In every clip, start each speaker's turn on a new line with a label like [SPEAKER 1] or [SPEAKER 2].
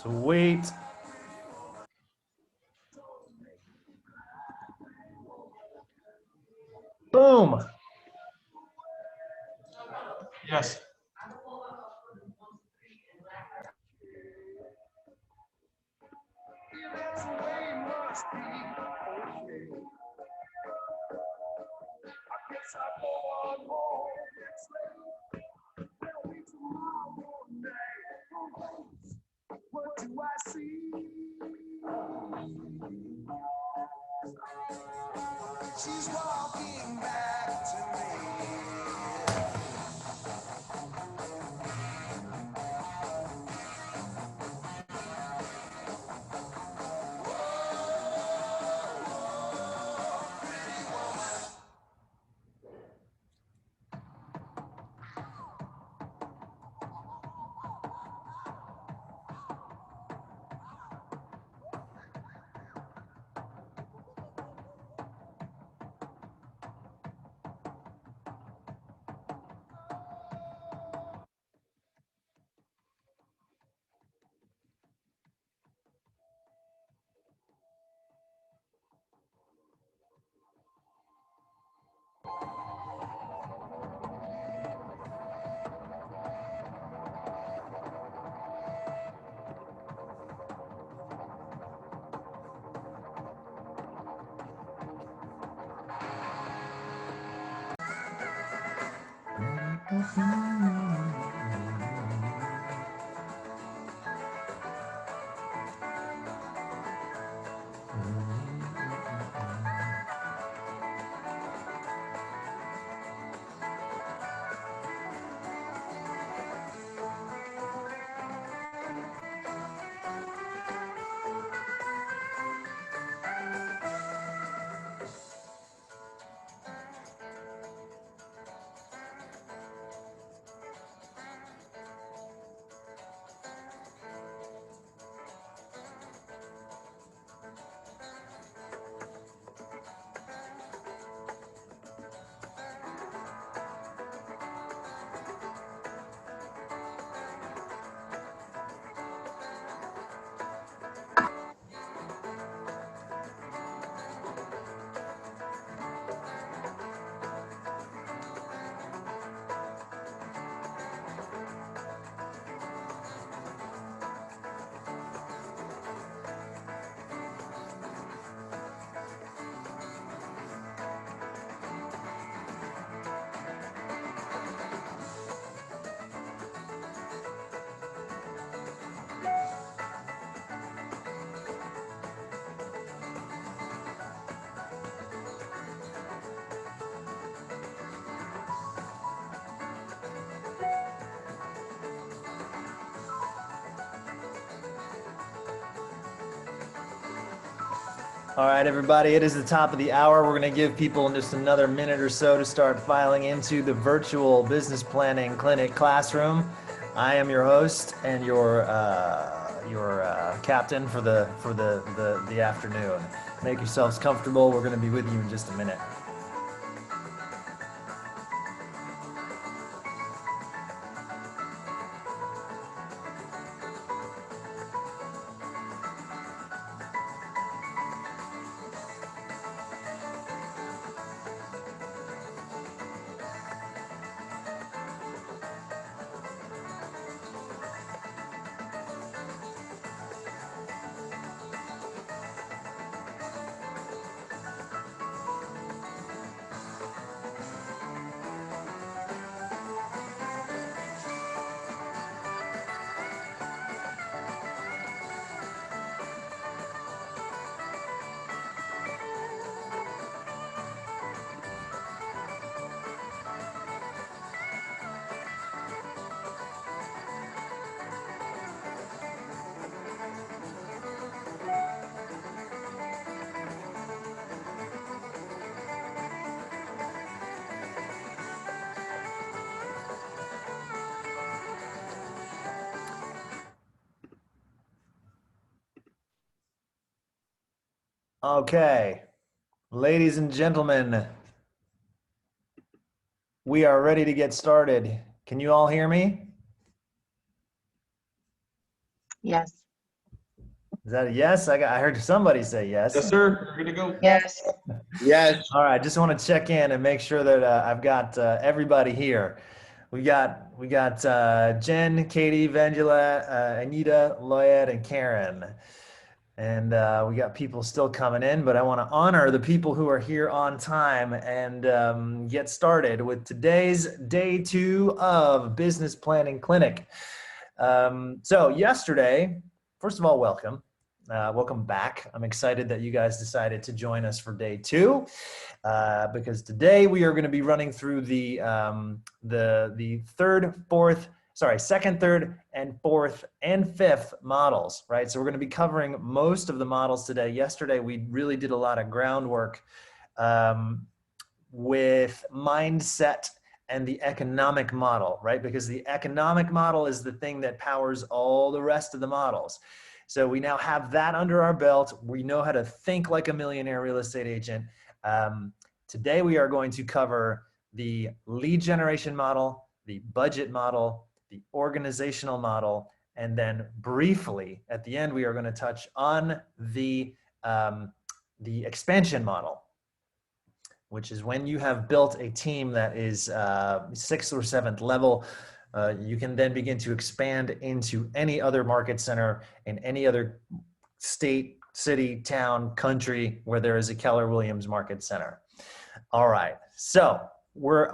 [SPEAKER 1] Sweet. Boom.
[SPEAKER 2] Yes.
[SPEAKER 3] What do I see? She's walking back to me.
[SPEAKER 1] All right, everybody, it is the top of the hour. We're going to give people just another minute or so to start filing into the virtual business planning clinic classroom. I am your host and your captain for the afternoon. Make yourselves comfortable. We're going to be with you in just a minute. Okay, ladies and gentlemen, we are ready to get started. Can you all hear me?
[SPEAKER 4] Yes.
[SPEAKER 1] Is that a yes? I heard somebody say yes.
[SPEAKER 2] Yes, sir. We're good to go.
[SPEAKER 4] Yes.
[SPEAKER 5] Yes.
[SPEAKER 1] All right, just want to check in and make sure that I've got everybody here. We got Jen, Katie, Vangela, Anita, Lloyd, and Karen. And we got people still coming in, but I want to honor the people who are here on time and get started with today's day 2 of Business Planning Clinic. So yesterday, first of all, welcome. Welcome back. I'm excited that you guys decided to join us for day 2 because today we are going to be running through the second, third, and fourth and fifth models, right? So we're going to be covering most of the models today. Yesterday, we really did a lot of groundwork with mindset and the economic model, right? Because the economic model is the thing that powers all the rest of the models. So we now have that under our belt. We know how to think like a millionaire real estate agent. Today, we are going to cover the lead generation model, the budget model, the organizational model, and then briefly at the end, we are going to touch on the expansion model, which is when you have built a team that is 6th or 7th level. You can then begin to expand into any other market center in any other state, city, town, country where there is a Keller Williams Market Center. All right, so we're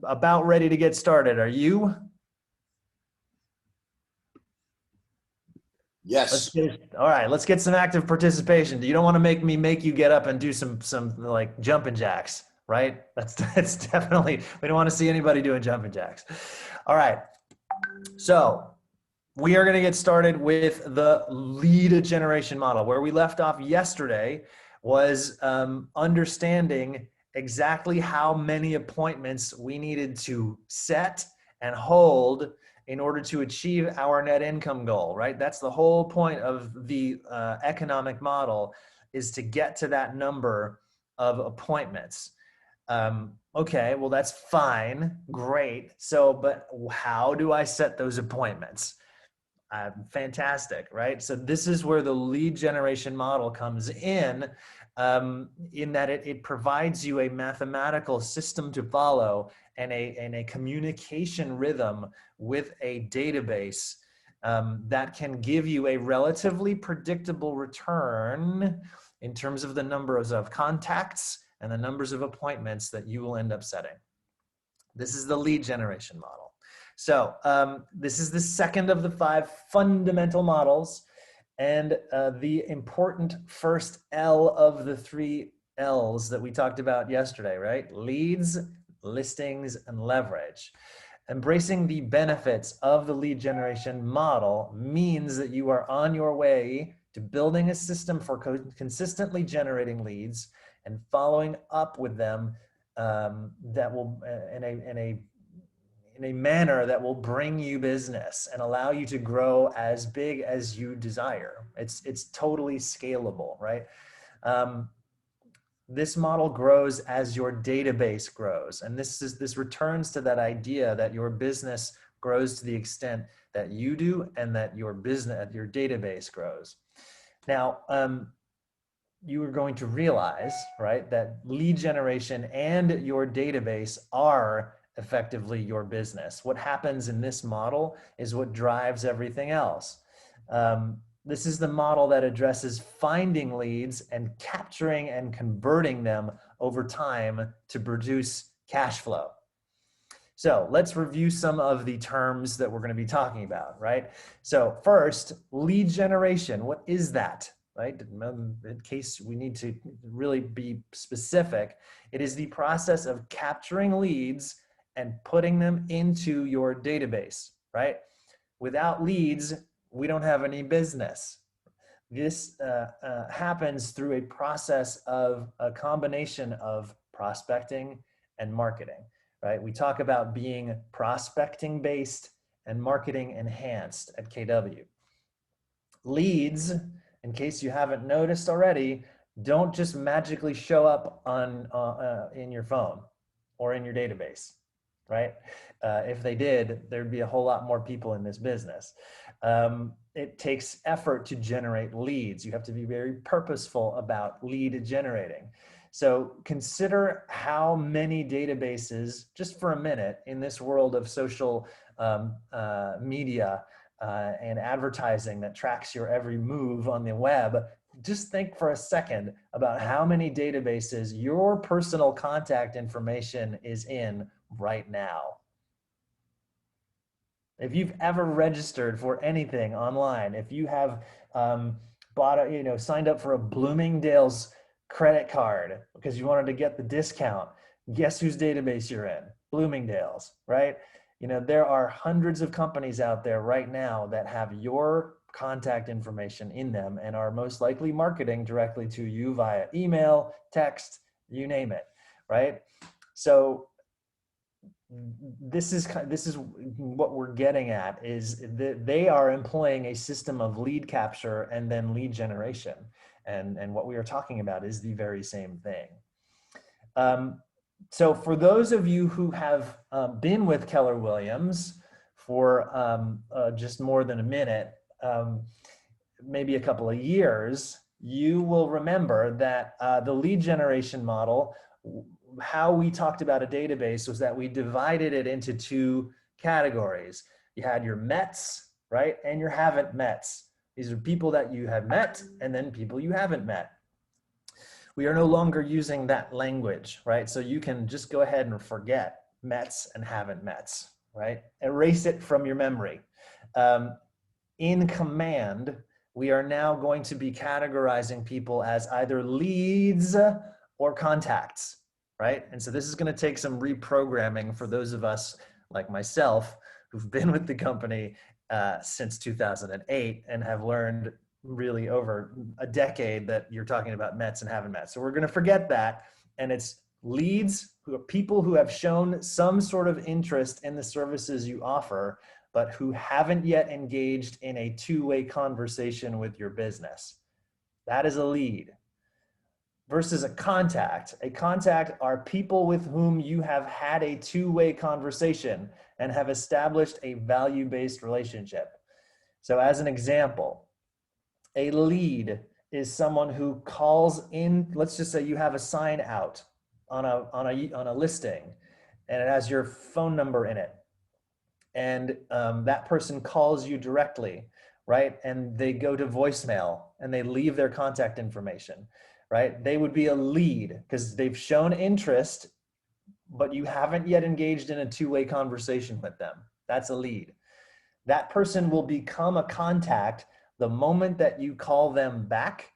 [SPEAKER 1] about ready to get started. Are you?
[SPEAKER 5] Yes.
[SPEAKER 1] All right, let's get some active participation. You don't want to make you get up and do some like jumping jacks, right? That's definitely, we don't want to see anybody doing jumping jacks. All right, so we are going to get started with the lead generation model. Where we left off yesterday was understanding exactly how many appointments we needed to set and hold in order to achieve our net income goal, right? That's the whole point of the economic model, is to get to that number of appointments. Okay, well, that's fine, great. So, but how do I set those appointments? Fantastic, right? So this is where the lead generation model comes in that it provides you a mathematical system to follow and a communication rhythm with a database that can give you a relatively predictable return in terms of the numbers of contacts and the numbers of appointments that you will end up setting. This is the lead generation model. So this is the second of the 5 fundamental models, and the important first L of the 3 L's that we talked about yesterday, right? Leads, listings, and leverage. Embracing the benefits of the lead generation model means that you are on your way to building a system for consistently generating leads and following up with them that will in a manner that will bring you business and allow you to grow as big as you desire. It's totally scalable, right? This model grows as your database grows, and this returns to that idea that your business grows to the extent that you do, and that your database grows. Now, you are going to realize, right, that lead generation and your database are effectively your business. What happens in this model is what drives everything else. This is the model that addresses finding leads and capturing and converting them over time to produce cash flow. So let's review some of the terms that we're going to be talking about, right? So first, lead generation. What is that? Right? In case we need to really be specific, it is the process of capturing leads and putting them into your database, right? Without leads, we don't have any business. This happens through a process of a combination of prospecting and marketing, right? We talk about being prospecting based and marketing enhanced at KW. Leads, in case you haven't noticed already, don't just magically show up on in your phone or in your database. right? If they did, there'd be a whole lot more people in this business. It takes effort to generate leads. You have to be very purposeful about lead generating. So consider how many databases, just for a minute, in this world of social media and advertising that tracks your every move on the web. Just think for a second about how many databases your personal contact information is in right now. If you've ever registered for anything online, if you have signed up for a Bloomingdale's credit card because you wanted to get the discount, guess whose database you're in? Bloomingdale's, right? There are hundreds of companies out there right now that have your contact information in them and are most likely marketing directly to you via email, text, you name it, right? So this is what we're getting at, is that they are employing a system of lead capture and then lead generation. And what we are talking about is the very same thing. So for those of you who have been with Keller Williams for just more than a minute, maybe a couple of years, you will remember that the lead generation model, how we talked about a database was that we divided it into two categories. You had your Mets, right? And your haven't Mets. These are people that you have met and then people you haven't met. We are no longer using that language, right? So you can just go ahead and forget Mets and haven't Mets, right? Erase it from your memory. In Command, we are now going to be categorizing people as either leads or contacts, right? And so this is going to take some reprogramming for those of us like myself who've been with the company since 2008 and have learned really over a decade that you're talking about Mets and haven't met. So we're going to forget that. And it's leads, who are people who have shown some sort of interest in the services you offer, but who haven't yet engaged in a two-way conversation with your business. That is a lead. Versus a contact. A contact are people with whom you have had a two-way conversation and have established a value-based relationship. So as an example, a lead is someone who calls in. Let's just say you have a sign out on a listing and it has your phone number in it. And that person calls you directly, right? And they go to voicemail and they leave their contact information, right? They would be a lead because they've shown interest, but you haven't yet engaged in a two-way conversation with them. That's a lead. That person will become a contact the moment that you call them back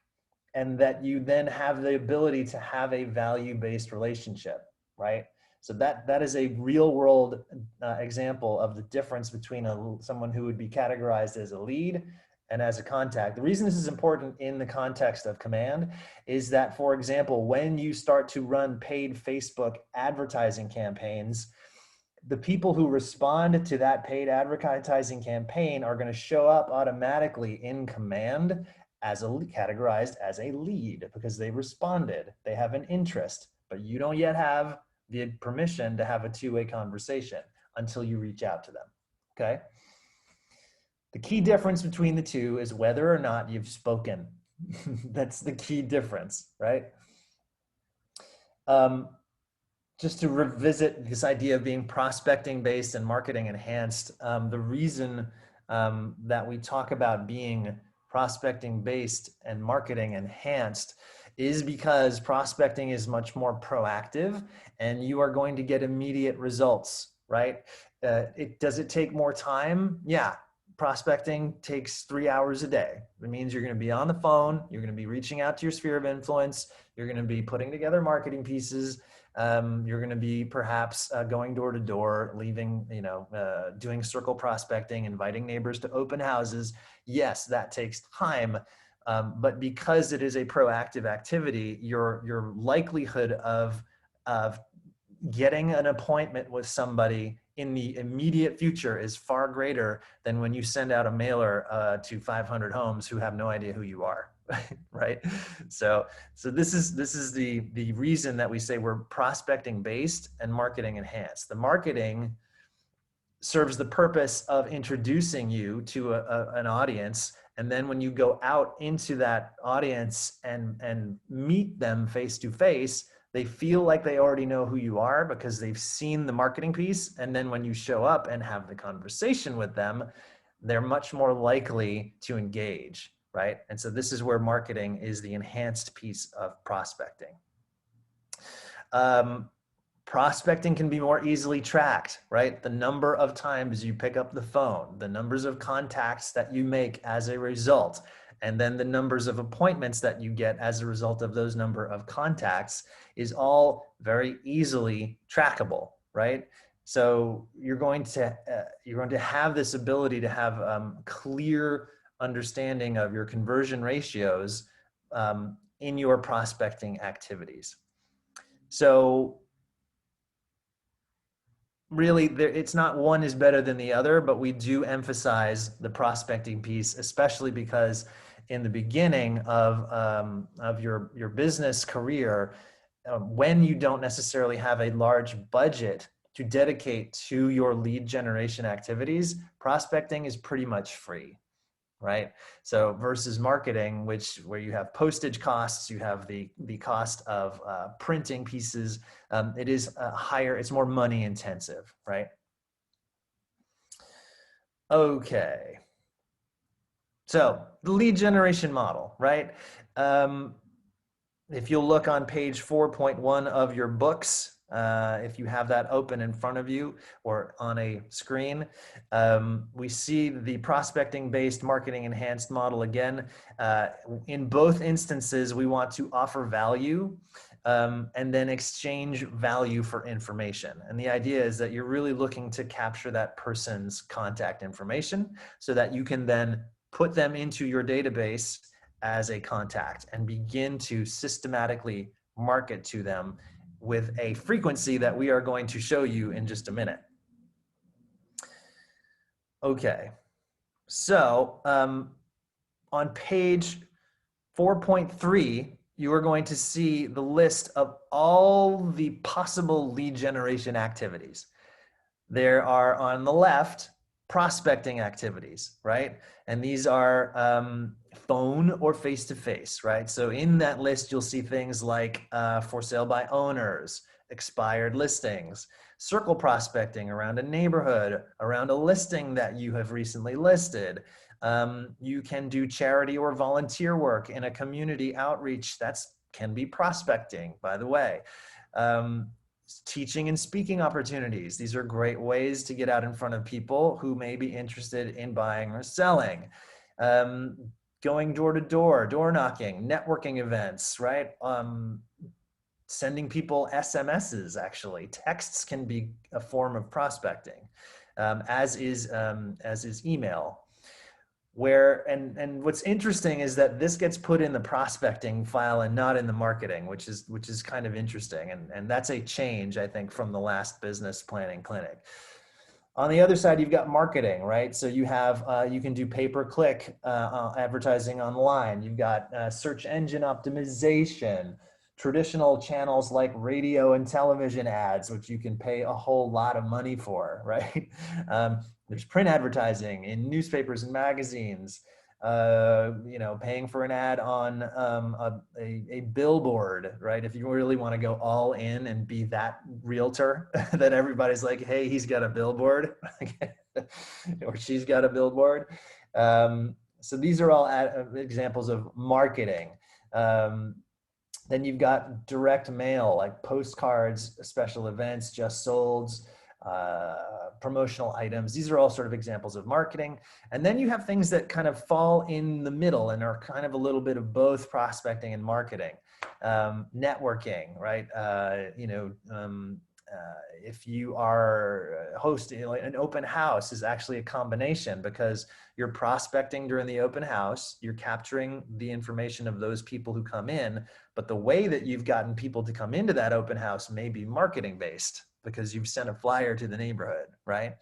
[SPEAKER 1] and that you then have the ability to have a value-based relationship, right? So that is a real world example of the difference between someone who would be categorized as a lead and as a contact. The reason this is important in the context of Command is that, for example, when you start to run paid Facebook advertising campaigns, the people who respond to that paid advertising campaign are going to show up automatically in Command as categorized as a lead because they responded, they have an interest, but you don't yet have the permission to have a two-way conversation until you reach out to them, okay? The key difference between the two is whether or not you've spoken. That's the key difference, right? Just to revisit this idea of being prospecting based and marketing enhanced, the reason that we talk about being prospecting based and marketing enhanced is because prospecting is much more proactive and you are going to get immediate results, right? Does it take more time? Yeah. Prospecting takes 3 hours a day. It means you're going to be on the phone, you're going to be reaching out to your sphere of influence, you're going to be putting together marketing pieces, you're going to be perhaps going door to door, leaving, doing circle prospecting, inviting neighbors to open houses. Yes, that takes time. But because it is a proactive activity, your likelihood of getting an appointment with somebody in the immediate future is far greater than when you send out a mailer to 500 homes who have no idea who you are, right? So this is the reason that we say we're prospecting based and marketing enhanced. The marketing serves the purpose of introducing you to an audience, and then when you go out into that audience and meet them face to face, they feel like they already know who you are because they've seen the marketing piece. And then when you show up and have the conversation with them, they're much more likely to engage, right? And so this is where marketing is the enhanced piece of prospecting. um, Prospecting can be more easily tracked, right? The number of times you pick up the phone, the numbers of contacts that you make as a result, and then the numbers of appointments that you get as a result of those number of contacts is all very easily trackable, right? So you're going to have this ability to have clear understanding of your conversion ratios in your prospecting activities. So really, it's not one is better than the other, but we do emphasize the prospecting piece, especially because in the beginning of your business career, when you don't necessarily have a large budget to dedicate to your lead generation activities, prospecting is pretty much free, right? So versus marketing, where you have postage costs, you have the cost of printing pieces. It is higher, it's more money intensive, right? Okay. So the lead generation model, right? Um, if you'll look on page 4.1 of your books, if you have that open in front of you or on a screen, we see the prospecting based marketing enhanced model again. In both instances, we want to offer value and then exchange value for information. And the idea is that you're really looking to capture that person's contact information so that you can then put them into your database as a contact and begin to systematically market to them with a frequency that we are going to show you in just a minute. Okay, so on page 4.3, you are going to see the list of all the possible lead generation activities. There are on the left prospecting activities, right? And these are phone or face-to-face, right? So in that list, you'll see things like for sale by owners, expired listings, circle prospecting around a neighborhood, around a listing that you have recently listed. You can do charity or volunteer work in a community outreach. That's can be prospecting, by the way. Teaching and speaking opportunities. These are great ways to get out in front of people who may be interested in buying or selling. Going door to door, door knocking, networking events, right? Sending people SMSs, actually. Texts can be a form of prospecting, as is email. And what's interesting is that this gets put in the prospecting file and not in the marketing, which is kind of interesting, and that's a change, I think, from the last business planning clinic. On the other side, you've got marketing, right? So you have you can do pay-per-click advertising online. You've got search engine optimization, traditional channels like radio and television ads, which you can pay a whole lot of money for, right? There's print advertising in newspapers and magazines. Paying for an ad on a billboard, right? If you really want to go all in and be that realtor that everybody's like, hey, he's got a billboard or she's got a billboard. So these are all examples of marketing. Then you've got direct mail, like postcards, special events, just solds, promotional items. These are all sort of examples of marketing. And then you have things that kind of fall in the middle and are kind of a little bit of both prospecting and marketing. Networking, right? If you are hosting like an open house is actually a combination because you're prospecting during the open house, you're capturing the information of those people who come in, but the way that you've gotten people to come into that open house may be marketing based because you've sent a flyer to the neighborhood, right?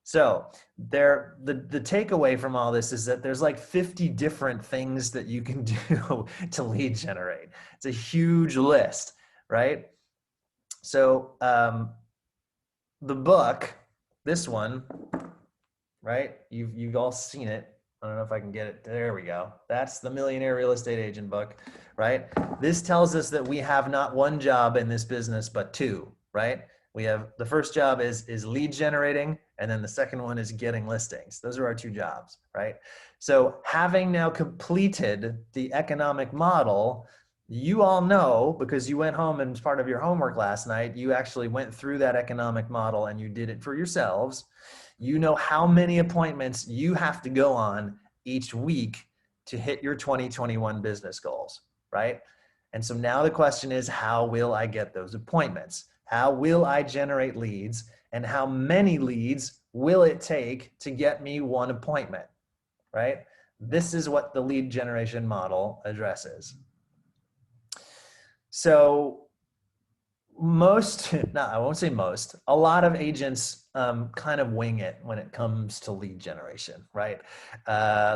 [SPEAKER 1] So the takeaway from all this is that there's like 50 different things that you can do to lead generate. It's a huge list, right? So the book, this one, right? You've all seen it. I don't know if I can get it. There we go. That's the Millionaire Real Estate Agent book, right? This tells us that we have not one job in this business, but two, right? We have the first job is lead generating, and then the second one is getting listings. Those are our two jobs, right? So having now completed the economic model, you all know because you went home and as part of your homework last night, you actually went through that economic model and you did it for yourselves. You know how many appointments you have to go on each week to hit your 2021 business goals, right? And so now the question is, how will I get those appointments? How will I generate leads? And how many leads will it take to get me one appointment, right? This is what the lead generation model addresses. So most, no, I won't say most, a lot of agents kind of wing it when it comes to lead generation, right?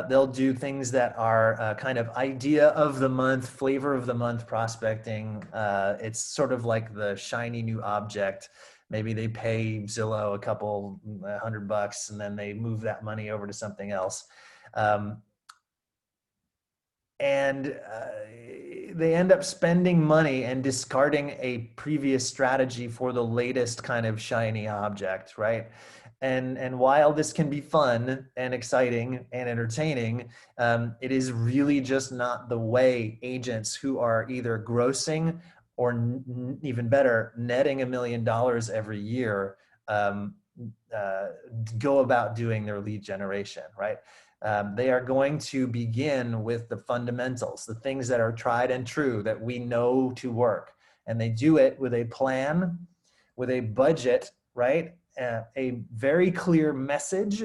[SPEAKER 1] They'll do things that are kind of idea of the month, flavor of the month prospecting. It's sort of like the shiny new object. Maybe they pay Zillow a couple $100 and then they move that money over to something else. And they end up spending money and discarding a previous strategy for the latest kind of shiny object, right? And while this can be fun and exciting and entertaining, it is really just not the way agents who are either grossing or even better, netting $1 million every year go about doing their lead generation, right? They are going to begin with the fundamentals, the things that are tried and true that we know to work. And they do it with a plan, with a budget, right? A very clear message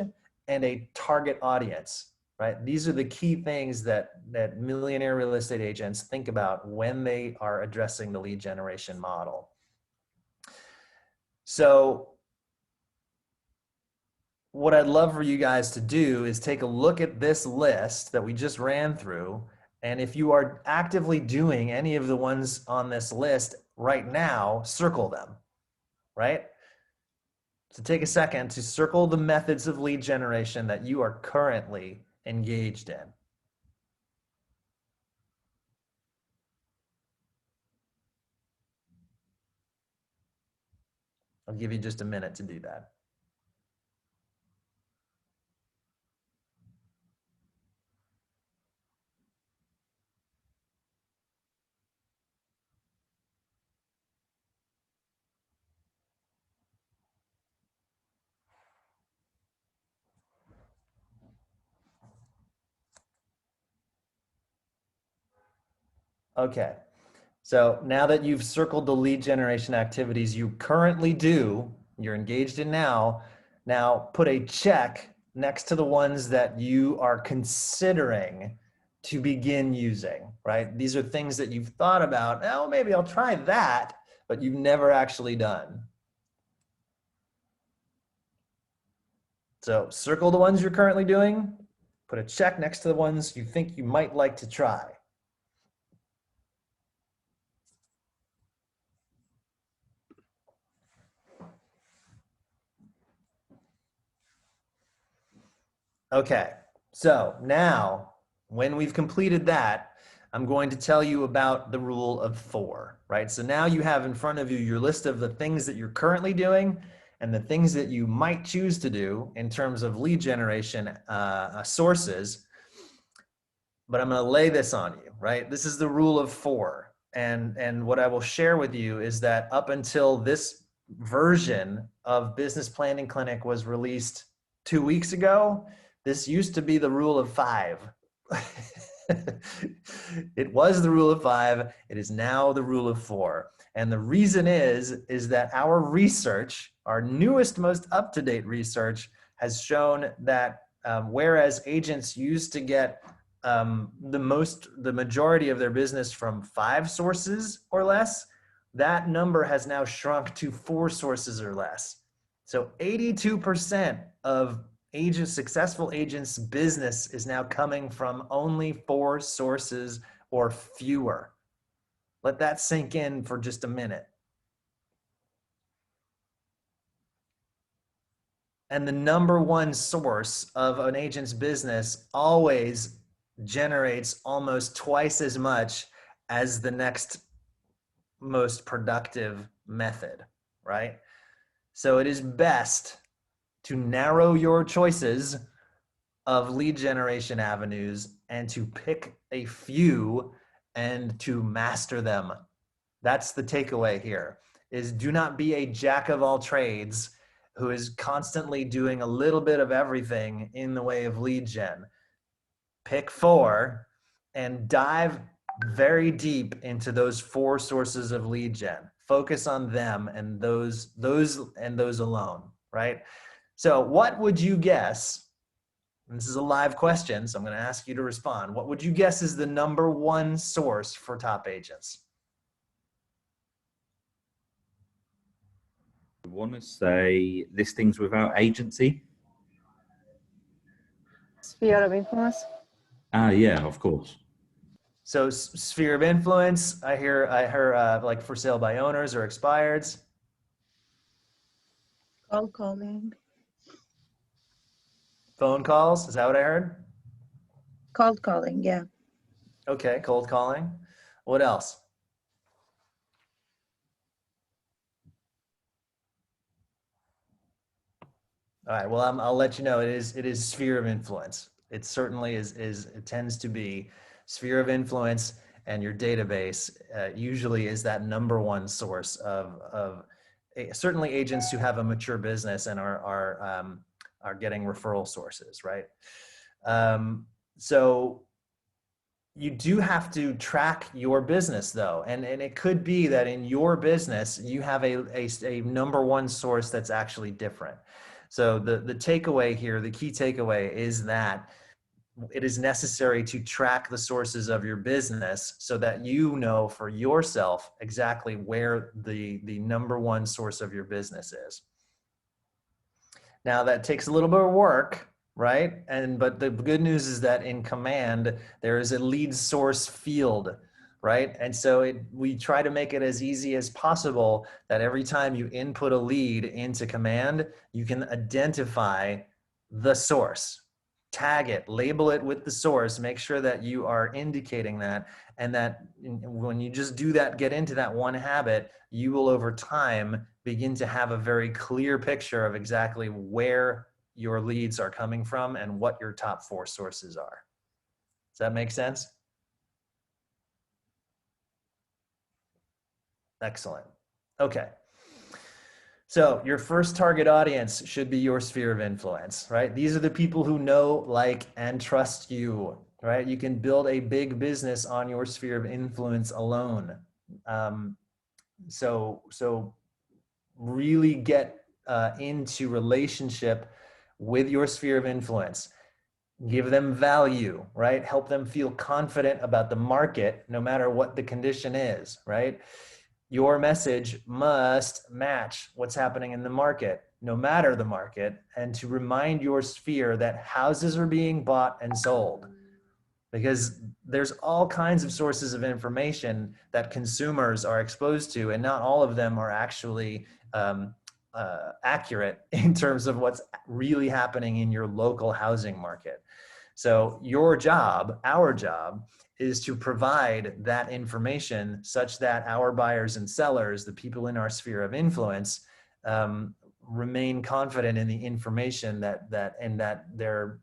[SPEAKER 1] and a target audience, right? These are the key things that millionaire real estate agents think about when they are addressing the lead generation model. So what I'd love for you guys to do is take a look at this list that we just ran through. And if you are actively doing any of the ones on this list right now, circle them, right? So take a second to circle the methods of lead generation that you are currently engaged in. I'll give you just a minute to do that. Okay. So now that you've circled the lead generation activities you currently do, you're engaged in now put a check next to the ones that you are considering to begin using, right? These are things that you've thought about, oh, maybe I'll try that, but you've never actually done. So circle the ones you're currently doing, put a check next to the ones you think you might like to try. Okay, so now when we've completed that, I'm going to tell you about the rule of 4, right? So now you have in front of you your list of the things that you're currently doing and the things that you might choose to do in terms of lead generation sources. But I'm going to lay this on you, right? This is the rule of 4. And what I will share with you is that up until this version of Business Planning Clinic was released 2 weeks ago, this used to be the rule of 5. It was the rule of 5. It is now the rule of 4. And the reason is that our research, our newest, most up-to-date research, has shown that whereas agents used to get the majority of their business from 5 sources or less, that number has now shrunk to 4 sources or less. So 82% of successful agents' business is now coming from only 4 sources or fewer. Let that sink in for just a minute. And the number one source of an agent's business always generates almost twice as much as the next most productive method, right? So it is best to narrow your choices of lead generation avenues and to pick a few and to master them. That's the takeaway here, is do not be a jack of all trades who is constantly doing a little bit of everything in the way of lead gen. Pick 4 and dive very deep into those 4 sources of lead gen. Focus on them and those alone, right? So what would you guess? And this is a live question, so I'm going to ask you to respond. What would you guess is the number one source for top agents?
[SPEAKER 2] I want to say listings without agency.
[SPEAKER 4] Sphere of influence.
[SPEAKER 2] Yeah, of course.
[SPEAKER 1] So sphere of influence, I hear like for sale by owners or expireds.
[SPEAKER 4] Cold calling.
[SPEAKER 1] Phone calls, is that what I heard?
[SPEAKER 4] Cold calling, yeah.
[SPEAKER 1] Okay, cold calling. What else? All right, well, I'll let you know it is sphere of influence. It certainly it tends to be sphere of influence, and your database usually is that number one source of certainly agents who have a mature business and are getting referral sources, right? So you do have to track your business though. And it could be that in your business, you have a number one source that's actually different. So the takeaway here, the key takeaway is that it is necessary to track the sources of your business so that you know for yourself exactly where the number one source of your business is. Now that takes a little bit of work, right? But the good news is that in Command, there is a lead source field, right? And so we try to make it as easy as possible that every time you input a lead into Command, you can identify the source, tag it, label it with the source, make sure that you are indicating that, and that when you just do that, get into that one habit, you will over time begin to have a very clear picture of exactly where your leads are coming from and what your top 4 sources are. Does that make sense? Excellent. Okay. So your first target audience should be your sphere of influence, right? These are the people who know, like, and trust you, right? You can build a big business on your sphere of influence alone. So really get into relationship with your sphere of influence. Give them value, right? Help them feel confident about the market, no matter what the condition is, right? Your message must match what's happening in the market, no matter the market, and to remind your sphere that houses are being bought and sold. Because there's all kinds of sources of information that consumers are exposed to, and not all of them are actually accurate in terms of what's really happening in your local housing market. So your job, our job, is to provide that information such that our buyers and sellers, the people in our sphere of influence, remain confident in the information that they're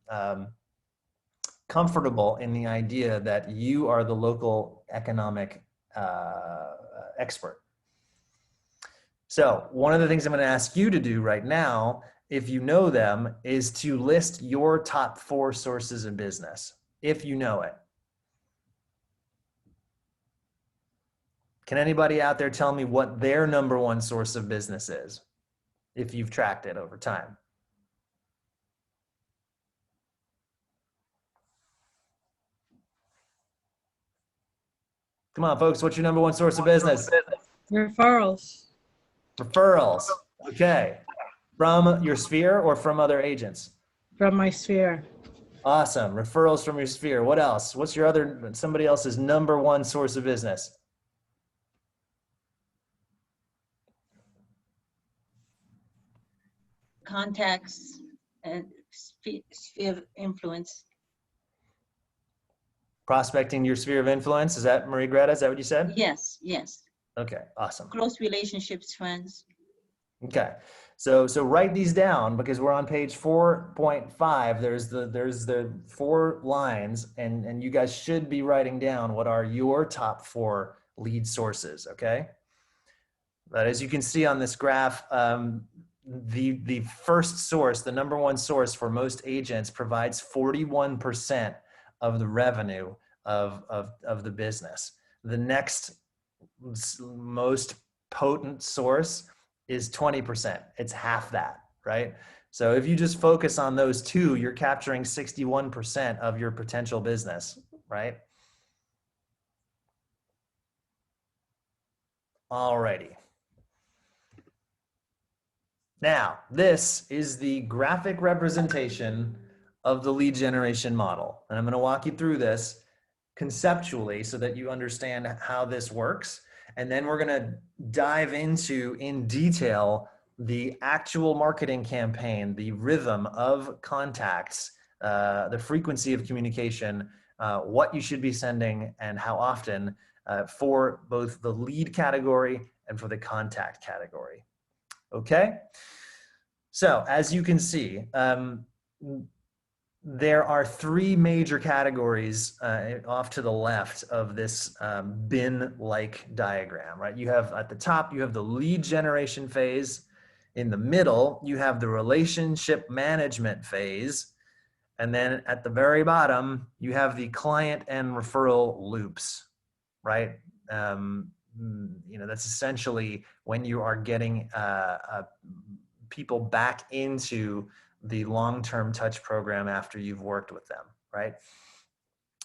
[SPEAKER 1] comfortable in the idea that you are the local economic expert. So one of the things I'm going to ask you to do right now, if you know them, is to list your top 4 sources of business, if you know it. Can anybody out there tell me what their number one source of business is, if you've tracked it over time? Come on, folks, what's your number one source of business?
[SPEAKER 4] Referrals.
[SPEAKER 1] Referrals. Okay. From your sphere or from other agents?
[SPEAKER 5] from my sphere.
[SPEAKER 1] Awesome. Referrals from your sphere. What else? What's your other, somebody else's number one source of business?
[SPEAKER 6] Contacts and sphere of influence.
[SPEAKER 1] Prospecting your sphere of influence. Is that Marie Greta? Is that what you said?
[SPEAKER 6] Yes, yes.
[SPEAKER 1] Okay, awesome.
[SPEAKER 6] Close relationships, friends.
[SPEAKER 1] Okay, so write these down because we're on page 4.5. There's the 4 lines, and you guys should be writing down what are your top 4 lead sources. Okay, but as you can see on this graph, the first source, the number one source for most agents, provides 41% of the revenue of the business. The next most potent source is 20%. It's half that, right? So if you just focus on those two, you're capturing 61% of your potential business, right? Alrighty. Now, this is the graphic representation of the lead generation model. And I'm going to walk you through this conceptually so that you understand how this works. And then we're going to dive into, in detail, the actual marketing campaign, the rhythm of contacts, the frequency of communication, what you should be sending and how often, for both the lead category and for the contact category. Okay? So as you can see, there are 3 major categories off to the left of this bin-like diagram, right? You have at the top, you have the lead generation phase. In the middle, you have the relationship management phase. And then at the very bottom, you have the client and referral loops, right? That's essentially when you are getting people back into the long-term touch program after you've worked with them, right?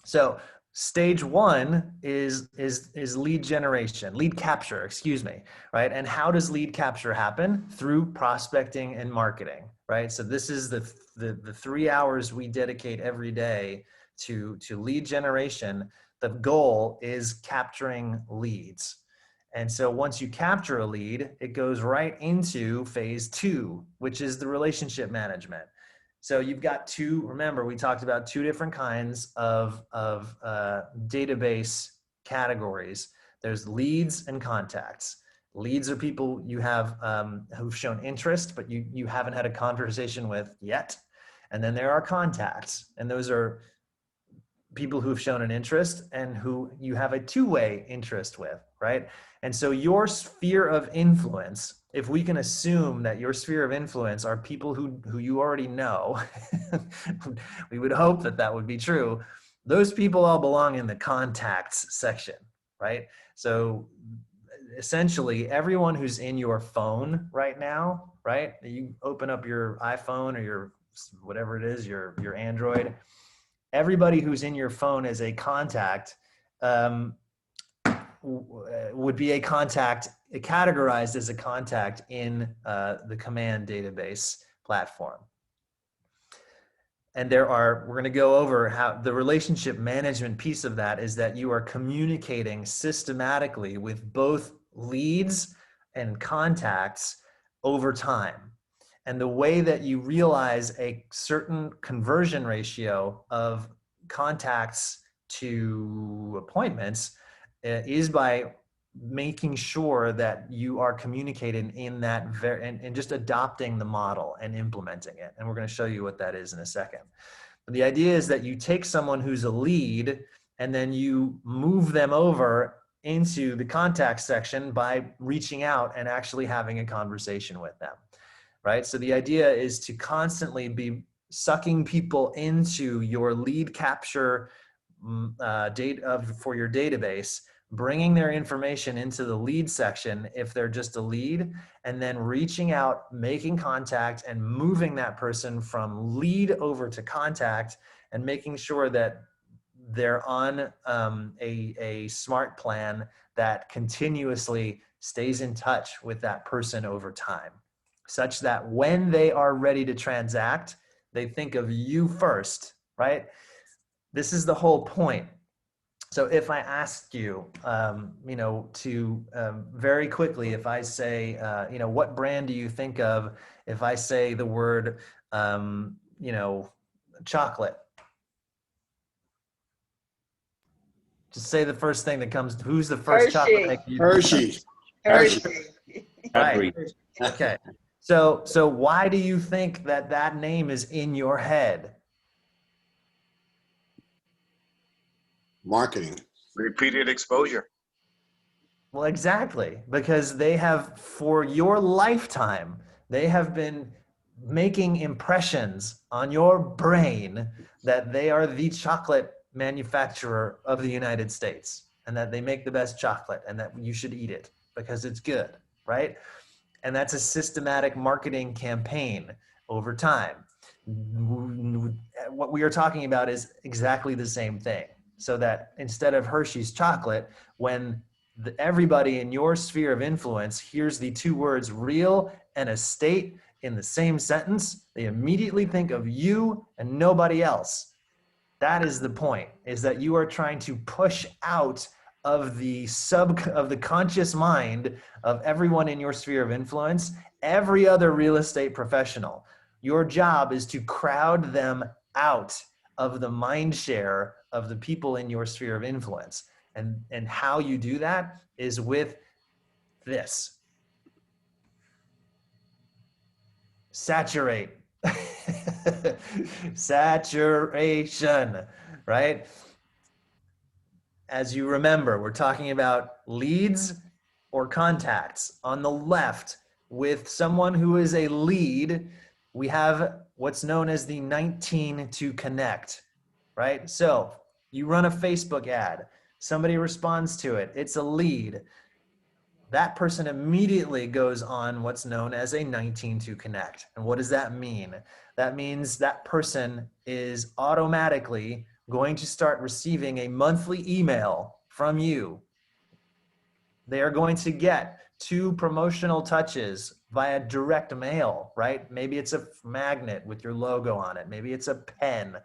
[SPEAKER 1] So stage 1 is lead generation, lead capture, excuse me, right? And how does lead capture happen? Through prospecting and marketing, right? So this is the 3 hours we dedicate every day to lead generation. The goal is capturing leads. And so once you capture a lead, it goes right into phase 2, which is the relationship management. So you've got remember, we talked about 2 different kinds of database categories. There's leads and contacts. Leads are people you have who've shown interest, but you haven't had a conversation with yet. And then there are contacts, and those are people who've shown an interest and who you have a 2-way interest with, right? And so your sphere of influence, if we can assume that your sphere of influence are people who you already know, we would hope that that would be true. Those people all belong in the contacts section, right? So essentially everyone who's in your phone right now, right? You open up your iPhone or your, whatever it is, your Android, everybody who's in your phone as a contact would be a contact, categorized as a contact in the command database platform. And we're going to go over how the relationship management piece of that is that you are communicating systematically with both leads and contacts over time. And the way that you realize a certain conversion ratio of contacts to appointments is by making sure that you are communicating in that and just adopting the model and implementing it. And we're going to show you what that is in a second. But the idea is that you take someone who's a lead and then you move them over into the contact section by reaching out and actually having a conversation with them. Right? So the idea is to constantly be sucking people into your lead capture for your database, bringing their information into the lead section if they're just a lead, and then reaching out, making contact, and moving that person from lead over to contact, and making sure that they're on a smart plan that continuously stays in touch with that person over time. such that when they are ready to transact, they think of you first, right? This is the whole point. So if I asked you, to very quickly, if I say, what brand do you think of if I say the word, chocolate? Just say the first thing that comes. Who's the first chocolate maker?
[SPEAKER 5] Hershey's.
[SPEAKER 6] Hershey.
[SPEAKER 1] Right.
[SPEAKER 2] Cadbury.
[SPEAKER 1] Okay. So why do you think that name is in your head?
[SPEAKER 5] Marketing.
[SPEAKER 7] Repeated exposure.
[SPEAKER 1] Well, exactly, because they have, for your lifetime, they have been making impressions on your brain that they are the chocolate manufacturer of the United States and that they make the best chocolate and that you should eat it because it's good, right? And that's a systematic marketing campaign over time. What we are talking about is exactly the same thing. So that instead of Hershey's chocolate, when everybody in your sphere of influence hears the two words real and estate in the same sentence, they immediately think of you and nobody else. That is the point, is that you are trying to push out of the conscious mind of everyone in your sphere of influence, every other real estate professional. Your job is to crowd them out of the mind share of the people in your sphere of influence. And how you do that is with this. Saturate. Saturation, right? As you remember, we're talking about leads or contacts. On the left, with someone who is a lead, we have what's known as the 19 to connect, right? So you run a Facebook ad, somebody responds to it, it's a lead. That person immediately goes on what's known as a 19 to connect. And what does that mean? That means that person is automatically going to start receiving a monthly email from you. They are going to get 2 promotional touches via direct mail, right? Maybe it's a magnet with your logo on it. Maybe it's a pen,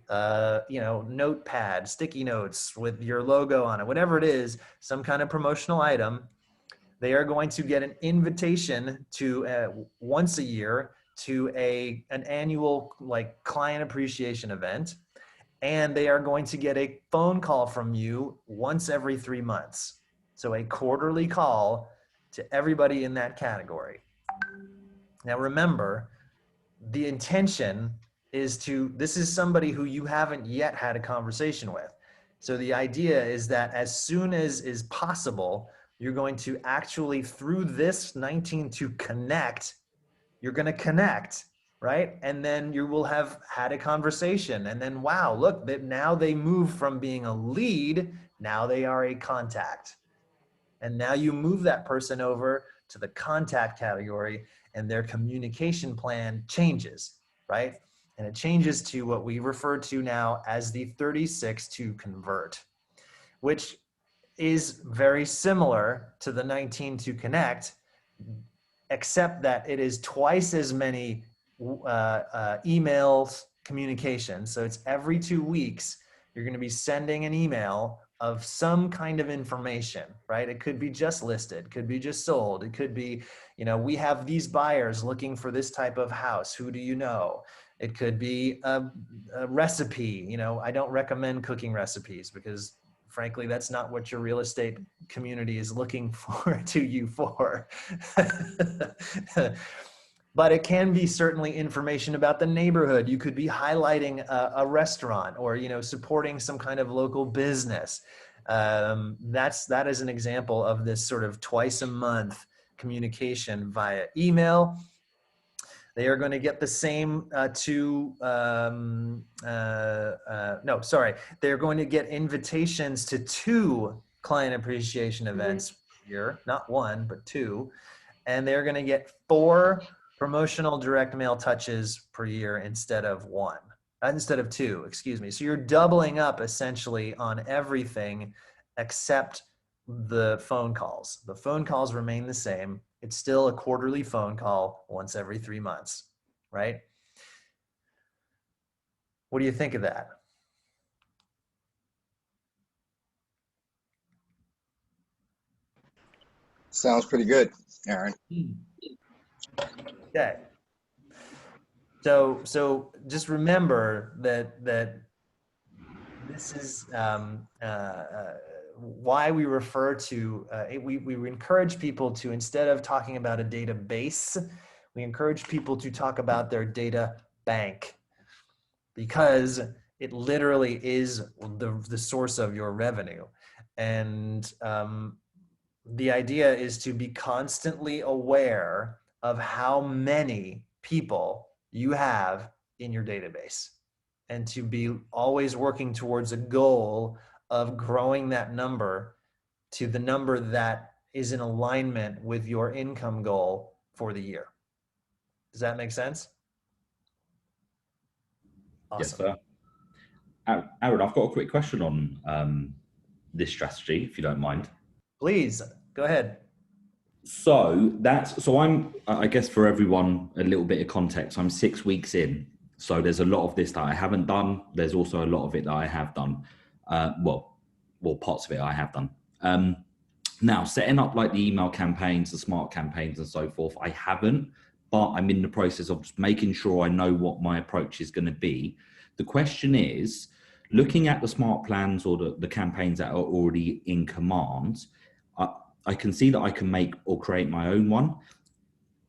[SPEAKER 1] notepad, sticky notes with your logo on it, whatever it is, some kind of promotional item. They are going to get an invitation to once a year to an annual client appreciation event, and they are going to get a phone call from you once every 3 months. So a quarterly call to everybody in that category. Now remember, the intention is this is somebody who you haven't yet had a conversation with. So the idea is that as soon as is possible, you're going to actually, through this 19 to connect, you're going to connect, right? And then you will have had a conversation. And then, wow, look, now they move from being a lead, now they are a contact. And now you move that person over to the contact category and their communication plan changes, right? And it changes to what we refer to now as the 36 to convert, which is very similar to the 19 to connect, except that it is twice as many emails communications. So it's every 2 weeks, you're going to be sending an email of some kind of information, right? It could be just listed, could be just sold. It could be, we have these buyers looking for this type of house. Who do you know? It could be a recipe. I don't recommend cooking recipes because frankly, that's not what your real estate community is looking for you for. But it can be certainly information about the neighborhood. You could be highlighting a restaurant or, supporting some kind of local business. That is an example of this sort of twice a month communication via email. They are going to get the same they're going to get invitations to 2 client appreciation events per year, not 1, but 2. And they're going to get 4 promotional direct mail touches per year instead of 2, excuse me. So you're doubling up essentially on everything except the phone calls. The phone calls remain the same. It's still a quarterly phone call once every 3 months, right? What do you think of that?
[SPEAKER 7] Sounds pretty good, Aaron.
[SPEAKER 1] Okay. So just remember that this is why we refer to, we encourage people to, instead of talking about a database, we encourage people to talk about their data bank, because it literally is the source of your revenue. And the idea is to be constantly aware of how many people you have in your database, and to be always working towards a goal of growing that number to the number that is in alignment with your income goal for the year. Does that make sense?
[SPEAKER 2] Yes,
[SPEAKER 1] Awesome.
[SPEAKER 2] sir. Aaron, I've got a quick question on this strategy, if you don't mind.
[SPEAKER 1] Please go ahead.
[SPEAKER 2] So I guess for everyone, a little bit of context, I'm 6 weeks in. So there's a lot of this that I haven't done. There's also a lot of it that I have done. Well, parts of it I have done. Now, setting up like the email campaigns, the smart campaigns and so forth, I haven't, but I'm in the process of just making sure I know what my approach is going to be. The question is, looking at the smart plans or the campaigns that are already in command, I can see that I can make or create my own one.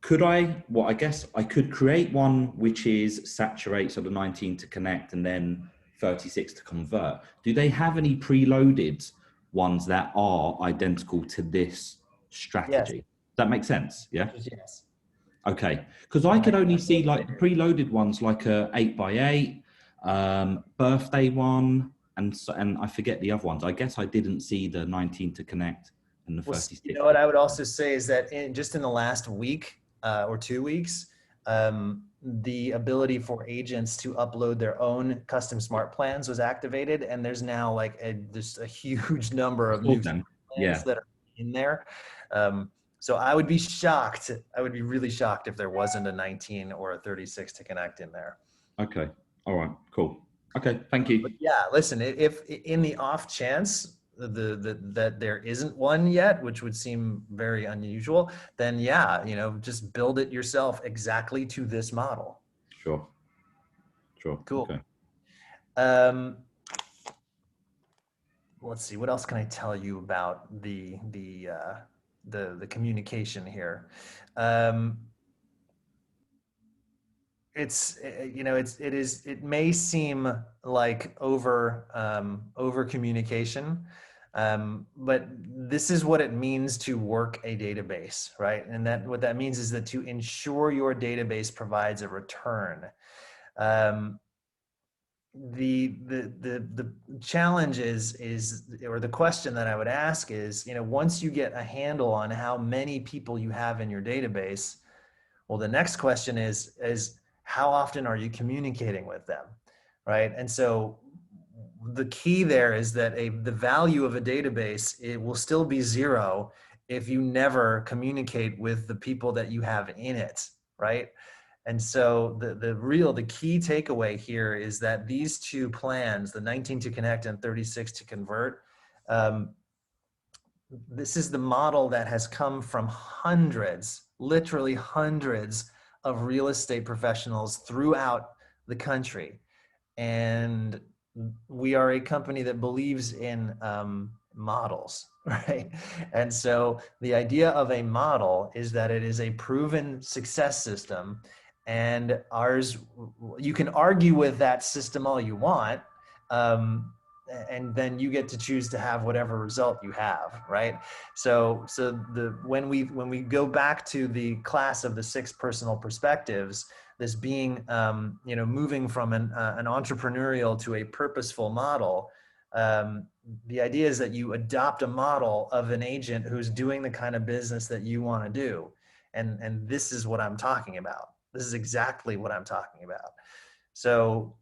[SPEAKER 2] Could I, well, I guess I could create one which is saturate, so the 19 to connect and then 36 to convert. Do they have any preloaded ones that are identical to this strategy?
[SPEAKER 1] Yes.
[SPEAKER 2] Does that make sense? Yeah.
[SPEAKER 1] Yes.
[SPEAKER 2] Okay. Because I could only see like the preloaded ones, like a 8x8, birthday one, and I forget the other ones. I guess I didn't see the 19 to connect and the
[SPEAKER 1] Well,
[SPEAKER 2] 36.
[SPEAKER 1] you know what I would also say is that just in the last week or 2 weeks, the ability for agents to upload their own custom smart plans was activated, and there's now like just a huge number of new
[SPEAKER 2] Them.
[SPEAKER 1] plans
[SPEAKER 2] Yeah.
[SPEAKER 1] that are in there. So I would be shocked. I would be really shocked if there wasn't a 19 or a 36 to connect in there.
[SPEAKER 2] Okay. All right. Cool. Okay. Thank you.
[SPEAKER 1] But yeah, listen, if in the off chance that there isn't one yet, which would seem very unusual, then yeah, just build it yourself exactly to this model.
[SPEAKER 2] Sure.
[SPEAKER 1] Cool.
[SPEAKER 2] Okay.
[SPEAKER 1] Let's see, what else can I tell you about the communication here? It may seem like over communication, but this is what it means to work a database, right? And what that means is that to ensure your database provides a return. The challenge is, or the question that I would ask is, once you get a handle on how many people you have in your database, well, the next question is how often are you communicating with them, right? And so the key there is that the value of a database, it will still be zero if you never communicate with the people that you have in it, right? And so the key takeaway here is that these two plans, the 19 to connect and 36 to convert, this is the model that has come from hundreds, literally hundreds of real estate professionals throughout the country. And we are a company that believes in models, right? And so the idea of a model is that it is a proven success system, and ours, you can argue with that system all you want, and then you get to choose to have whatever result you have, right? So when we go back to the class of the 6 personal perspectives, this being moving from an entrepreneurial to a purposeful model, the idea is that you adopt a model of an agent who's doing the kind of business that you want to do, and this is what I'm talking about. This is exactly what I'm talking about. So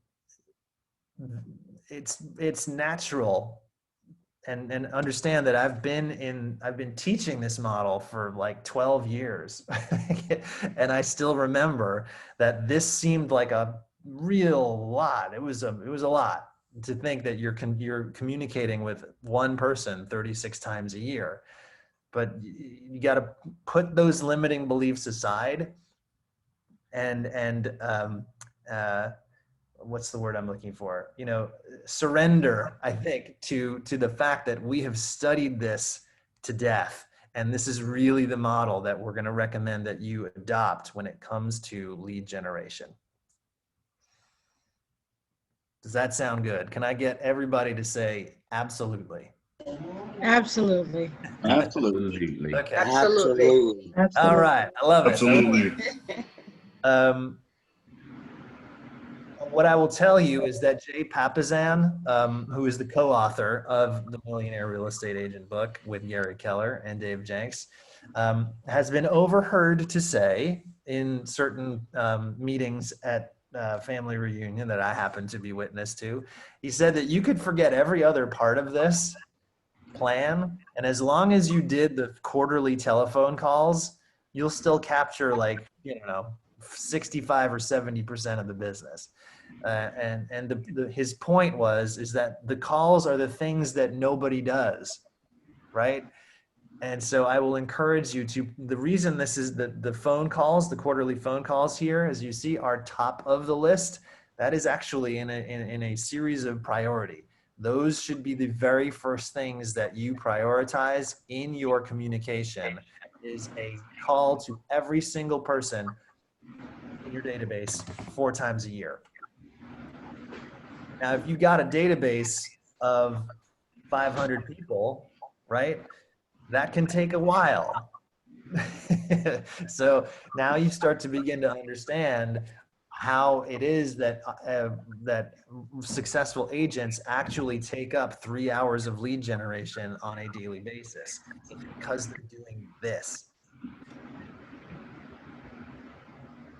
[SPEAKER 1] it's natural and understand that I've been teaching this model for like 12 years, and I still remember that this seemed like a real lot. It was a lot to think that you're communicating with one person 36 times a year, but you got to put those limiting beliefs aside and what's the word I'm looking for? Surrender, I think, to the fact that we have studied this to death. And this is really the model that we're going to recommend that you adopt when it comes to lead generation. Does that sound good? Can I get everybody to say absolutely?
[SPEAKER 5] Absolutely.
[SPEAKER 2] Absolutely.
[SPEAKER 1] Okay.
[SPEAKER 7] Absolutely.
[SPEAKER 1] All
[SPEAKER 4] Absolutely.
[SPEAKER 1] right. I love it.
[SPEAKER 8] Absolutely.
[SPEAKER 1] Um, what I will tell you is that Jay Papasan, who is the co-author of the Millionaire Real Estate Agent book with Gary Keller and Dave Jenks, has been overheard to say in certain meetings at family reunion that I happen to be witness to, he said that you could forget every other part of this plan, and as long as you did the quarterly telephone calls, you'll still capture 65 or 70% of the business. And his point is that the calls are the things that nobody does, right? And so I will encourage you to, the reason this is the phone calls, the quarterly phone calls here, as you see, are top of the list. That is actually in a series of priority. Those should be the very first things that you prioritize in your communication, is a call to every single person in your database 4 times a year. Now, if you got a database of 500 people, right, that can take a while. So now you start to begin to understand how it is that that successful agents actually take up 3 hours of lead generation on a daily basis. It's because they're doing this.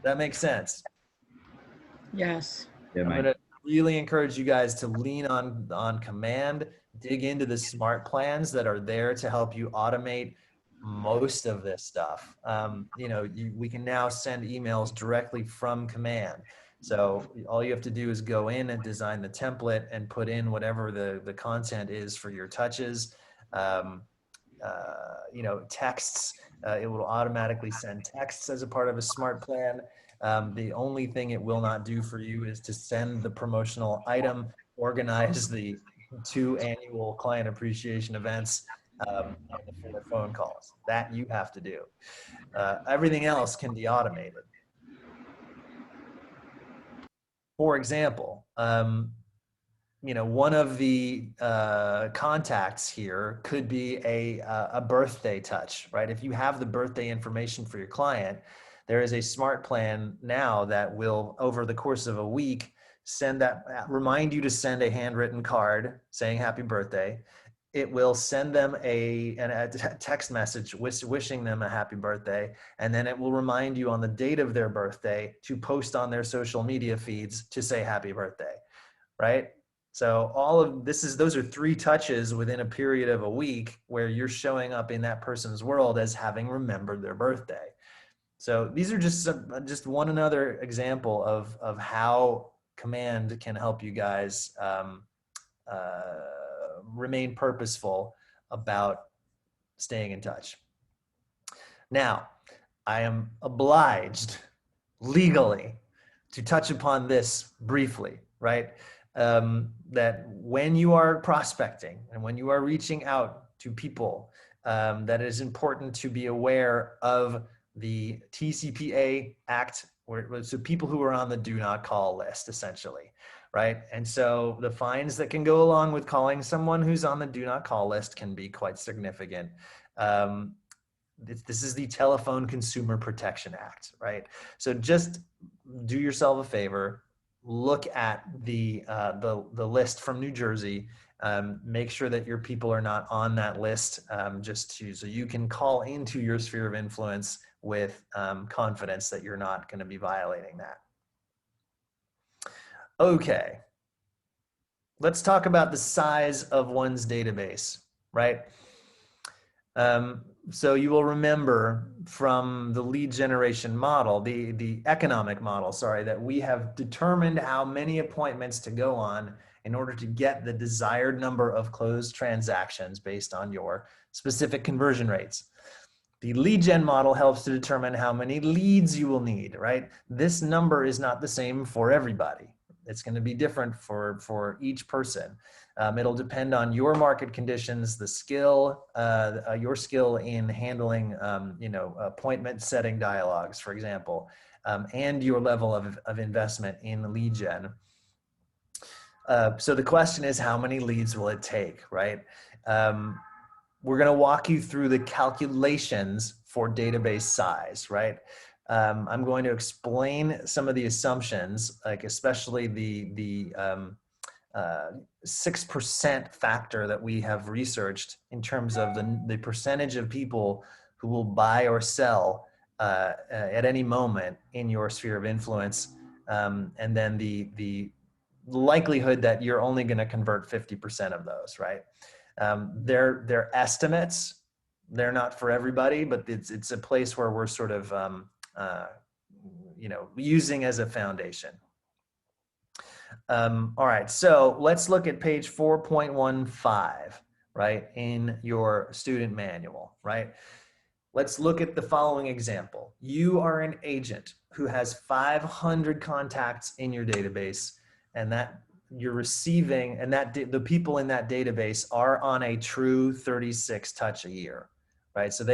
[SPEAKER 1] That makes sense.
[SPEAKER 5] Yes.
[SPEAKER 2] Yeah,
[SPEAKER 1] I'm
[SPEAKER 2] mate.
[SPEAKER 1] going to really encourage you guys to lean on command, dig into the smart plans that are there to help you automate most of this stuff. We can now send emails directly from command. So all you have to do is go in and design the template and put in whatever the content is for your touches. Texts, it will automatically send texts as a part of a smart plan. The only thing it will not do for you is to send the promotional item, organize the 2 annual client appreciation events, and the 4 phone calls. That you have to do. Everything else can be automated. For example, one of the contacts here could be a birthday touch, right? If you have the birthday information for your client, there is a smart plan now that will, over the course of a week, remind you to send a handwritten card saying happy birthday. It will send them a text message wishing them a happy birthday, and then it will remind you on the date of their birthday to post on their social media feeds to say happy birthday, right? So those are 3 touches within a period of a week where you're showing up in that person's world as having remembered their birthday. So these are just one another example of how command can help you guys remain purposeful about staying in touch. Now, I am obliged legally to touch upon this briefly, right? That when you are prospecting and when you are reaching out to people, that it is important to be aware of the TCPA Act, so people who are on the do not call list, essentially, right? And so the fines that can go along with calling someone who's on the do not call list can be quite significant. This is the Telephone Consumer Protection Act, right? So just do yourself a favor, look at the list from New Jersey. Make sure that your people are not on that list, so you can call into your sphere of influence with confidence that you're not going to be violating that. Okay. let's talk about the size of one's database, right? So you will remember from the lead generation model, the economic model, sorry, that we have determined how many appointments to go on in order to get the desired number of closed transactions based on your specific conversion rates. The lead gen model helps to determine how many leads you will need, right? This number is not the same for everybody. It's going to be different for each person. It'll depend on your market conditions, the skill, your skill in handling, appointment setting dialogues, for example, and your level of investment in lead gen. So the question is, how many leads will it take, right? We're going to walk you through the calculations for database size, right? I'm going to explain some of the assumptions, like especially the 6% factor that we have researched in terms of the percentage of people who will buy or sell at any moment in your sphere of influence, and then the likelihood that you're only going to convert 50% of those, right? They're estimates. They're not for everybody, but it's a place where we're sort of using as a foundation. All right, so let's look at page 4.15, right, in your student manual, right? Let's look at the following example. You are an agent who has 500 contacts in your database, and that you're receiving, and that the people in that database are on a true 36 touch a year, right? So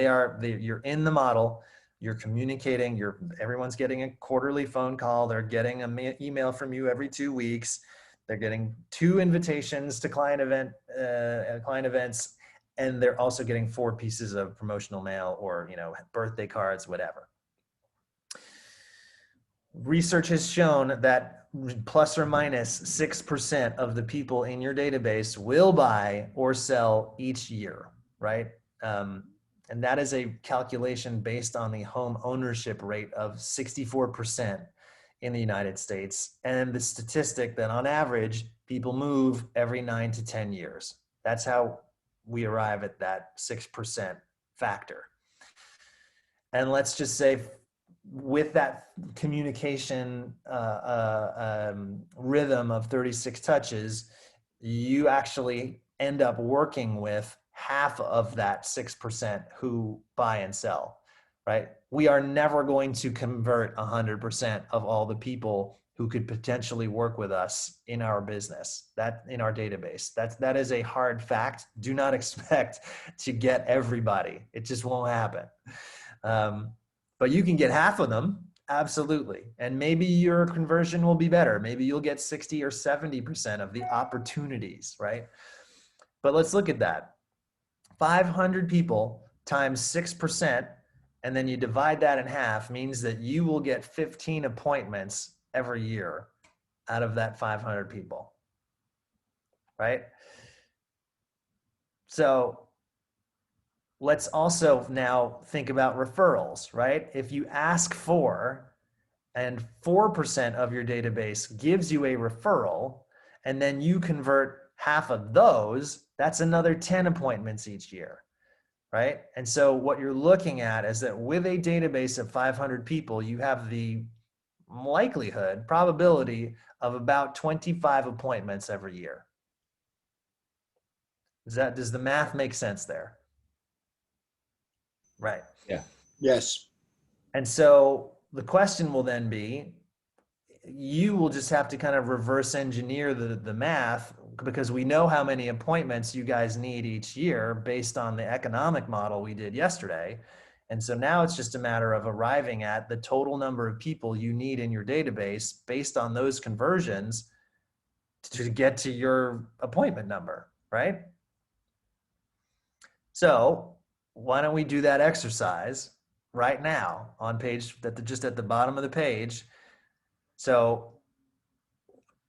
[SPEAKER 1] you're in the model, you're communicating, everyone's getting a quarterly phone call, they're getting an email from you every 2 weeks, they're getting 2 invitations to client events, and they're also getting 4 pieces of promotional mail or birthday cards, whatever. Research has shown that plus or minus 6% of the people in your database will buy or sell each year, right? And that is a calculation based on the home ownership rate of 64% in the United States, and the statistic that on average, people move every 9 to 10 years. That's how we arrive at that 6% factor. And let's just say with that communication rhythm of 36 touches, you actually end up working with half of that 6% who buy and sell, right? We are never going to convert 100% of all the people who could potentially work with us in our business, that in our database. That is a hard fact. Do not expect to get everybody. It just won't happen. But you can get half of them, absolutely. And maybe your conversion will be better. Maybe you'll get 60 or 70% of the opportunities, right? But let's look at that. 500 people times 6%, and then you divide that in half, means that you will get 15 appointments every year out of that 500 people, right? So let's also now think about referrals, right? If you ask for, and 4% of your database gives you a referral, and then you convert half of those, that's another 10 appointments each year, right? And so what you're looking at is that with a database of 500 people, you have the probability of about 25 appointments every year. Does the math make sense there? Right.
[SPEAKER 2] Yeah.
[SPEAKER 7] Yes.
[SPEAKER 1] And so the question will then be, you will just have to kind of reverse engineer the math, because we know how many appointments you guys need each year based on the economic model we did yesterday. And so now it's just a matter of arriving at the total number of people you need in your database based on those conversions to get to your appointment number, right? So why don't we do that exercise right now on page, just at the bottom of the page. So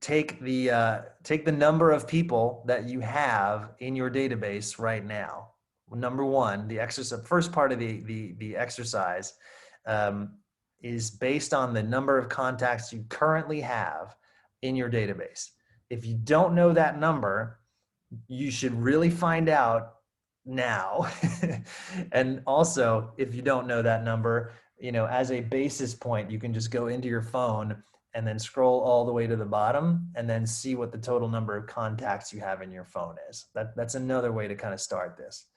[SPEAKER 1] take the number of people that you have in your database right now. Number one, the exercise, first part of the exercise is based on the number of contacts you currently have in your database. If you don't know that number, you should really find out now. And also, if you don't know that number, as a basis point, you can just go into your phone and then scroll all the way to the bottom and then see what the total number of contacts you have in your phone is. That's another way to kind of start this.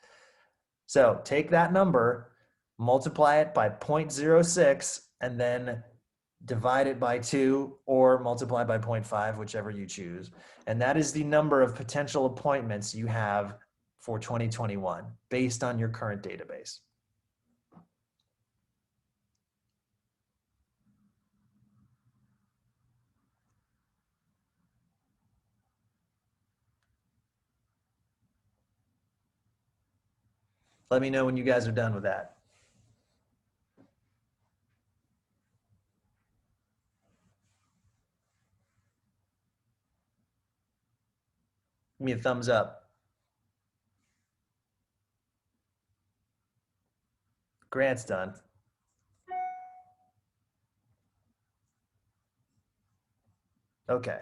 [SPEAKER 1] So take that number, multiply it by 0.06, and then divide it by 2 or multiply by 0.5, whichever you choose. And that is the number of potential appointments you have for 2021 based on your current database. Let me know when you guys are done with that. Give me a thumbs up. Grant's done. Okay.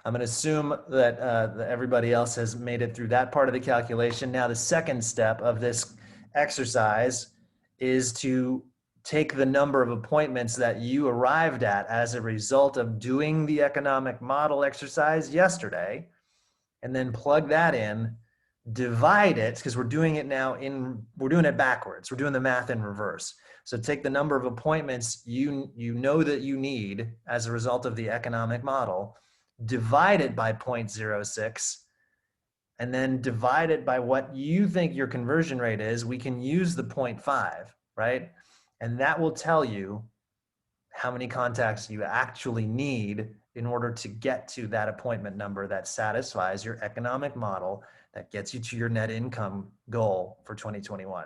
[SPEAKER 1] I'm going to assume that everybody else has made it through that part of the calculation. Now, the second step of this exercise is to take the number of appointments that you arrived at as a result of doing the economic model exercise yesterday, and then plug that in, divide it, because we're doing it backwards. We're doing the math in reverse. So take the number of appointments you know that you need as a result of the economic model, divide it by 0.06, and then divide it by what you think your conversion rate is. We can use the 0.5, right? And that will tell you how many contacts you actually need in order to get to that appointment number that satisfies your economic model, that gets you to your net income goal for 2021.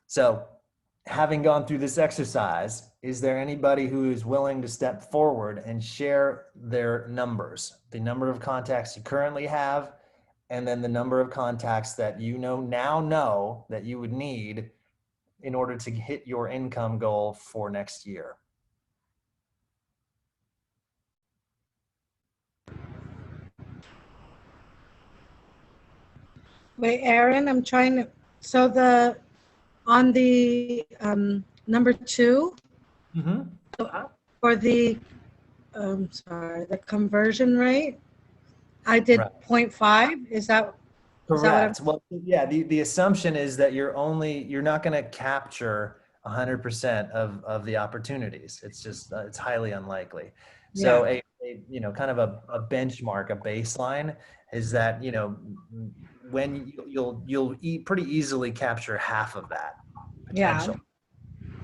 [SPEAKER 1] So, having gone through this exercise, is there anybody who is willing to step forward and share their numbers, the number of contacts you currently have, and then the number of contacts that you know that you would need in order to hit your income goal for next year?
[SPEAKER 5] Wait, Aaron, I'm trying to, so on the number 2, for the, the conversion rate, I did
[SPEAKER 1] Right.
[SPEAKER 5] 0.5. Is that
[SPEAKER 1] Correct. Well, yeah, the assumption is that you're not going to capture 100% of the opportunities. It's just, it's highly unlikely. So
[SPEAKER 5] Yeah.
[SPEAKER 1] kind of a benchmark, a baseline is that, when you'll pretty easily capture half of that potential.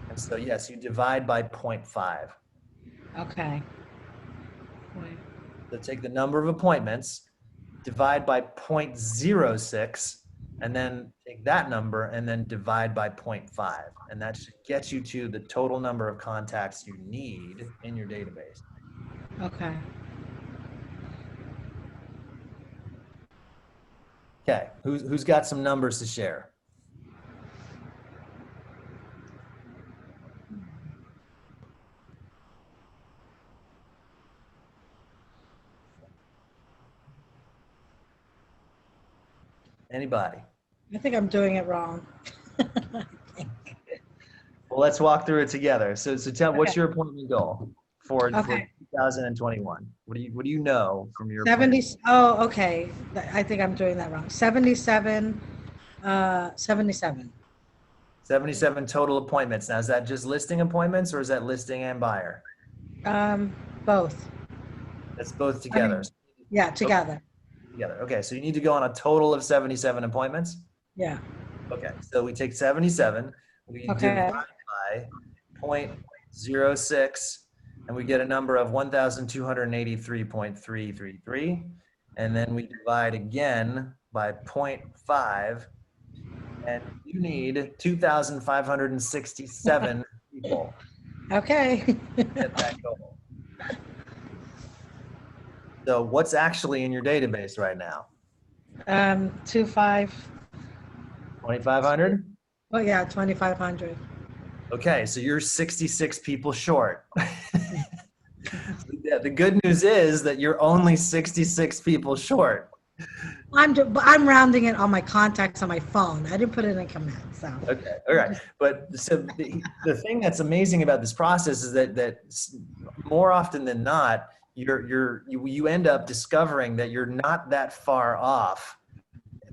[SPEAKER 1] And so, yes, you divide by 0.5.
[SPEAKER 5] Okay.
[SPEAKER 1] So take the number of appointments, divide by 0.06, and then take that number and then divide by 0.5. And that should get you to the total number of contacts you need in your database.
[SPEAKER 5] Okay.
[SPEAKER 1] Okay, who's got some numbers to share? Anybody?
[SPEAKER 5] I think I'm doing it wrong.
[SPEAKER 1] Well, let's walk through it together. So tell, what's
[SPEAKER 5] Okay.
[SPEAKER 1] your appointment goal for
[SPEAKER 5] Okay.
[SPEAKER 1] 2021? What do you know from your
[SPEAKER 5] 70.
[SPEAKER 1] appointment?
[SPEAKER 5] Oh, okay. I think I'm doing that wrong. 77. 77.
[SPEAKER 1] 77 total appointments. Now, is that just listing appointments or is that listing and buyer?
[SPEAKER 5] Both.
[SPEAKER 1] That's both together.
[SPEAKER 5] Yeah, together.
[SPEAKER 1] Together. Okay, so you need to go on a total of 77 appointments.
[SPEAKER 5] Yeah.
[SPEAKER 1] Okay, so we take 77, we divide by 0.06, and we get a number of 1,283.333. And then we divide again by 0.5, and you need 2,567 people
[SPEAKER 5] Okay.
[SPEAKER 1] to get that goal. So what's actually in your database right now?
[SPEAKER 5] 25.
[SPEAKER 1] 2,500?
[SPEAKER 5] Oh, yeah, 2,500.
[SPEAKER 1] Okay, so you're 66 people short. Yeah, the good news is that you're only 66 people short.
[SPEAKER 5] I'm rounding it on my contacts on my phone. I didn't put it in command, so.
[SPEAKER 1] Okay, all right. But so the thing that's amazing about this process is that more often than not, you end up discovering that you're not that far off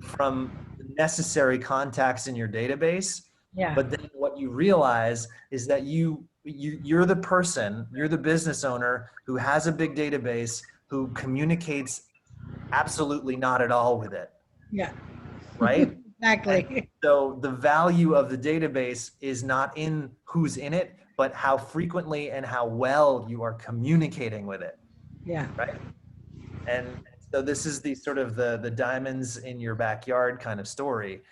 [SPEAKER 1] from the necessary contacts in your database.
[SPEAKER 5] Yeah,
[SPEAKER 1] But then what you realize is that you're the person, you're the business owner who has a big database, who communicates absolutely not at all with it,
[SPEAKER 5] yeah,
[SPEAKER 1] right? And
[SPEAKER 5] exactly.
[SPEAKER 1] so the value of the database is not in who's in it, but how frequently and how well you are communicating with it,
[SPEAKER 5] Yeah,
[SPEAKER 1] right? And so this is the sort of the diamonds in your backyard kind of story.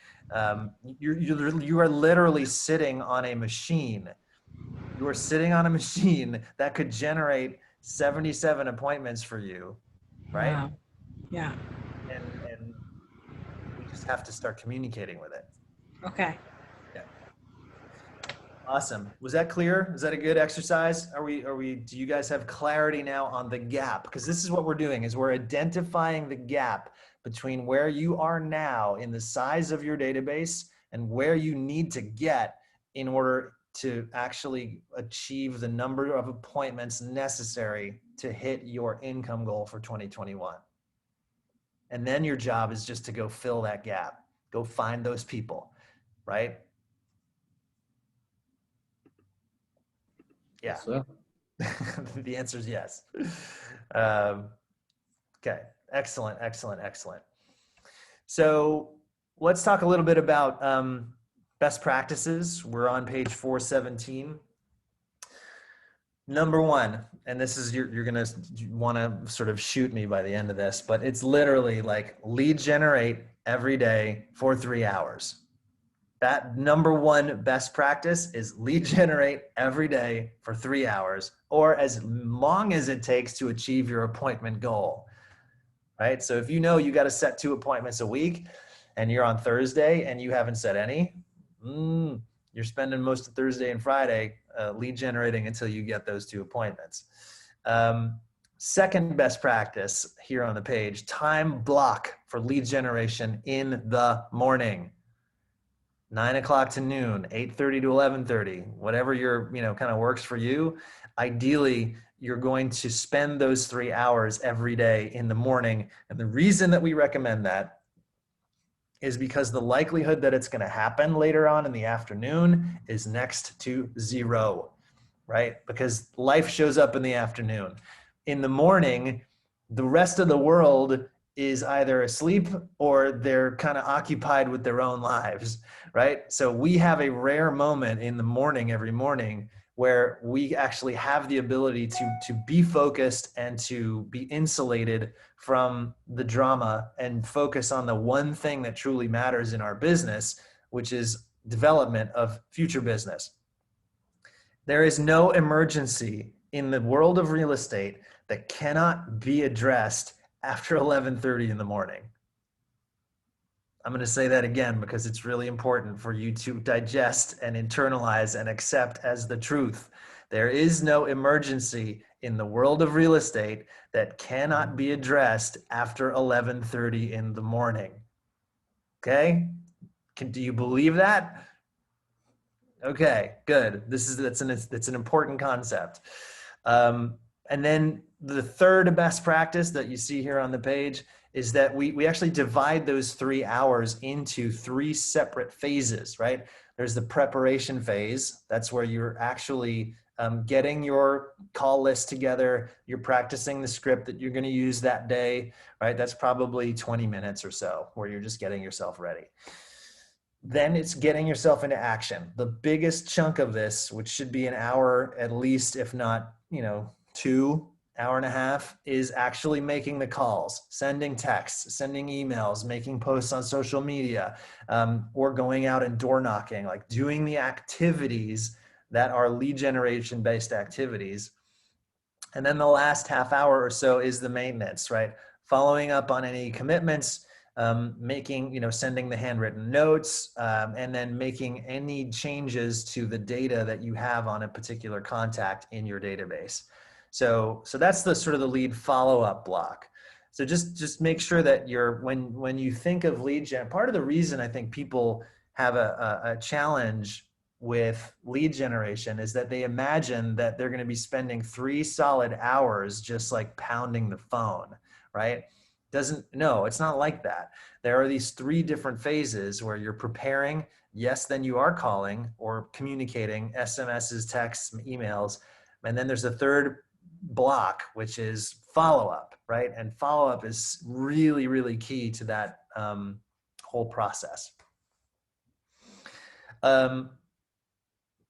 [SPEAKER 1] You are literally sitting on a machine. You are sitting on a machine that could generate 77 appointments for you, right?
[SPEAKER 5] wow, yeah,
[SPEAKER 1] And we just have to start communicating with it.
[SPEAKER 5] okay.
[SPEAKER 1] Yeah. Awesome. Was that clear? Is that a good exercise? Do you guys have clarity now on the gap? Because this is what we're doing is we're identifying the gap between where you are now in the size of your database and where you need to get in order to actually achieve the number of appointments necessary to hit your income goal for 2021. And then your job is just to go fill that gap, go find those people, right? Yeah.
[SPEAKER 2] Yes, sir.
[SPEAKER 1] The answer is yes. Um, okay, excellent, excellent, excellent. So let's talk a little bit about best practices. We're on page 417. Number one, and this is, you're gonna want to sort of shoot me by the end of this, but it's literally like lead generate every day for 3 hours. That number one best practice is lead generate every day for 3 hours or as long as it takes to achieve your appointment goal, right? So if you know you got to set 2 appointments a week and you're on Thursday and you haven't set any, you're spending most of Thursday and Friday lead generating until you get those 2 appointments. Second best practice here on the page, time block for lead generation in the morning. 9 o'clock to noon, 8:30 to 11:30, whatever your, kind of works for you. Ideally, you're going to spend those 3 hours every day in the morning. And the reason that we recommend that is because the likelihood that it's going to happen later on in the afternoon is next to 0, right? Because life shows up in the afternoon. In the morning, the rest of the world is either asleep or they're kind of occupied with their own lives, right? So we have a rare moment in the morning, every morning, where we actually have the ability to be focused and to be insulated from the drama and focus on the one thing that truly matters in our business, which is development of future business. There is no emergency in the world of real estate that cannot be addressed after 11:30 in the morning. I'm going to say that again because it's really important for you to digest and internalize and accept as the truth. There is no emergency in the world of real estate that cannot be addressed after 11:30 in the morning. Okay? Do you believe that? Okay, good. That's an important concept. And then the third best practice that you see here on the page is that we actually divide those 3 hours into 3 separate phases, right? There's the preparation phase. That's where you're actually getting your call list together. You're practicing the script that you're going to use that day, right? That's probably 20 minutes or so where you're just getting yourself ready. Then it's getting yourself into action. The biggest chunk of this, which should be an hour at least, if not, 2 hour and a half, is actually making the calls, sending texts, sending emails, making posts on social media, or going out and door knocking, like doing the activities that are lead generation based activities. And then the last half hour or so is the maintenance, right? Following up on any commitments, making, sending the handwritten notes, and then making any changes to the data that you have on a particular contact in your database. So that's the sort of the lead follow-up block. So just make sure that when you think of lead gen, part of the reason I think people have a challenge with lead generation is that they imagine that they're going to be spending 3 solid hours just like pounding the phone, right? No, it's not like that. There are these 3 different phases where you're preparing. Yes, then you are calling or communicating, SMSs, texts, emails. And then there's a third block, which is follow-up, right? And follow-up is really, really key to that whole process.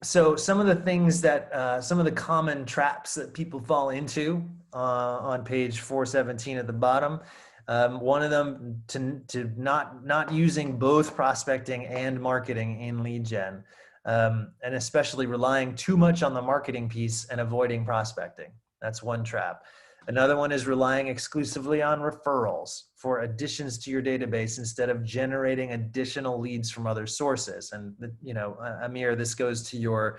[SPEAKER 1] So some of the things that, some of the common traps that people fall into on page 417 at the bottom, one of them to not using both prospecting and marketing in lead gen, and especially relying too much on the marketing piece and avoiding prospecting. That's one trap. Another one is relying exclusively on referrals for additions to your database instead of generating additional leads from other sources. And, Amir, this goes to your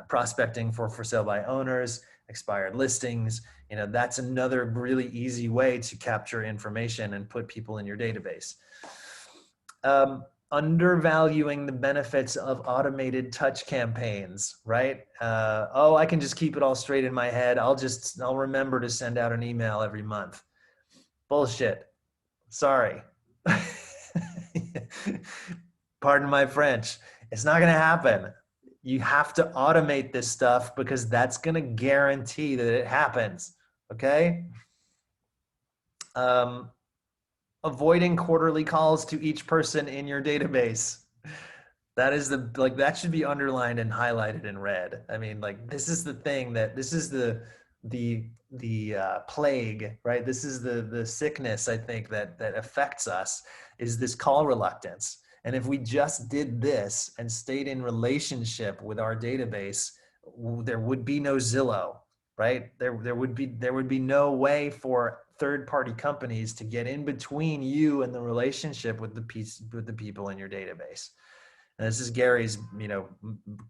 [SPEAKER 1] prospecting for sale by owners, expired listings. That's another really easy way to capture information and put people in your database. Undervaluing the benefits of automated touch campaigns, right? I can just keep it all straight in my head. I'll remember to send out an email every month. Bullshit. Sorry. Pardon my French. It's not going to happen. You have to automate this stuff because that's going to guarantee that it happens. Okay? Avoiding quarterly calls to each person in your database. That is that should be underlined and highlighted in red. I mean, this is the thing this is the plague, right? This is the sickness, I think, that affects us, is this call reluctance. And if we just did this and stayed in relationship with our database, there would be no Zillow, right? There would be no way for third-party companies to get in between you and the relationship with the people in your database. And this is Gary's,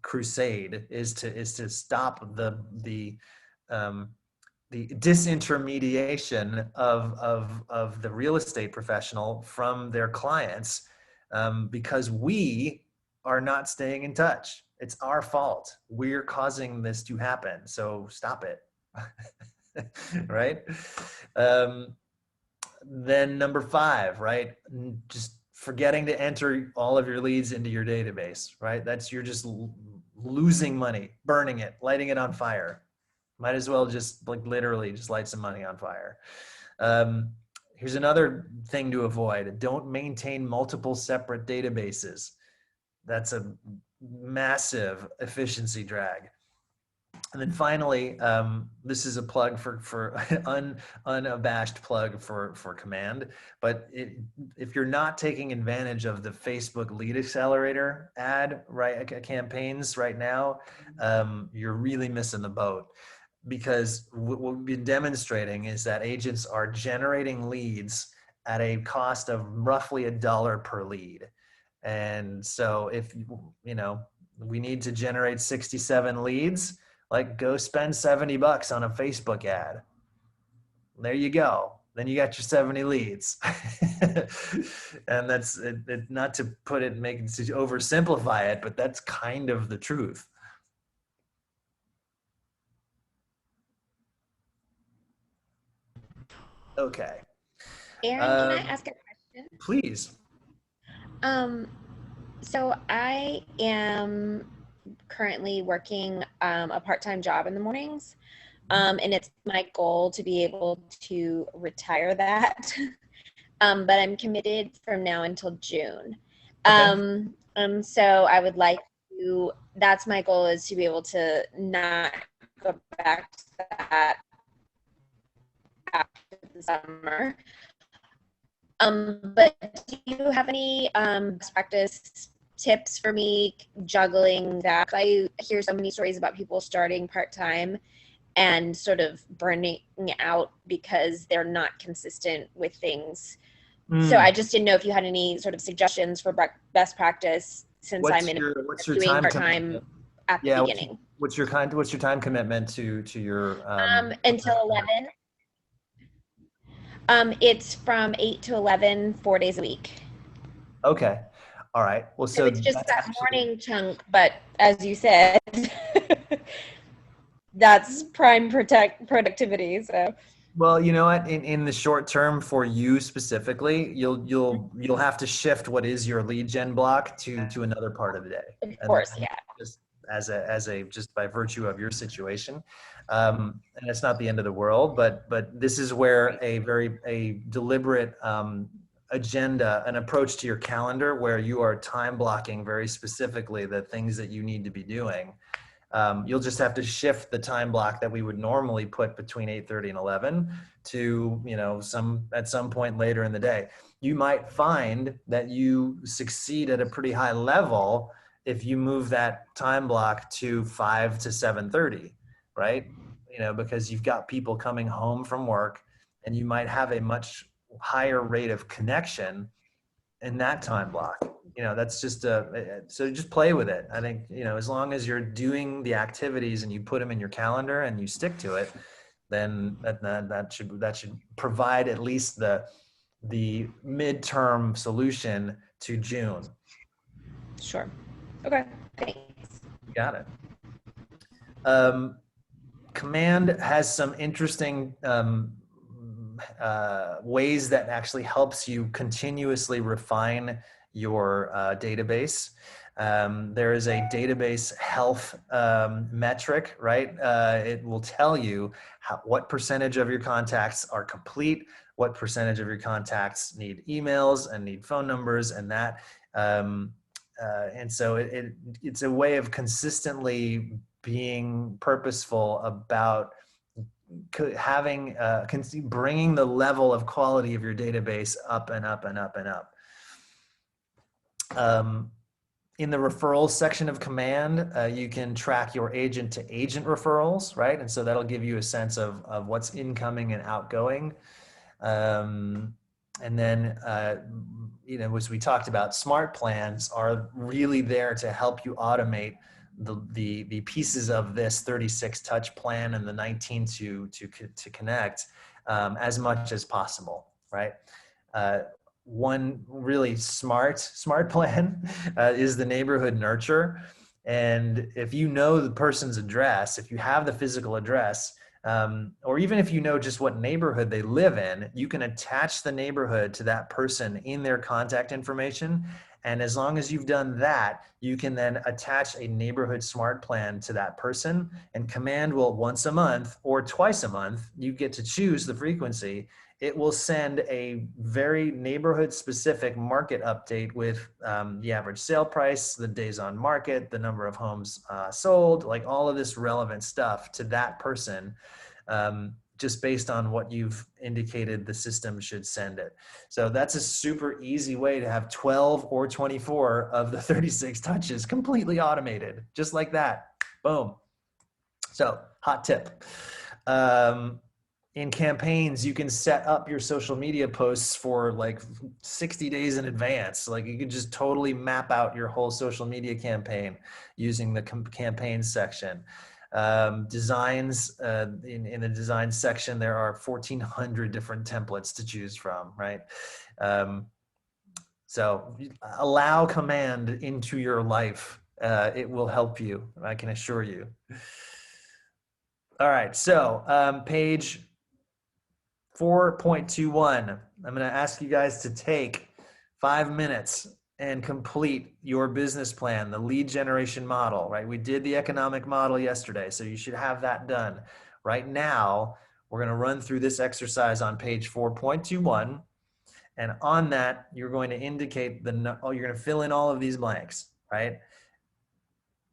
[SPEAKER 1] crusade is to stop the disintermediation of the real estate professional from their clients, because we are not staying in touch. It's our fault. We're causing this to happen. So stop it. Right? Then number 5, right? Just forgetting to enter all of your leads into your database, right? You're just losing money, burning it, lighting it on fire. Might as well just literally just light some money on fire. Here's another thing to avoid. Don't maintain multiple separate databases. That's a massive efficiency drag. And then finally, this is a plug for unabashed plug for Command. But if you're not taking advantage of the Facebook Lead Accelerator ad campaigns right now, you're really missing the boat. Because what we've been demonstrating is that agents are generating leads at a cost of roughly $1 per lead. And so if we need to generate 67 leads, go spend $70 on a Facebook ad. There you go. Then you got your 70 leads. And that's not to oversimplify it, but that's kind of the truth. Okay.
[SPEAKER 8] Aaron, can I ask a question?
[SPEAKER 1] Please.
[SPEAKER 8] So I am currently working a part-time job in the mornings, and it's my goal to be able to retire that. But I'm committed from now until June.
[SPEAKER 1] Okay.
[SPEAKER 8] So I would like to, that's my goal, is to be able to not go back to that after the summer. But do you have any best practice tips for me juggling that? I hear so many stories about people starting part-time and sort of burning out because they're not consistent with things So
[SPEAKER 1] Mm.
[SPEAKER 8] I just didn't know if you had any sort of suggestions for best practice since I'm in
[SPEAKER 1] What's your
[SPEAKER 8] doing
[SPEAKER 1] time
[SPEAKER 8] part-time
[SPEAKER 1] commitment?
[SPEAKER 8] at the
[SPEAKER 1] Yeah,
[SPEAKER 8] beginning.
[SPEAKER 1] what's your time commitment to your
[SPEAKER 8] Until 11. It's from 8 to 11, 4 days a week.
[SPEAKER 1] Okay. All right. Well,
[SPEAKER 8] So
[SPEAKER 1] so
[SPEAKER 8] it's just
[SPEAKER 1] that's
[SPEAKER 8] that
[SPEAKER 1] actually,
[SPEAKER 8] morning chunk, but as you said, that's prime productivity. So
[SPEAKER 1] well, you know what? In the short term for you specifically, you'll have to shift what is your lead gen block to another part of the day,
[SPEAKER 8] of
[SPEAKER 1] and
[SPEAKER 8] course,
[SPEAKER 1] then
[SPEAKER 8] yeah.
[SPEAKER 1] just as a just by virtue of your situation, and it's not the end of the world, but this is where a deliberate agenda, an approach to your calendar, where you are time blocking very specifically the things that you need to be doing. You'll just have to shift the time block that we would normally put between 8:30 and 11 to, at some point later in the day. You might find that you succeed at a pretty high level if you move that time block to 5 to 7:30, right? Because you've got people coming home from work, and you might have a much higher rate of connection in that time block. That's just so just play with it. I think, as long as you're doing the activities and you put them in your calendar and you stick to it, then that should provide at least the midterm solution to June.
[SPEAKER 8] Sure. Okay. Thanks.
[SPEAKER 1] Got it. Command has some interesting ways that actually helps you continuously refine your database. There is a database health metric, right? It will tell you what percentage of your contacts are complete, what percentage of your contacts need emails and need phone numbers, and that. And so it's a way of consistently being purposeful about having bringing the level of quality of your database up and up and up and up. In the referrals section of Command, you can track your agent to agent referrals, right? And so that'll give you a sense of what's incoming and outgoing. And then, as we talked about, smart plans are really there to help you automate the pieces of this 36 touch plan and the 19 to connect as much as possible, right? One really smart plan is the neighborhood nurture. And if you know the person's address, if you have the physical address, or even if you know just what neighborhood they live in, you can attach the neighborhood to that person in their contact information. And as long as you've done that, you can then attach a neighborhood smart plan to that person, and Command will once a month or twice a month, you get to choose the frequency. It will send a very neighborhood specific market update with the average sale price, the days on market, the number of homes sold, like all of this relevant stuff to that person, just based on what you've indicated the system should send it. So that's a super easy way to have 12 or 24 of the 36 touches completely automated, just like that. Boom. So hot tip. In campaigns, you can set up your social media posts for like 60 days in advance. Like you could just totally map out your whole social media campaign using the campaigns section. Designs, in the design section, there are 1,400 different templates to choose from, right? So allow Command into your life. It will help you, I can assure you. All right, so page 4.21. I'm going to ask you guys to take 5 minutes and complete your business plan, the lead generation model, right? We did the economic model yesterday, so you should have that done. Right now, we're going to run through this exercise on page 4.21. And on that, you're going to indicate you're going to fill in all of these blanks, right?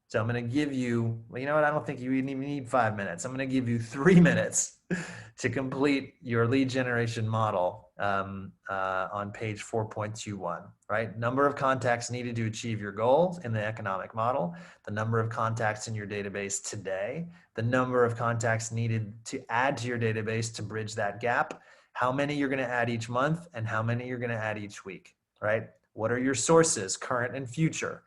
[SPEAKER 1] So I'm going to give you, well, you know what? I don't think you even need 5 minutes. I'm going to give you 3 minutes to complete your lead generation model on page 4.21, right? Number of contacts needed to achieve your goals in the economic model, the number of contacts in your database today, the number of contacts needed to add to your database to bridge that gap, how many you're going to add each month and how many you're going to add each week, right? What are your sources, current and future?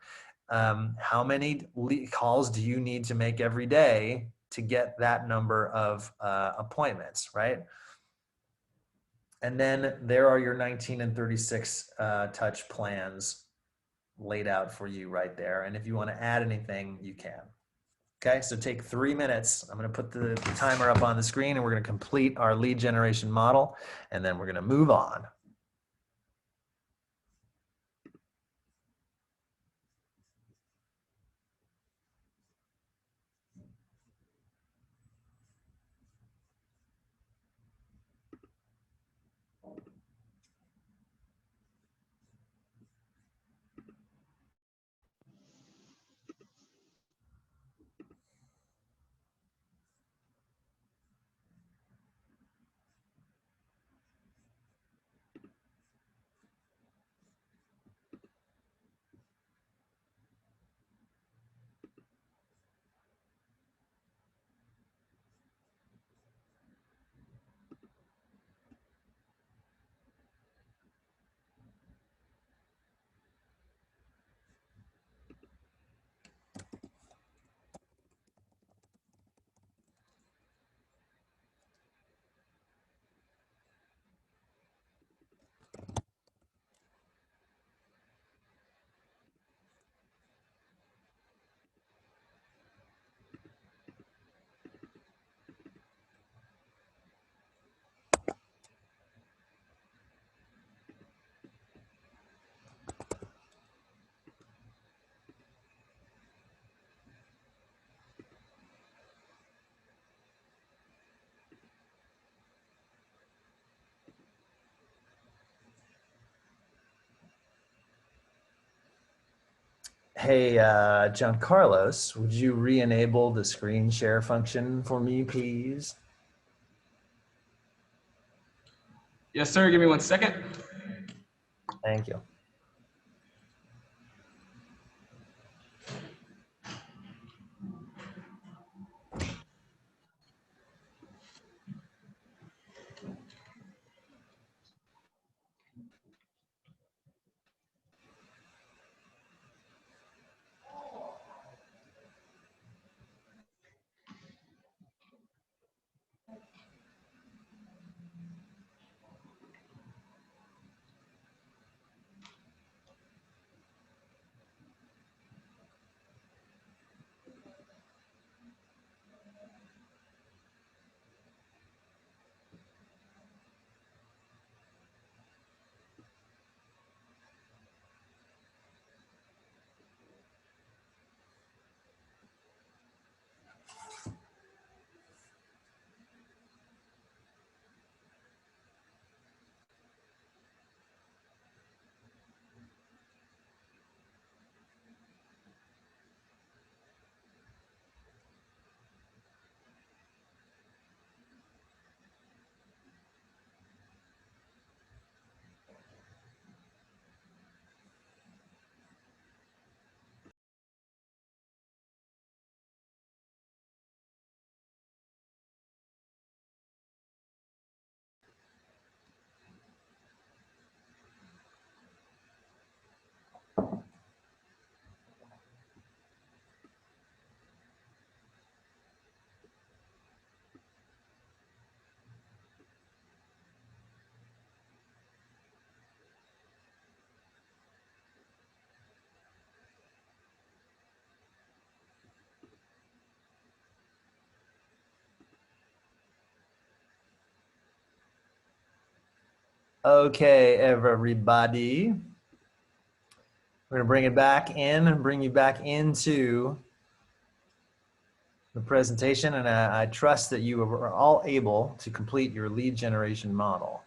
[SPEAKER 1] How many calls do you need to make every day to get that number of appointments, right? And then there are your 19 and 36 touch plans laid out for you right there. And if you want to add anything, you can. Okay, so take 3 minutes. I'm going to put the timer up on the screen and we're going to complete our lead generation model and then we're going to move on. Hey, Giancarlos, would you re-enable the screen share function for me, please?
[SPEAKER 9] Yes, sir. Give me 1 second.
[SPEAKER 1] Thank you. Okay, everybody. We're gonna bring it back in and bring you back into the presentation, and I trust that you are all able to complete your lead generation model.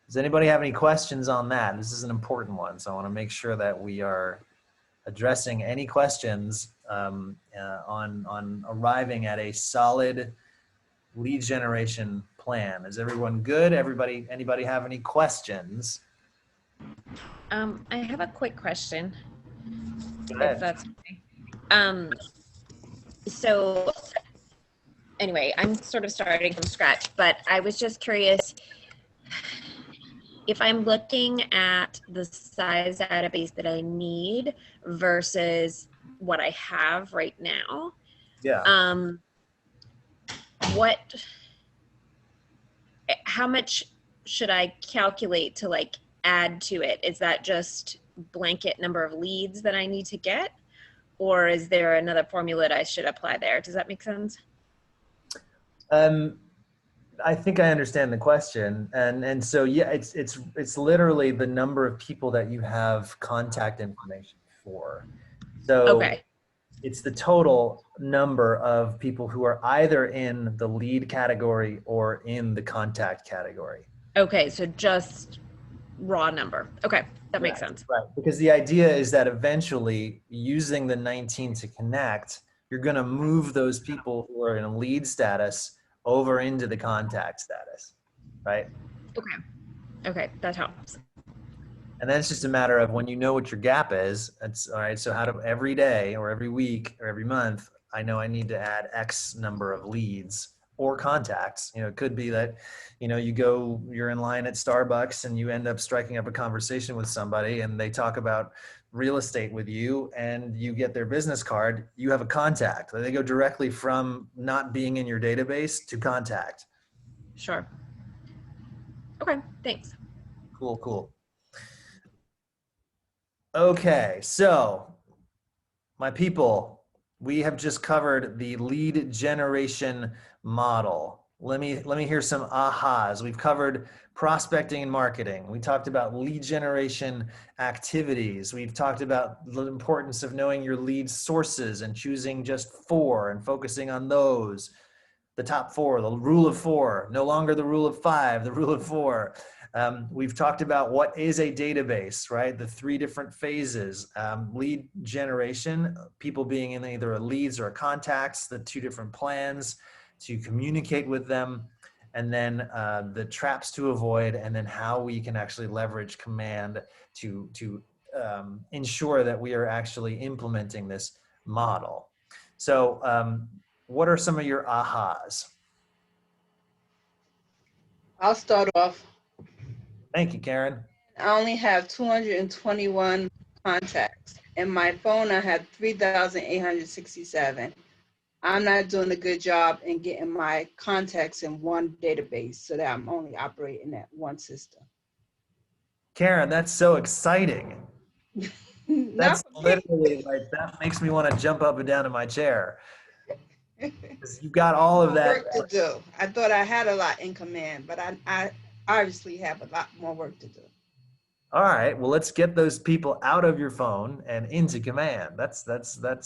[SPEAKER 1] Does anybody have any questions on that? This is an important one, so I wanna make sure that we are addressing any questions on arriving at a solid lead generation plan. Is everyone good? Anybody have any questions?
[SPEAKER 8] I have a quick question,
[SPEAKER 1] Go
[SPEAKER 8] if
[SPEAKER 1] ahead.
[SPEAKER 8] that's okay. So anyway, I'm sort of starting from scratch, but I was just curious, if I'm looking at the size database that I need versus what I have right now,
[SPEAKER 1] Yeah.
[SPEAKER 8] how much should I calculate to like add to it? Is that just blanket number of leads that I need to get? Or is there another formula that I should apply there? Does that make sense?
[SPEAKER 1] I think I understand the question, and so yeah, it's literally the number of people that you have contact information for. So
[SPEAKER 8] Okay.
[SPEAKER 1] it's the total number of people who are either in the lead category or in the contact category.
[SPEAKER 8] Okay. So just raw number. Okay. That makes
[SPEAKER 1] Correct.
[SPEAKER 8] sense.
[SPEAKER 1] Right. Because the idea is that eventually, using the 19 to connect, you're going to move those people who are in a lead status over into the contact status, right?
[SPEAKER 8] Okay. Okay. That helps.
[SPEAKER 1] And then it's just a matter of when you know what your gap is. It's all right. So how do every day or every week or every month, I know I need to add X number of leads or contacts. You know, it could be that, you know, you're in line at Starbucks and you end up striking up a conversation with somebody and they talk about real estate with you and you get their business card, you have a contact. They go directly from not being in your database to contact.
[SPEAKER 8] Sure. Okay. Thanks.
[SPEAKER 1] Cool, cool. Okay, so my people, we have just covered the lead generation model. Let me hear some ahas. We've covered prospecting and marketing. We talked about lead generation activities. We've talked about the importance of knowing your lead sources and choosing just 4 and focusing on those. The top 4, the rule of 4, no longer the rule of 5, the rule of 4. We've talked about what is a database, right? The 3 different phases, lead generation, people being in either a leads or a contacts, the 2 different plans to communicate with them, and then the traps to avoid, and then how we can actually leverage command to ensure that we are actually implementing this model. So what are some of your ahas?
[SPEAKER 10] I'll start off.
[SPEAKER 1] Thank you, Karen.
[SPEAKER 10] I only have 221 contacts. In my phone, I have 3,867. I'm not doing a good job in getting my contacts in one database so that I'm only operating that one system.
[SPEAKER 1] Karen, that's so exciting. That's literally like, that makes me want to jump up and down in my chair. 'Cause you've got all of that.
[SPEAKER 10] Work to do. I thought I had a lot in command, but I obviously have a lot more work to do.
[SPEAKER 1] All right, well, let's get those people out of your phone and into command. That's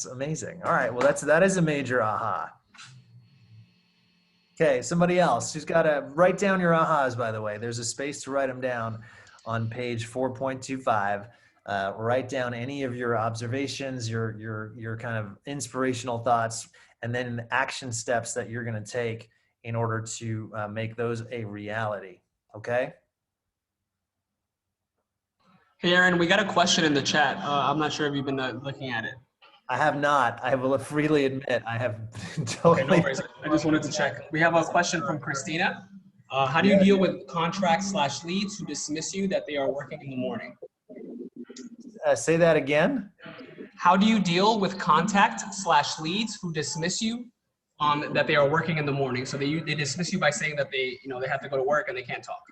[SPEAKER 1] amazing. All right, well, that is a major aha. Okay, somebody else who's got to write down your ahas, by the way. There's a space to write them down on page 4.25. Write down any of your observations, your kind of inspirational thoughts, and then action steps that you're going to take in order to make those a reality. Okay?
[SPEAKER 9] Hey, Aaron, we got a question in the chat. I'm not sure if you've been looking at it.
[SPEAKER 1] I have not. I will freely admit I have
[SPEAKER 9] Okay,
[SPEAKER 1] totally.
[SPEAKER 9] no worries. I just wanted to check. We have a question from Christina. How do you deal with contracts/leads who dismiss you that they are working in the morning?
[SPEAKER 1] Say that again.
[SPEAKER 9] How do you deal with contact/leads who dismiss you that they are working in the morning? So they dismiss you by saying that they have to go to work and they can't talk.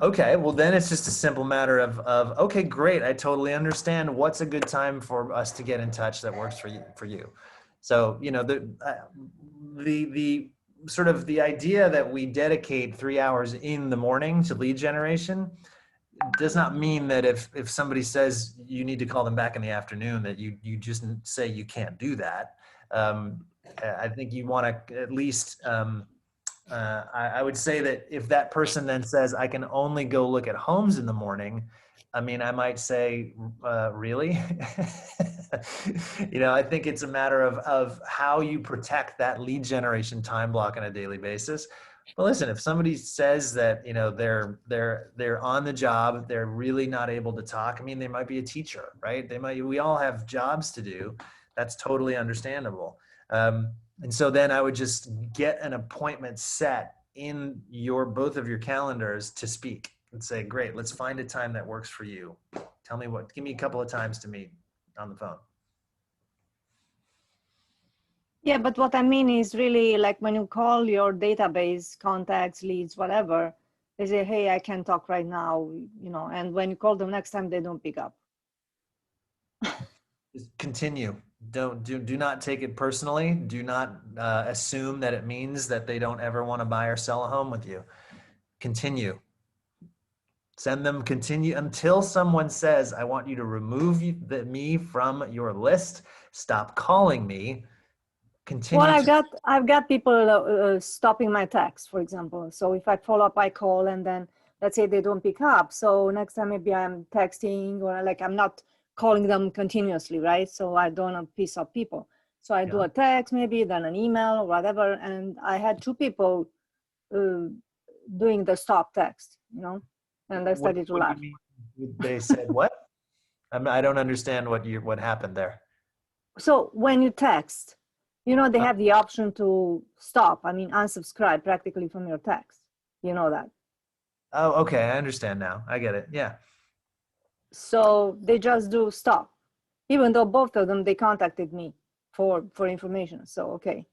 [SPEAKER 1] Okay. Well, then it's just a simple matter of okay, great. I totally understand. What's a good time for us to get in touch that works for you? So, you know, the sort of the idea that we dedicate 3 hours in the morning to lead generation does not mean that if somebody says you need to call them back in the afternoon, that you just say you can't do that. I think you want to at least, I would say that if that person then says, I can only go look at homes in the morning, I mean, I might say, really? You know, I think it's a matter of how you protect that lead generation time block on a daily basis. Well, listen, if somebody says that, you know, they're on the job, they're really not able to talk. I mean, they might be a teacher, right? We all have jobs to do. That's totally understandable. And so then I would just get an appointment set in your both of your calendars to speak and say, great, let's find a time that works for you. Tell me give me a couple of times to meet on the phone.
[SPEAKER 4] Yeah, but what I mean is really like when you call your database, contacts, leads, whatever, they say, hey, I can't talk right now, you know, and when you call them next time, they don't pick up.
[SPEAKER 1] Just continue. Do not take it personally. Do not assume that it means that they don't ever want to buy or sell a home with you. Continue. Send them continue until someone says, I want you to remove me from your list. Stop calling me. Continue.
[SPEAKER 4] Well, I've got people stopping my text, for example. So if I follow up, I call, and then let's say they don't pick up. So next time maybe I'm texting, or like I'm not calling them continuously, right? So I don't want to piss off people. So I do a text maybe, then an email or whatever. And I had 2 people doing the stop text, you know, and I started to
[SPEAKER 1] What
[SPEAKER 4] laugh.
[SPEAKER 1] do you mean? They said what? I don't understand what happened there.
[SPEAKER 4] So when you text, you know, they have the option to stop, I mean, unsubscribe practically from your text. You know that.
[SPEAKER 1] Oh, okay. I understand now. I get it. Yeah.
[SPEAKER 4] So they just do stop, even though both of them, they contacted me for information. So, okay.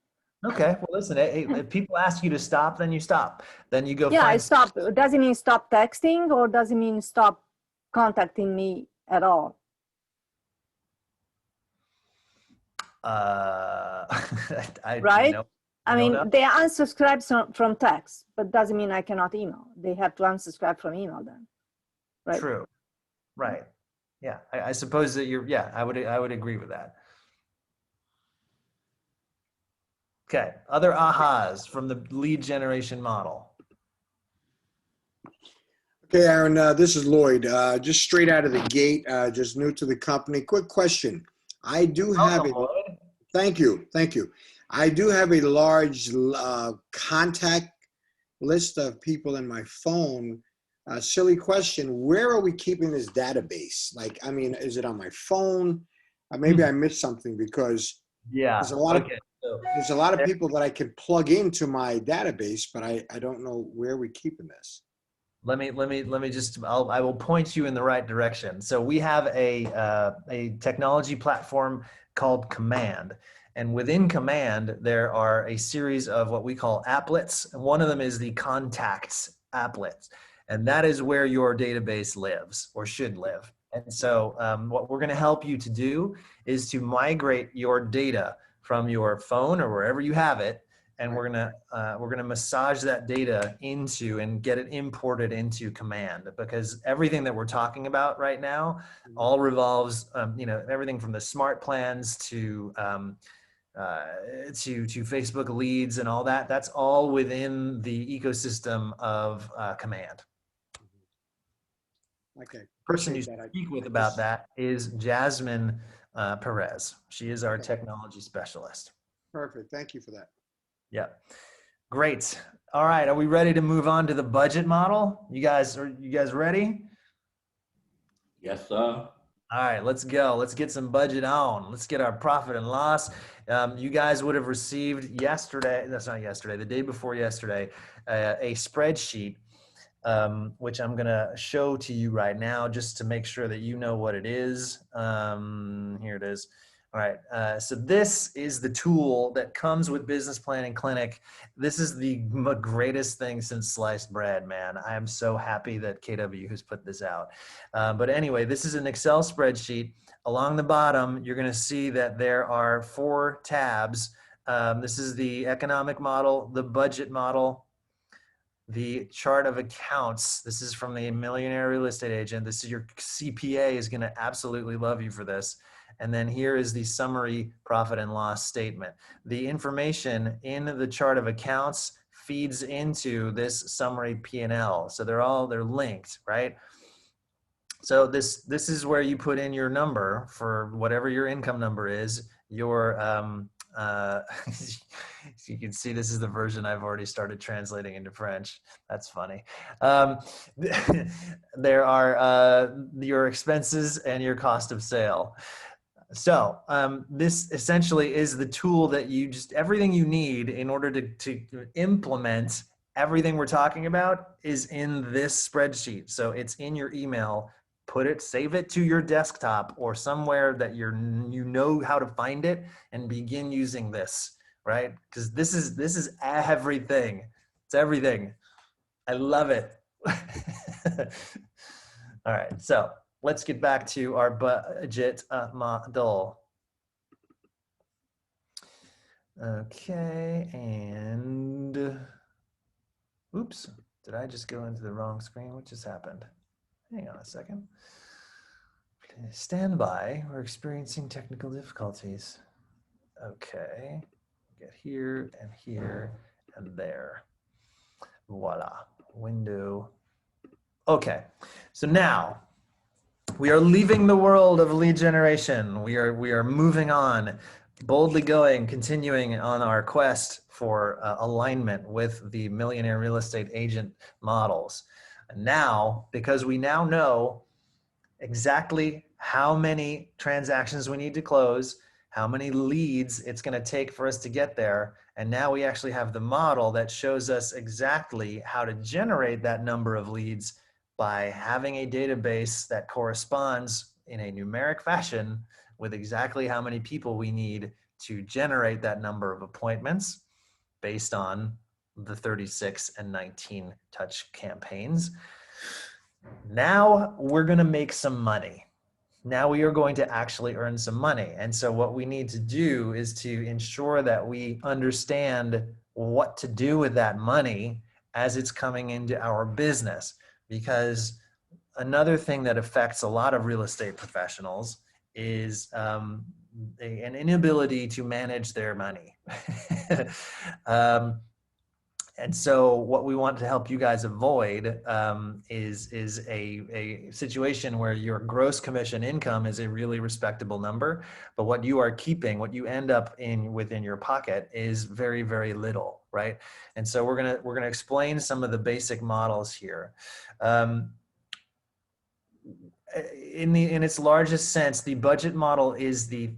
[SPEAKER 1] Okay. Well, listen, hey, if people ask you to stop, then you stop. Then you go
[SPEAKER 4] Yeah, I
[SPEAKER 1] find.
[SPEAKER 4] stop. Does it mean stop texting, or does it mean stop contacting me at all? Right? I mean, they unsubscribe from text, but doesn't mean I cannot email. They have to unsubscribe from email then, right?
[SPEAKER 1] True. Right. Yeah. I suppose that I would agree with that. Okay. Other ahas from the lead generation model.
[SPEAKER 11] Okay, Aaron, this is Lloyd. Just straight out of the gate, just new to the company. Quick question. I do have
[SPEAKER 1] Lloyd.
[SPEAKER 11] Thank you. I do have a large contact list of people in my phone. Silly question. Where are we keeping this database? Like, I mean, is it on my phone? Maybe I missed something because there's a lot of people that I can plug into my database, but I don't know where we're keeping this.
[SPEAKER 1] Let me just, I will point you in the right direction. So we have a technology platform called Command. And within Command, there are a series of what we call applets. And one of them is the contacts applet. And that is where your database lives or should live. And so what we're going to help you to do is to migrate your data from your phone or wherever you have it. And we're gonna massage that data into and get it imported into Command, because everything that we're talking about right now all revolves, everything from the smart plans to Facebook leads and all that. That's all within the ecosystem of Command.
[SPEAKER 11] Okay.
[SPEAKER 1] Person you speak with about that is Jasmine Perez. She is our technology specialist.
[SPEAKER 11] Perfect. Thank you for that.
[SPEAKER 1] Yeah. Great. All right. Are we ready to move on to the budget model? Are you guys ready?
[SPEAKER 2] Yes, sir.
[SPEAKER 1] All right, let's go. Let's get some budget on. Let's get our profit and loss. You guys would have received the day before yesterday, a spreadsheet, which I'm going to show to you right now just to make sure that you know what it is. Here it is. All right, so this is the tool that comes with Business Planning Clinic. This is the greatest thing since sliced bread, man. I am so happy that KW has put this out. But anyway, this is an Excel spreadsheet. Along the bottom, you're gonna see that there are 4 tabs. This is the economic model, the budget model, the chart of accounts. This is from the Millionaire Real Estate Agent. This is your CPA is gonna absolutely love you for this. And then here is the summary profit and loss statement. The information in the chart of accounts feeds into this summary P&L. So they're linked, right? So this is where you put in your number for whatever your income number is. Your you can see this is the version I've already started translating into French. That's funny. There are your expenses and your cost of sale. So this essentially is the tool that everything you need in order to implement everything we're talking about is in this spreadsheet. So it's in your email. Save it to your desktop or somewhere that you know how to find it, and begin using this, right? Because this is everything. It's everything. I love it. All right, so let's get back to our budget model. Okay, and oops, did I just go into the wrong screen? What just happened? Hang on a second. Stand by, we're experiencing technical difficulties. Okay, get here and there. Voila, window. Okay, so now we are leaving the world of lead generation. We are moving on, boldly going, continuing on our quest for alignment with the millionaire real estate agent models. And now, because we now know exactly how many transactions we need to close, how many leads it's going to take for us to get there. And now we actually have the model that shows us exactly how to generate that number of leads by having a database that corresponds in a numeric fashion with exactly how many people we need to generate that number of appointments based on the 36 and 19 touch campaigns. Now we're going to make some money. Now we are going to actually earn some money. And so what we need to do is to ensure that we understand what to do with that money as it's coming into our business. Because another thing that affects a lot of real estate professionals is an inability to manage their money. And so what we want to help you guys avoid is a situation where your gross commission income is a really respectable number, but what you are keeping, what you end up within your pocket is very, very little, right? And so we're gonna explain some of the basic models here. In its largest sense, the budget model it's the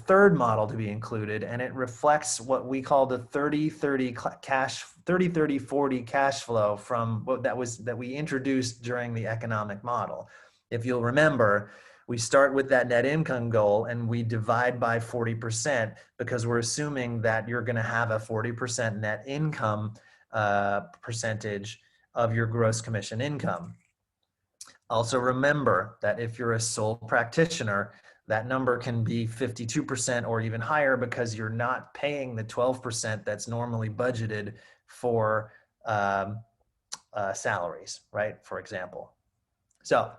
[SPEAKER 1] third model to be included, and it reflects what we call the 30-30-40 cash flow from that we introduced during the economic model. If you'll remember, we start with that net income goal and we divide by 40% because we're assuming that you're going to have a 40% net income percentage of your gross commission income. Also remember that if you're a sole practitioner, that number can be 52% or even higher because you're not paying the 12% that's normally budgeted for salaries, right? For example. So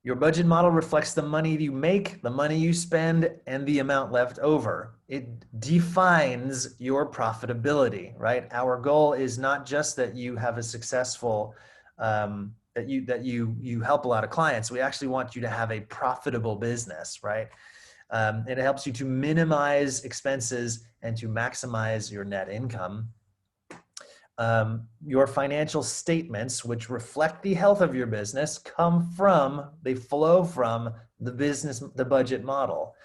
[SPEAKER 1] your budget model reflects the money you make, the money you spend, and the amount left over. It defines your profitability, right? Our goal is not just that you have a successful that you help a lot of clients. We actually want you to have a profitable business, right? It helps you to minimize expenses and to maximize your net income. Your financial statements, which reflect the health of your business, they flow from the budget model.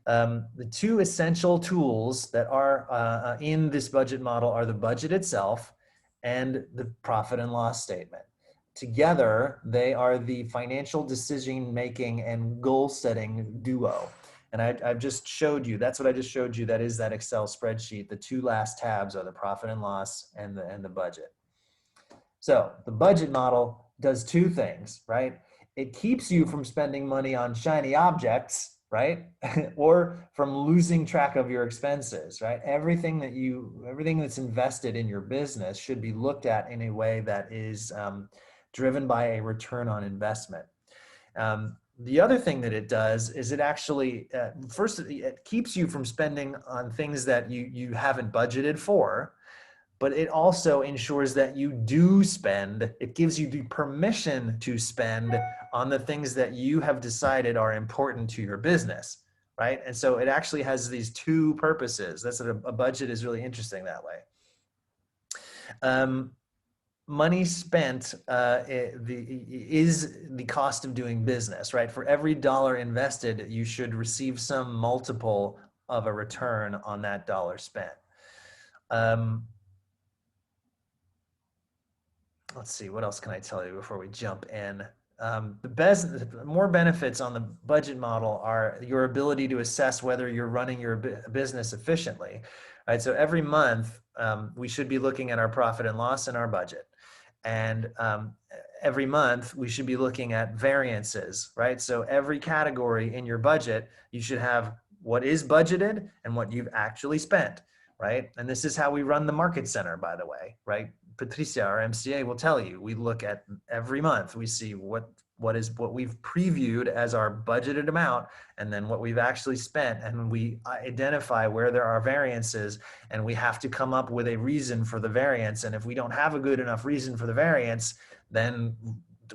[SPEAKER 1] The two essential tools that are in this budget model are the budget itself and the profit and loss statement. Together, they are the financial decision-making and goal-setting duo. And I've just showed you, that's what I just showed you. That is that Excel spreadsheet. The two last tabs are the profit and loss and the budget. So the budget model does two things, right? It keeps you from spending money on shiny objects, right? Or from losing track of your expenses, right? Everything that's invested in your business should be looked at in a way that is driven by a return on investment. The other thing that it does is it actually, first, it keeps you from spending on things that you haven't budgeted for, but it also ensures that you do spend. It gives you the permission to spend on the things that you have decided are important to your business, right? And so it actually has these two purposes. That's what a budget is really interesting that way. Money spent is the cost of doing business, right? For every dollar invested, you should receive some multiple of a return on that dollar spent. let's see, what else can I tell you before we jump in? More benefits on the budget model are your ability to assess whether you're running your business efficiently, right? So every month, we should be looking at our profit and loss and our budget. And every month, we should be looking at variances, right? So every category in your budget, you should have what is budgeted and what you've actually spent, right? And this is how we run the market center, by the way, right? Patricia, our MCA, will tell you, we look at every month, we see what we've previewed as our budgeted amount, and then what we've actually spent, and we identify where there are variances, and we have to come up with a reason for the variance. And if we don't have a good enough reason for the variance, then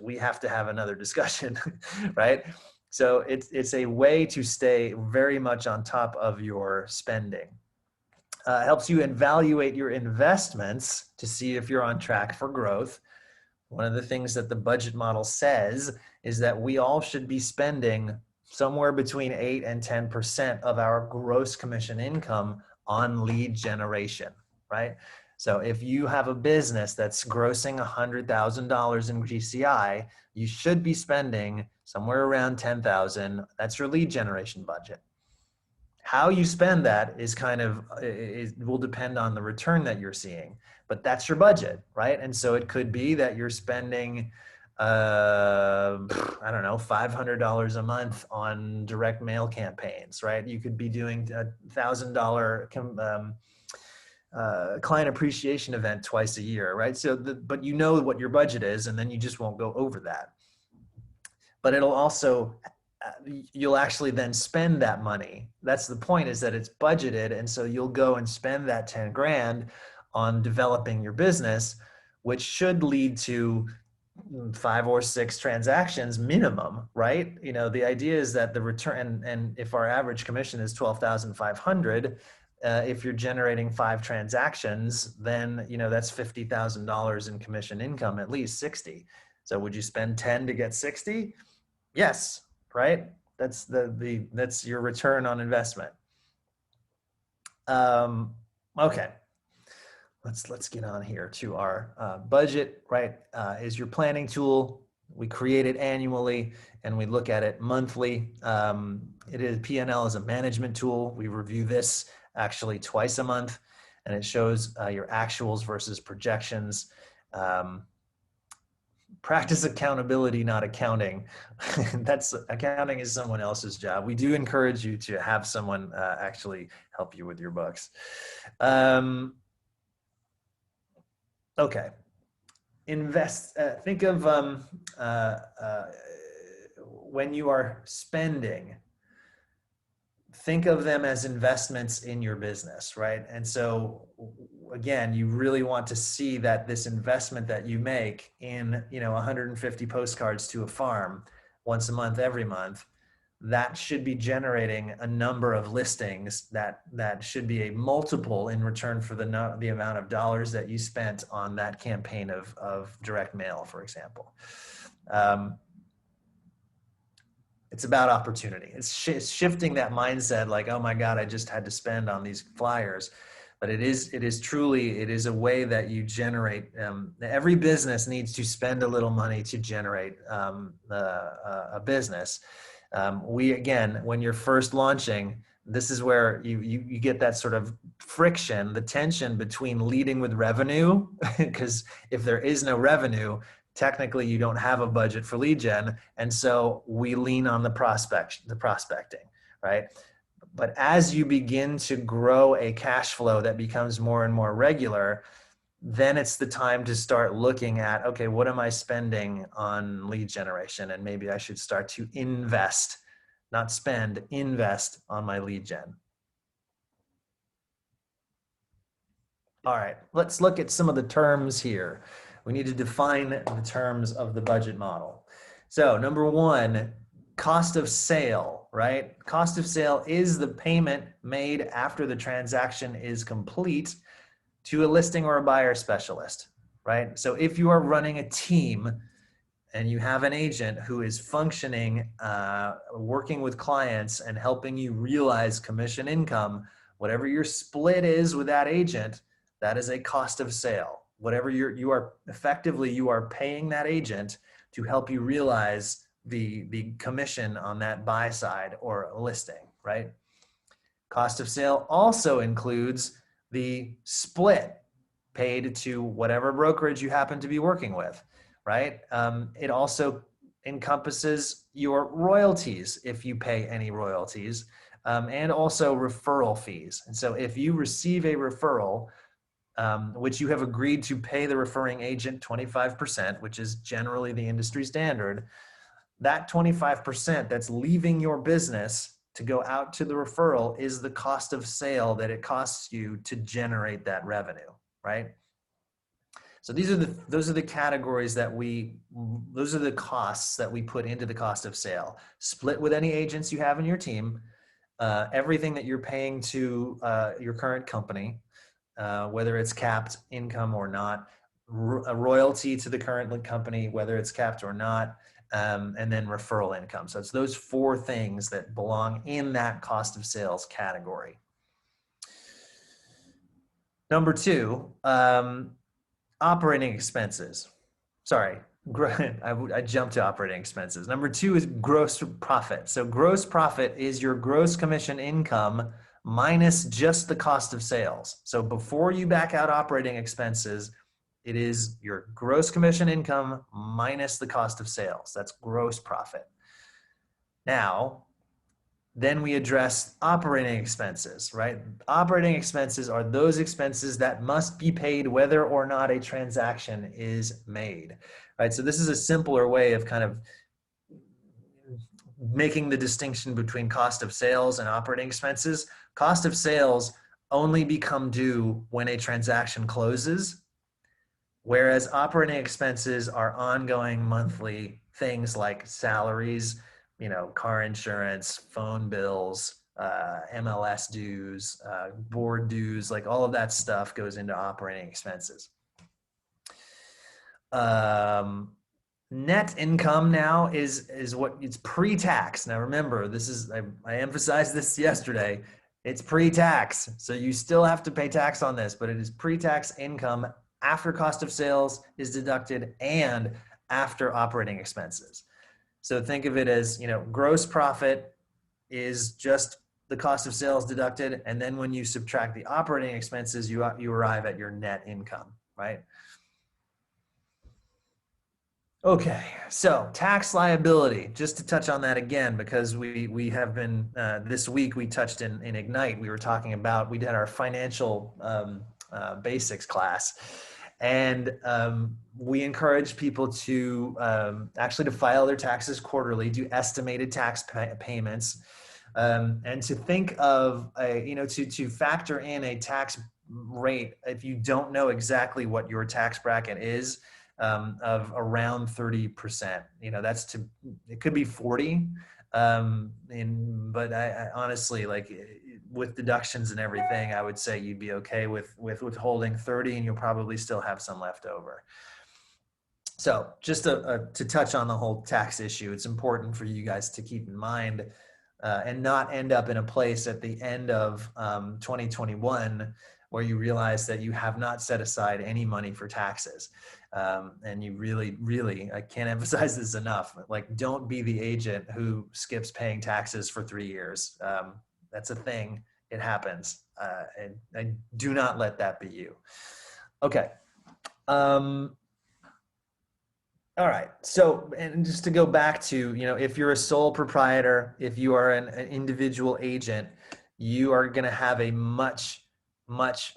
[SPEAKER 1] we have to have another discussion, right? So it's a way to stay very much on top of your spending. Helps you evaluate your investments to see if you're on track for growth. One of the things that the budget model says is that we all should be spending somewhere between 8 and 10% of our gross commission income on lead generation, right? So if you have a business that's grossing $100,000 in GCI, you should be spending somewhere around 10,000. That's your lead generation budget. How you spend that is will depend on the return that you're seeing, but that's your budget, right? And so it could be that you're spending, I don't know, $500 a month on direct mail campaigns, right? You could be doing a $1,000 client appreciation event twice a year, right? So, but you know what your budget is, and then you just won't go over that. But it'll also, you'll actually then spend that money. That's the point, is that it's budgeted. And so you'll go and spend that 10 grand on developing your business, which should lead to 5 or 6 transactions minimum, right? You know, the idea is that the return, and if our average commission is 12,500, if you're generating 5 transactions, then, you know, that's $50,000 in commission income, at least 60. So would you spend 10 to get 60? Yes, right? That's that's your return on investment. Okay, let's get on here to our budget, right? Is your planning tool. We create it annually and we look at it monthly. It is P&L is a management tool. We review this actually twice a month, and it shows your actuals versus projections. Practice accountability, not accounting. That's accounting is someone else's job. We do encourage you to have someone actually help you with your books. Okay. Invest. Think of when you are spending, think of them as investments in your business, right? And so again, you really want to see that this investment that you make in, you know, 150 postcards to a farm once a month, every month, that should be generating a number of listings that should be a multiple in return for the amount of dollars that you spent on that campaign of direct mail, for example. It's about opportunity. It's shifting that mindset, like, oh my God, I just had to spend on these flyers. But it is truly a way that you generate. Every business needs to spend a little money to generate a business. Again, when you're first launching, this is where you get that sort of friction, the tension between leading with revenue, because if there is no revenue, technically you don't have a budget for lead gen. And so we lean on the prospecting, right? But as you begin to grow a cash flow that becomes more and more regular, then it's the time to start looking at, okay, what am I spending on lead generation? And maybe I should start to invest, not spend, invest on my lead gen. All right, let's look at some of the terms here. We need to define the terms of the budget model. So number one, cost of sale, right? Cost of sale is the payment made after the transaction is complete to a listing or a buyer specialist, right? So if you are running a team and you have an agent who is functioning, working with clients and helping you realize commission income, whatever your split is with that agent, that is a cost of sale. whatever you are effectively, you are paying that agent to help you realize the commission on that buy side or listing, right? Cost of sale also includes the split paid to whatever brokerage you happen to be working with, right? It also encompasses your royalties if you pay any royalties, and also referral fees. And so if you receive a referral, which you have agreed to pay the referring agent 25%, which is generally the industry standard, that 25% that's leaving your business to go out to the referral is the cost of sale that it costs you to generate that revenue, right? So those are the categories those are the costs that we put into the cost of sale. Split with any agents you have in your team, everything that you're paying to your current company, whether it's capped income or not, a royalty to the current company, whether it's capped or not, and then referral income. So it's those four things that belong in that cost of sales category. Number two, operating expenses. Sorry, I jumped to operating expenses. Number two is gross profit. So gross profit is your gross commission income minus just the cost of sales. So before you back out operating expenses, it is your gross commission income minus the cost of sales. That's gross profit. Now, then we address operating expenses, right? Operating expenses are those expenses that must be paid whether or not a transaction is made, right? So this is a simpler way of kind of making the distinction between cost of sales and operating expenses. Cost of sales only become due when a transaction closes, whereas operating expenses are ongoing monthly things like salaries, car insurance, phone bills, MLS dues, board dues, like all of that stuff goes into operating expenses. Net income now is what it's pre-tax. Now remember, this is, I emphasized this yesterday, it's pre-tax. So you still have to pay tax on this, but it is pre-tax income after cost of sales is deducted and after operating expenses. So think of it as, gross profit is just the cost of sales deducted. And then when you subtract the operating expenses, you arrive at your net income, right? Okay, so tax liability, just to touch on that again, because we have been, this week we touched in Ignite, we were talking about, we did our financial basics class. And we encourage people to actually to file their taxes quarterly, do estimated tax payments, and to think of to factor in a tax rate if you don't know exactly what your tax bracket is, of around 30%. It could be 40, but I honestly, like, with deductions and everything, I would say you'd be okay with withholding 30, and you'll probably still have some left over. So just to touch on the whole tax issue, it's important for you guys to keep in mind and not end up in a place at the end of 2021 where you realize that you have not set aside any money for taxes. And you really, I can't emphasize this enough, like, don't be the agent who skips paying taxes for 3 years. That's a thing. It happens. And I do not let that be you. Okay. All right. So, and just to go back to, if you're a sole proprietor, if you are an individual agent, you are going to have a much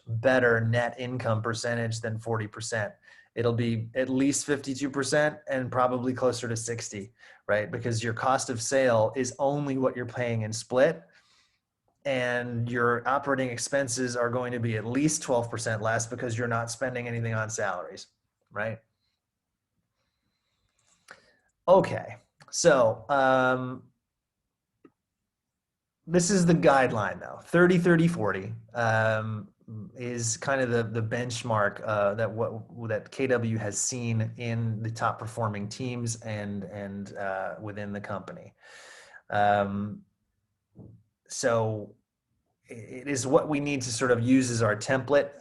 [SPEAKER 1] better net income percentage than 40%. It'll be at least 52% and probably closer to 60, right? Because your cost of sale is only what you're paying in split, and your operating expenses are going to be at least 12% less because you're not spending anything on salaries, right? Okay, so this is the guideline though. 30, 30, 40 is kind of the benchmark that KW has seen in the top performing teams and within the company. So it is what we need to sort of use as our template.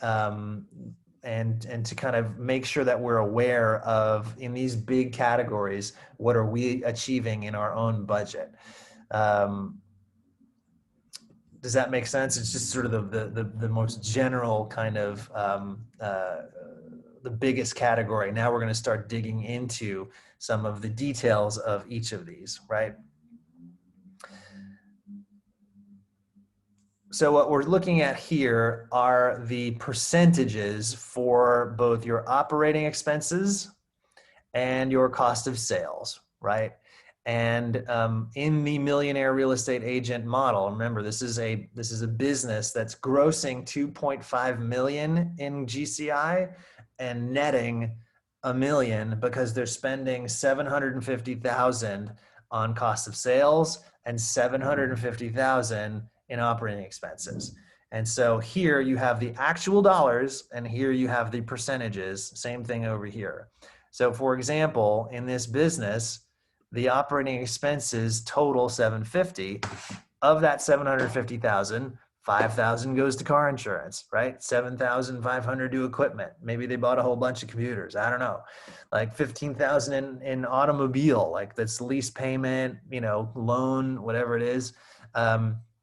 [SPEAKER 1] and to kind of make sure that we're aware of, in these big categories, what are we achieving in our own budget. Does that make sense? It's just sort of the most general kind of the biggest category. Now we're going to start digging into some of the details of each of these, right? So what we're looking at here are the percentages for both your operating expenses and your cost of sales, right? And in the millionaire real estate agent model, remember this is a business that's grossing 2.5 million in GCI and netting $1 million because they're spending 750,000 on cost of sales and 750,000 in operating expenses. And so here you have the actual dollars and here you have the percentages, same thing over here. So for example, in this business, the operating expenses total 750. Of that 750,000, 5,000 goes to car insurance, right? 7,500 to equipment. Maybe they bought a whole bunch of computers. I don't know. Like 15,000 in automobile, like that's lease payment, loan, whatever it is.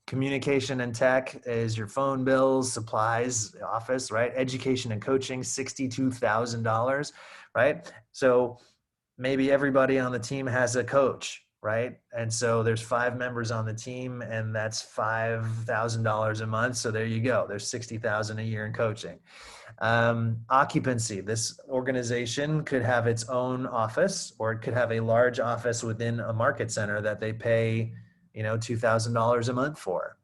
[SPEAKER 1] Communication and tech is your phone bills, supplies, office, right? Education and coaching, $62,000, right? So maybe everybody on the team has a coach, right? And so there's 5 members on the team and that's $5,000 a month. So there you go. There's 60,000 a year in coaching. Occupancy. This organization could have its own office or it could have a large office within a market center that they pay, $2,000 a month for.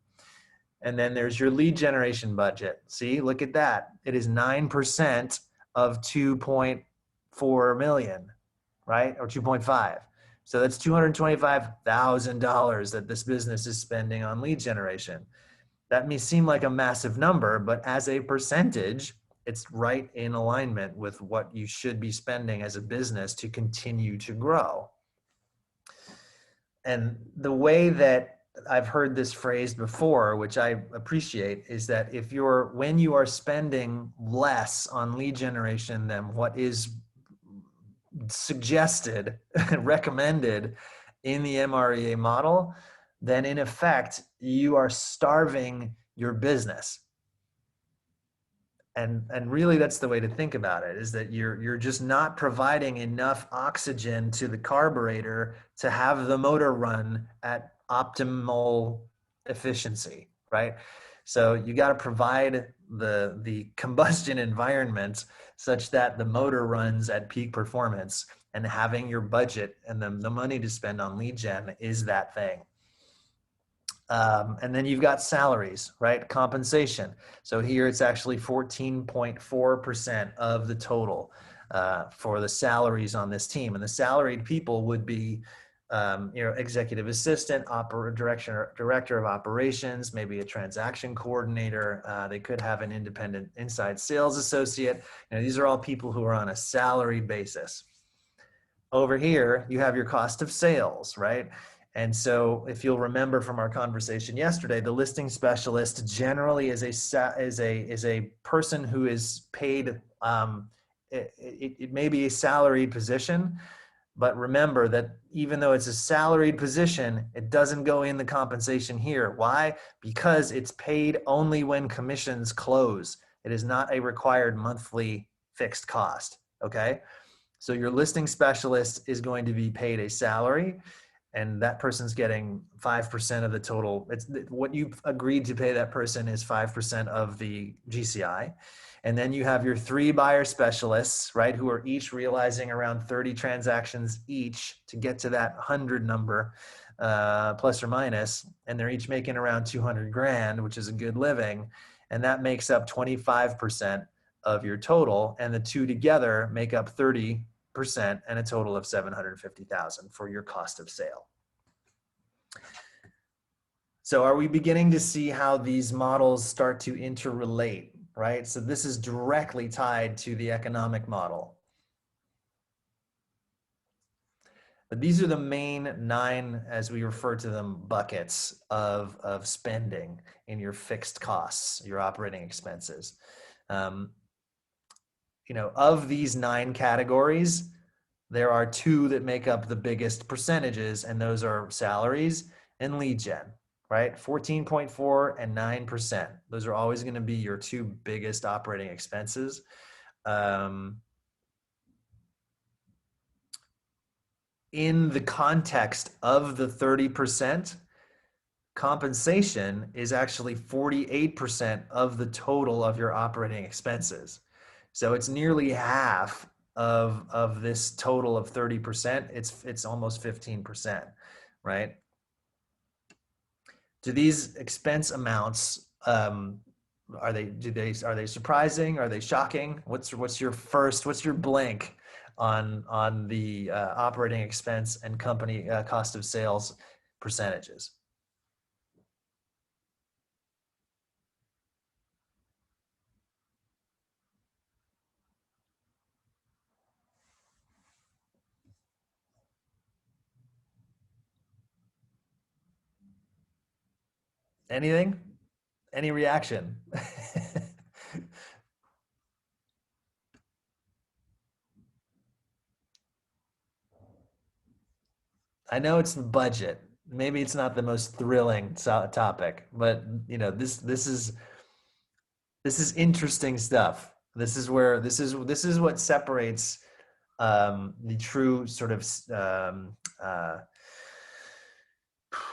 [SPEAKER 1] And then there's your lead generation budget. See, look at that. It is 9% of 2.4 million. Right? Or 2.5. So that's $225,000 that this business is spending on lead generation. That may seem like a massive number, but as a percentage, it's right in alignment with what you should be spending as a business to continue to grow. And the way that I've heard this phrased before, which I appreciate, is that when you are spending less on lead generation than what is suggested, recommended in the MREA model, then in effect, you are starving your business. And really that's the way to think about it, is that you're just not providing enough oxygen to the carburetor to have the motor run at optimal efficiency, right? So you got to provide the combustion environment such that the motor runs at peak performance, and having your budget and the money to spend on lead gen is that thing. And then you've got salaries, right? Compensation. So here it's actually 14.4% of the total for the salaries on this team. And the salaried people would be executive assistant, director of operations, maybe a transaction coordinator. They could have an independent inside sales associate. These are all people who are on a salaried basis. Over here, you have your cost of sales, right? And so if you'll remember from our conversation yesterday, the listing specialist generally is a person who is paid, it may be a salaried position, but remember that even though it's a salaried position, it doesn't go in the compensation here. Why? Because it's paid only when commissions close. It is not a required monthly fixed cost, okay? So your listing specialist is going to be paid a salary, and that person's getting 5% of the total. It's what you've agreed to pay that person is 5% of the GCI. And then you have your 3 buyer specialists, right, who are each realizing around 30 transactions each to get to that 100 number, plus or minus. And they're each making around 200 grand, which is a good living. And that makes up 25% of your total. And the 2 together make up 30% and a total of 750,000 for your cost of sale. So are we beginning to see how these models start to interrelate? Right? So this is directly tied to the economic model. But these are the main 9, as we refer to them, buckets of spending in your fixed costs, your operating expenses. of these 9 categories, there are 2 that make up the biggest percentages, and those are salaries and lead gen, right? 14.4 and 9%. Those are always going to be your 2 biggest operating expenses. In the context of the 30%, compensation is actually 48% of the total of your operating expenses. So it's nearly half of this total of 30%. It's almost 15%, right? Do these expense amounts are they surprising? Are they shocking? What's your blank on the operating expense and company cost of sales percentages? Anything? Any reaction? I know it's the budget. Maybe it's not the most thrilling topic, but this is interesting stuff. This is what separates the true sort of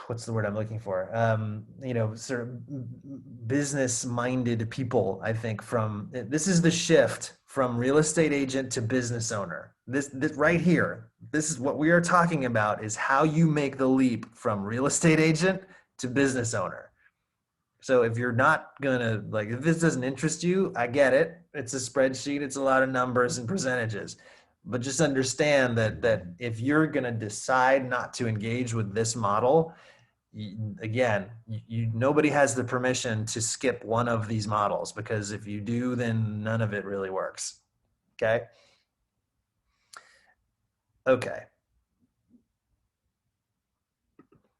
[SPEAKER 1] what's the word I'm looking for? Sort of business-minded people, I think, this is the shift from real estate agent to business owner. This right here, this is what we are talking about, is how you make the leap from real estate agent to business owner. So if you're not gonna, if this doesn't interest you, I get it. It's a spreadsheet, it's a lot of numbers and percentages. But just understand that if you're gonna decide not to engage with this model, nobody has the permission to skip one of these models, because if you do, then none of it really works. Okay.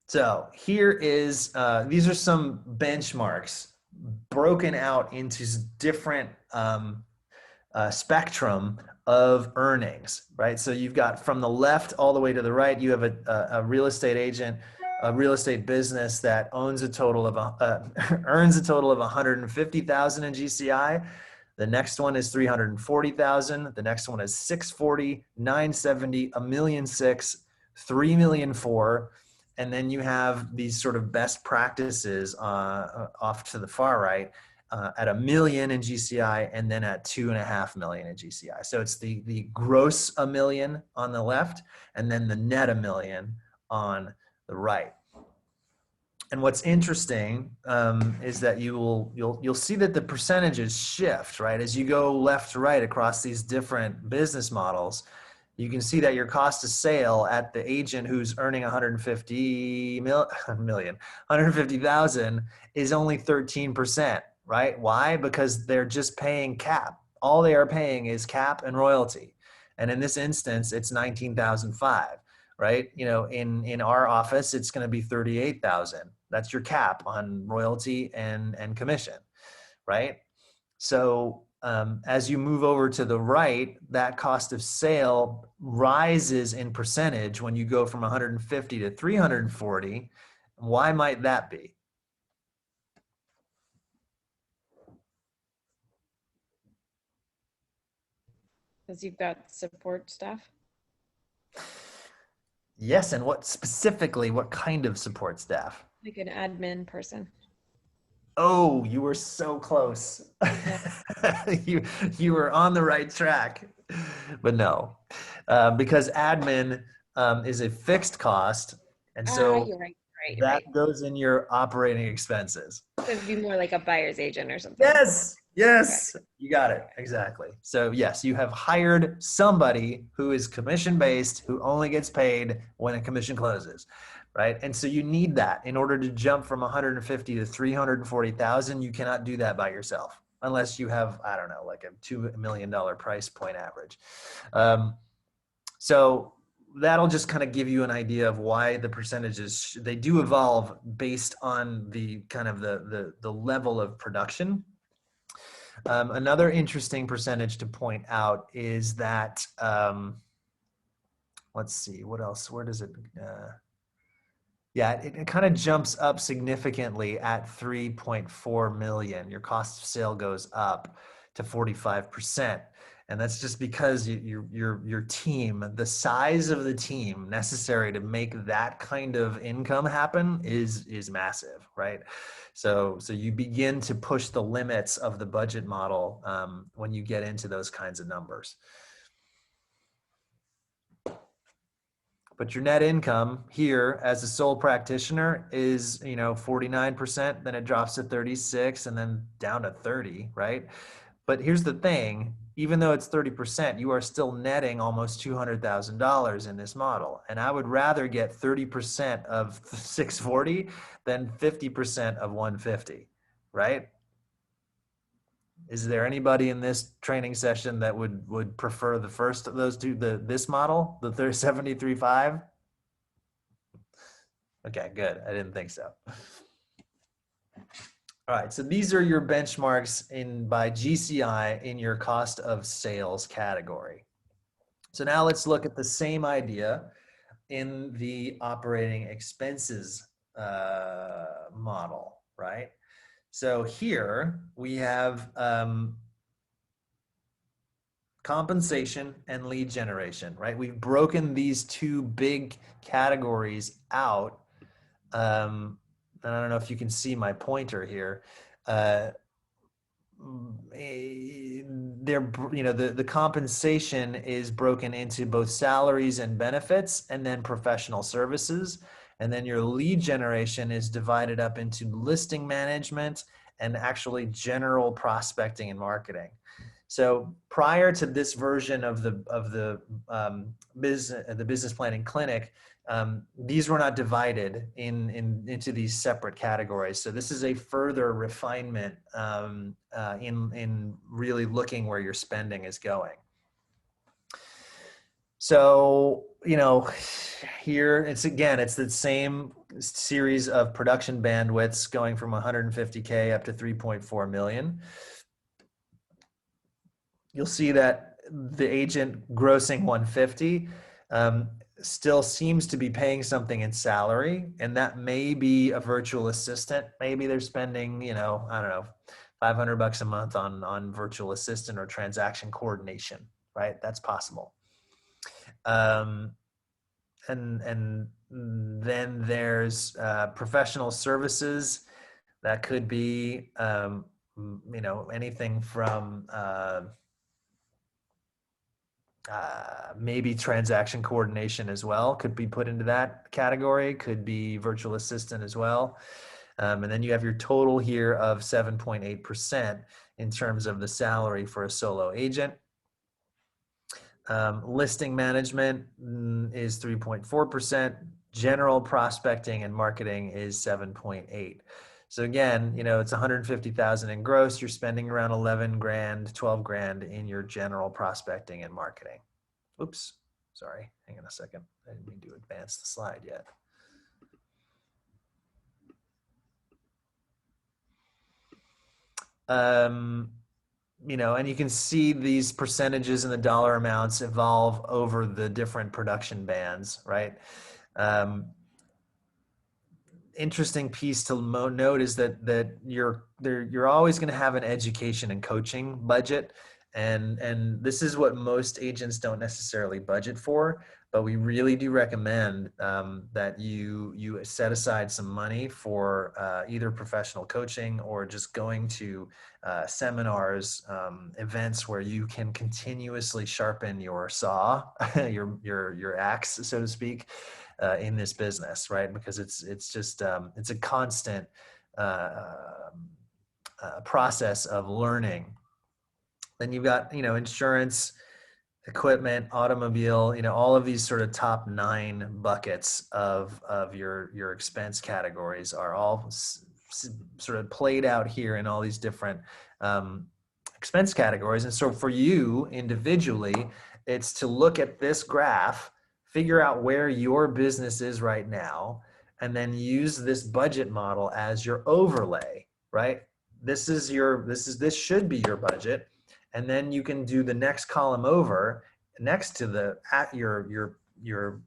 [SPEAKER 1] So here is, these are some benchmarks broken out into different spectrum of earnings, right? So you've got from the left all the way to the right, you have a real estate agent, a real estate business that earns a total of 150,000 in GCI. The next one is 340,000. The next one is 640, 970, $1,000,006, $3,000,004. And then you have these sort of best practices off to the far right at $1 million in GCI, and then at $2.5 million in GCI. So it's the gross $1 million on the left, and then the net $1 million on the right. And what's interesting is that you'll see that the percentages shift, right? As you go left to right across these different business models, you can see that your cost of sale at the agent who's earning 150,000 is only 13%, right? Why? Because they're just paying cap. All they are paying is cap and royalty. And in this instance, it's 19,500, right? In our office, it's going to be 38,000. That's your cap on royalty and commission, right? So as you move over to the right, that cost of sale rises in percentage when you go from 150 to 340. Why might that be?
[SPEAKER 8] Because you've got support staff.
[SPEAKER 1] Yes, and what kind of support staff?
[SPEAKER 8] Like an admin person.
[SPEAKER 1] Oh, you were so close. Yeah. you were on the right track, but no, because admin is a fixed cost, and so
[SPEAKER 8] you're right.
[SPEAKER 1] That goes in your operating expenses.
[SPEAKER 8] So it'd be more like a buyer's agent or something.
[SPEAKER 1] Yes, okay. You got it, exactly. So yes, you have hired somebody who is commission-based, who only gets paid when a commission closes, right? And so you need that in order to jump from 150 to 340,000. You cannot do that by yourself unless you have, I don't know, like a $2 million price point average. So that'll just kind of give you an idea of why the percentages, they do evolve based on the kind of the level of production. Another interesting percentage to point out is that, let's see, what else? Where does it? Yeah, it kind of jumps up significantly at 3.4 million. Your cost of sale goes up to 45%. And that's just because your team, the size of the team necessary to make that kind of income happen is massive, right? So you begin to push the limits of the budget model when you get into those kinds of numbers. But your net income here as a sole practitioner is, 49%, then it drops to 36 and then down to 30, right? But here's the thing, even though it's 30%, you are still netting almost $200,000 in this model. And I would rather get 30% of 640 than 50% of 150, right? Is there anybody in this training session that would prefer the first of those two, this model, the 73.5? Okay, good. I didn't think so. All right, so these are your benchmarks by GCI in your cost of sales category. So now let's look at the same idea in the operating expenses model, right? So here we have compensation and lead generation, right? We've broken these two big categories out. And I don't know if you can see my pointer here. The compensation is broken into both salaries and benefits, and then professional services. And then your lead generation is divided up into listing management and actually general prospecting and marketing. So prior to this version of the business planning clinic, these were not divided into these separate categories. So this is a further refinement in really looking where your spending is going. So, here it's the same series of production bandwidths going from 150K up to 3.4 million. You'll see that the agent grossing 150 still seems to be paying something in salary, and that may be a virtual assistant. Maybe they're spending, I don't know, $500 a month on virtual assistant or transaction coordination, right? That's possible. And then there's professional services. That could be, anything from maybe transaction coordination as well could be put into that category, could be virtual assistant as well. And then you have your total here of 7.8% in terms of the salary for a solo agent. Listing management is 3.4%. General prospecting and marketing is 7.8%. So again, it's 150,000 in gross. You're spending around 11 grand, 12 grand in your general prospecting and marketing. Oops, sorry. Hang on a second. I didn't mean to advance the slide yet. And you can see these percentages and the dollar amounts evolve over the different production bands, right? Interesting piece to note is that you're always going to have an education and coaching budget, and this is what most agents don't necessarily budget for, but we really do recommend that you set aside some money for either professional coaching or just going to seminars, events where you can continuously sharpen your saw, your axe, so to speak. In this business, right? Because it's a constant process of learning. Then you've got insurance, equipment, automobile, all of these sort of top 9 buckets of your expense categories are all sort of played out here in all these different expense categories. And so for you individually, it's to look at this graph, figure out where your business is right now, and then use this budget model as your overlay, right? this should be your budget. And then you can do the next column over next to the at your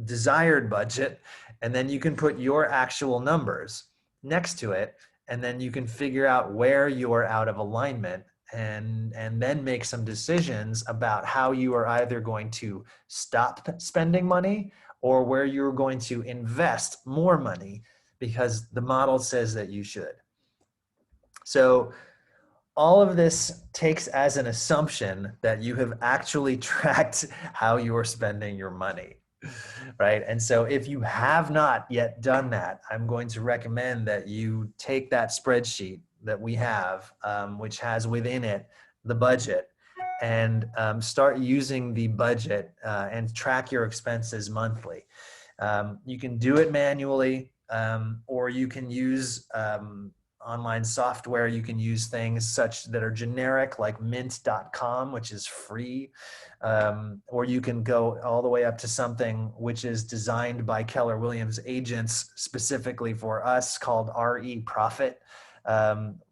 [SPEAKER 1] desired budget, and then you can put your actual numbers next to it, and then you can figure out where you're out of alignment, and then make some decisions about how you are either going to stop spending money or where you're going to invest more money because the model says that you should. So all of this takes as an assumption that you have actually tracked how you are spending your money, right? And so if you have not yet done that, I'm going to recommend that you take that spreadsheet that we have, which has within it the budget, and start using the budget and track your expenses monthly. You can do it manually, or you can use online software. You can use things such that are generic, like mint.com, which is free. Or you can go all the way up to something which is designed by Keller Williams agents specifically for us, called RE Profit,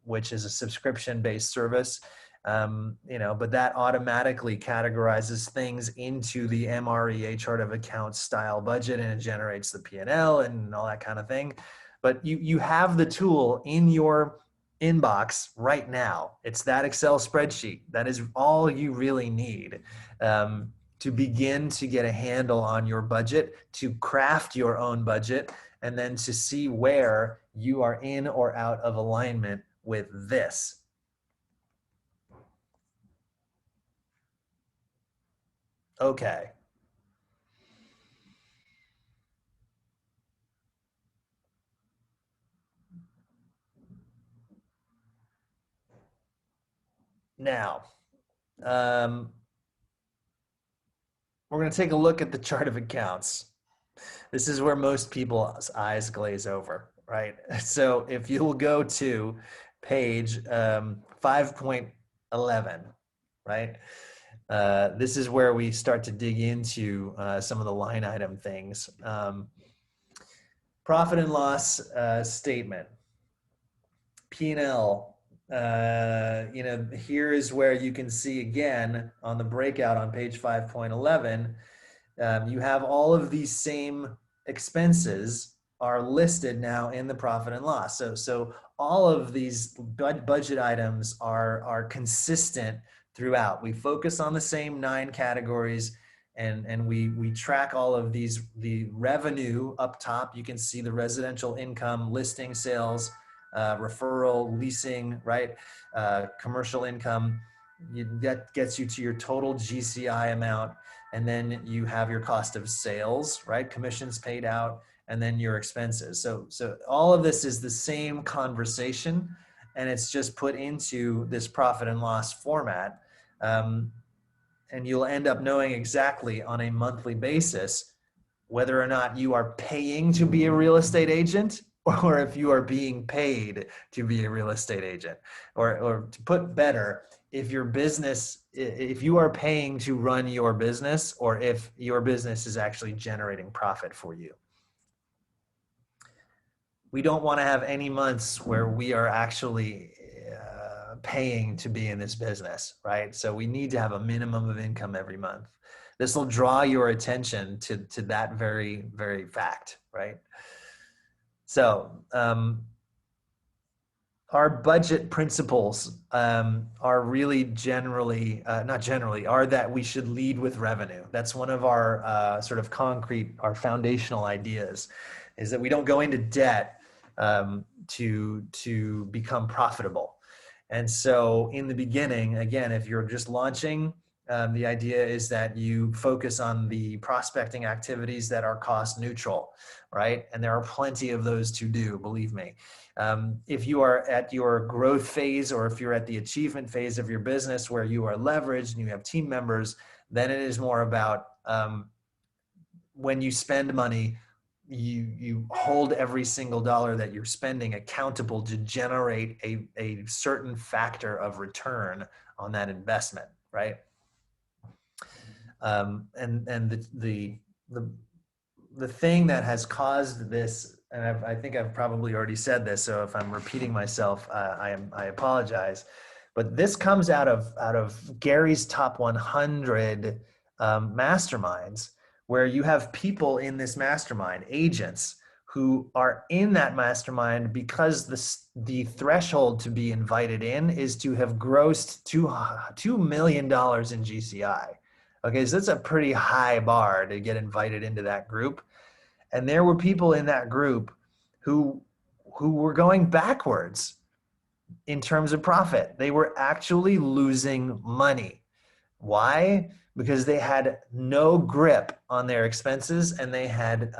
[SPEAKER 1] which is a subscription-based service. But that automatically categorizes things into the MREA chart of accounts style budget, and it generates the P&L and all that kind of thing. But you have the tool in your inbox right now. It's that Excel spreadsheet. That is all you really need to begin to get a handle on your budget, to craft your own budget, and then to see where you are in or out of alignment with this. Okay. Now, we're going to take a look at the chart of accounts. This is where most people's eyes glaze over, right? So if you will go to page 5.11, right? This is where we start to dig into some of the line item things. Profit and loss statement, P&L. Here is where you can see again on the breakout on page 5.11, you have all of these same expenses are listed now in the profit and loss. So all of these budget items are consistent throughout. We focus on the same 9 categories, and we track all of these. The revenue up top, you can see the residential income, listing sales, referral, leasing, right? Commercial income. That gets you to your total GCI amount. And then you have your cost of sales, right? Commissions paid out, and then your expenses. So all of this is the same conversation, and it's just put into this profit and loss format. And you'll end up knowing exactly on a monthly basis whether or not you are paying to be a real estate agent, or if you are being paid to be a real estate agent. Or to put better, if you are paying to run your business, or if your business is actually generating profit for you. We don't want to have any months where we are actually paying to be in this business, right? So we need to have a minimum of income every month. This will draw your attention to that very, very fact, right? So our budget principles are really are that we should lead with revenue. That's one of our sort of concrete, our foundational ideas, is that we don't go into debt to become profitable. And so in the beginning, again, if you're just launching, the idea is that you focus on the prospecting activities that are cost neutral, right? And there are plenty of those to do, believe me. If you are at your growth phase, or if you're at the achievement phase of your business where you are leveraged and you have team members, then it is more about when you spend money, you hold every single dollar that you're spending accountable to generate a certain factor of return on that investment, right? And the thing that has caused this and I think I've probably already said this, so if I'm repeating myself, I apologize. But this comes out of Gary's top 100 masterminds, where you have people in this mastermind, agents, who are in that mastermind because the threshold to be invited in is to have grossed $2 million in GCI. Okay, so that's a pretty high bar to get invited into that group. And there were people in that group who were going backwards in terms of profit. They were actually losing money. Why? Because they had no grip on their expenses, and they had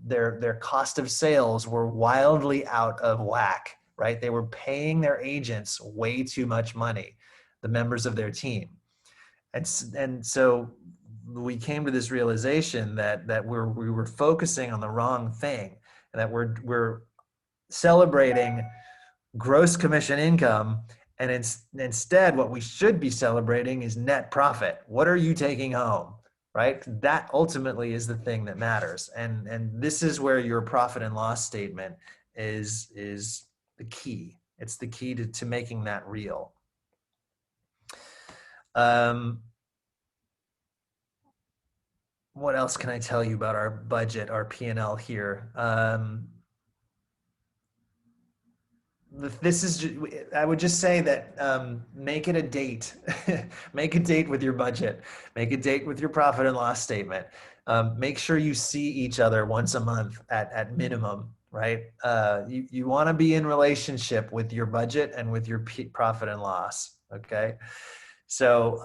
[SPEAKER 1] their cost of sales were wildly out of whack, right? They were paying their agents way too much money, the members of their team. And so we came to this realization that we were focusing on the wrong thing, and that we're celebrating gross commission income, and instead what we should be celebrating is net profit. What are you taking home, right? That ultimately is the thing that matters, and this is where your profit and loss statement is the key. It's the key to making that real. What else can I tell you about our budget, our P&L here? This is, I would just say that make it a date. Make a date with your budget. Make a date with your profit and loss statement. Make sure you see each other once a month at minimum, right? You want to be in relationship with your budget and with your profit and loss, okay? So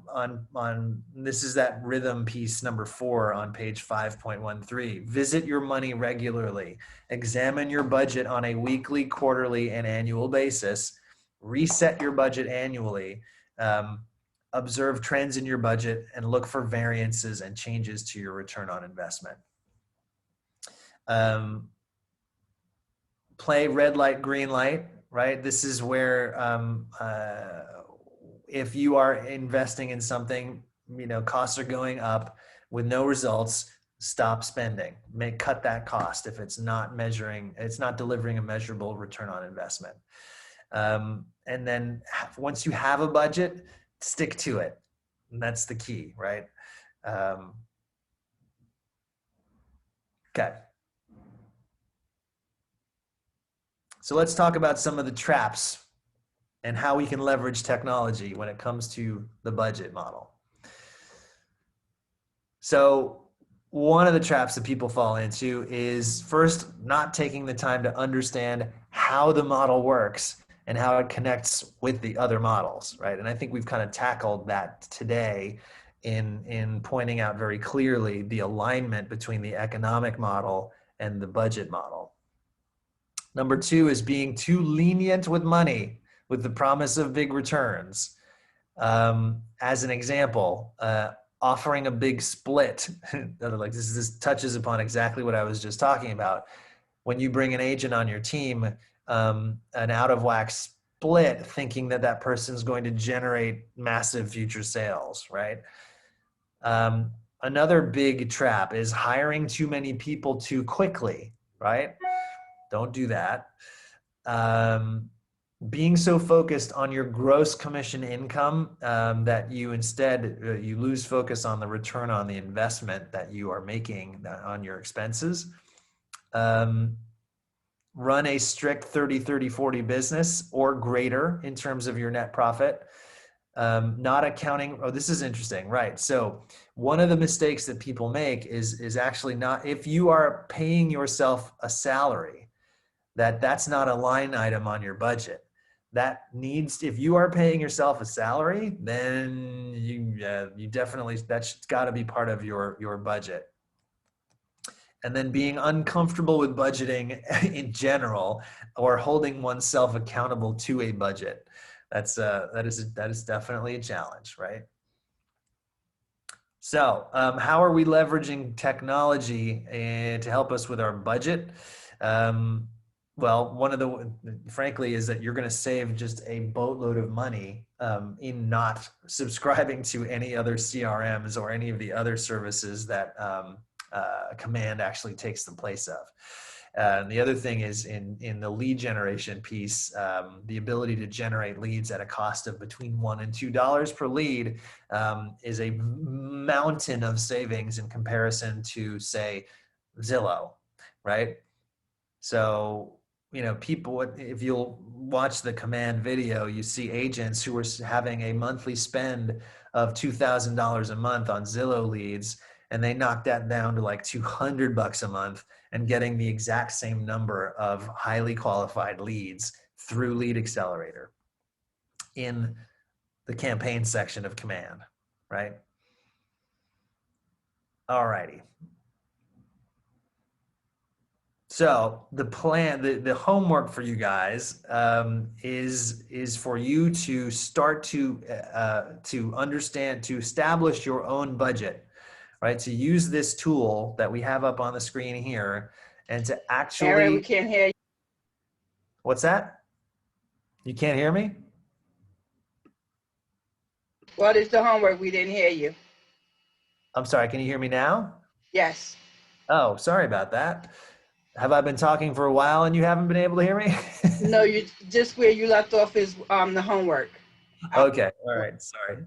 [SPEAKER 1] on this is that rhythm piece number 4 on page 5.13. Visit your money regularly. Examine your budget on a weekly, quarterly, and annual basis. Reset your budget annually. Observe trends in your budget and look for variances and changes to your return on investment. Play red light, green light, right? This is where if you are investing in something, costs are going up with no results, stop spending. Cut that cost if it's not delivering a measurable return on investment. And then once you have a budget, stick to it. And that's the key, right? Okay. So let's talk about some of the traps and how we can leverage technology when it comes to the budget model. So one of the traps that people fall into is first not taking the time to understand how the model works and how it connects with the other models, right? And I think we've kind of tackled that today in pointing out very clearly the alignment between the economic model and the budget model. Number 2 is being too lenient with money with the promise of big returns. As an example, offering a big split, like this touches upon exactly what I was just talking about. When you bring an agent on your team, an out of whack split, thinking that person's going to generate massive future sales, right? Another big trap is hiring too many people too quickly, right? Don't do that. Being so focused on your gross commission income that you instead you lose focus on the return on the investment that you are making on your expenses. Run a strict 30-30-40 business or greater in terms of your net profit. Not accounting. Oh, this is interesting, right? So one of the mistakes that people make is actually not, if you are paying yourself a salary, that's not a line item on your budget. That needs, if you are paying yourself a salary, then you definitely, that's got to be part of your budget. And then being uncomfortable with budgeting in general, or holding oneself accountable to a budget. That is definitely a challenge, right? So how are we leveraging technology to help us with our budget? Well, one of the, frankly, is that you're going to save just a boatload of money in not subscribing to any other CRMs or any of the other services that command actually takes the place of. And the other thing is in the lead generation piece, the ability to generate leads at a cost of between $1 and $2 per lead is a mountain of savings in comparison to, say, Zillow, right? So, you know, people, if you'll watch the command video, you see agents who are having a monthly spend of $2,000 a month on Zillow leads, and they knock that down to like $200 a month and getting the exact same number of highly qualified leads through Lead Accelerator in the campaign section of command, right? All righty. So the plan, the homework for you guys is for you to start to understand, to establish your own budget, right? To use this tool that we have up on the screen here, and to actually.
[SPEAKER 10] Aaron, we can't hear you.
[SPEAKER 1] What's that? You can't hear me?
[SPEAKER 10] What is the homework? We didn't hear you.
[SPEAKER 1] I'm sorry. Can you hear me now?
[SPEAKER 10] Yes.
[SPEAKER 1] Oh, sorry about that. Have I been talking for a while and you haven't been able to hear me?
[SPEAKER 10] No, you just where you left off is the homework.
[SPEAKER 1] Okay. All right. Sorry.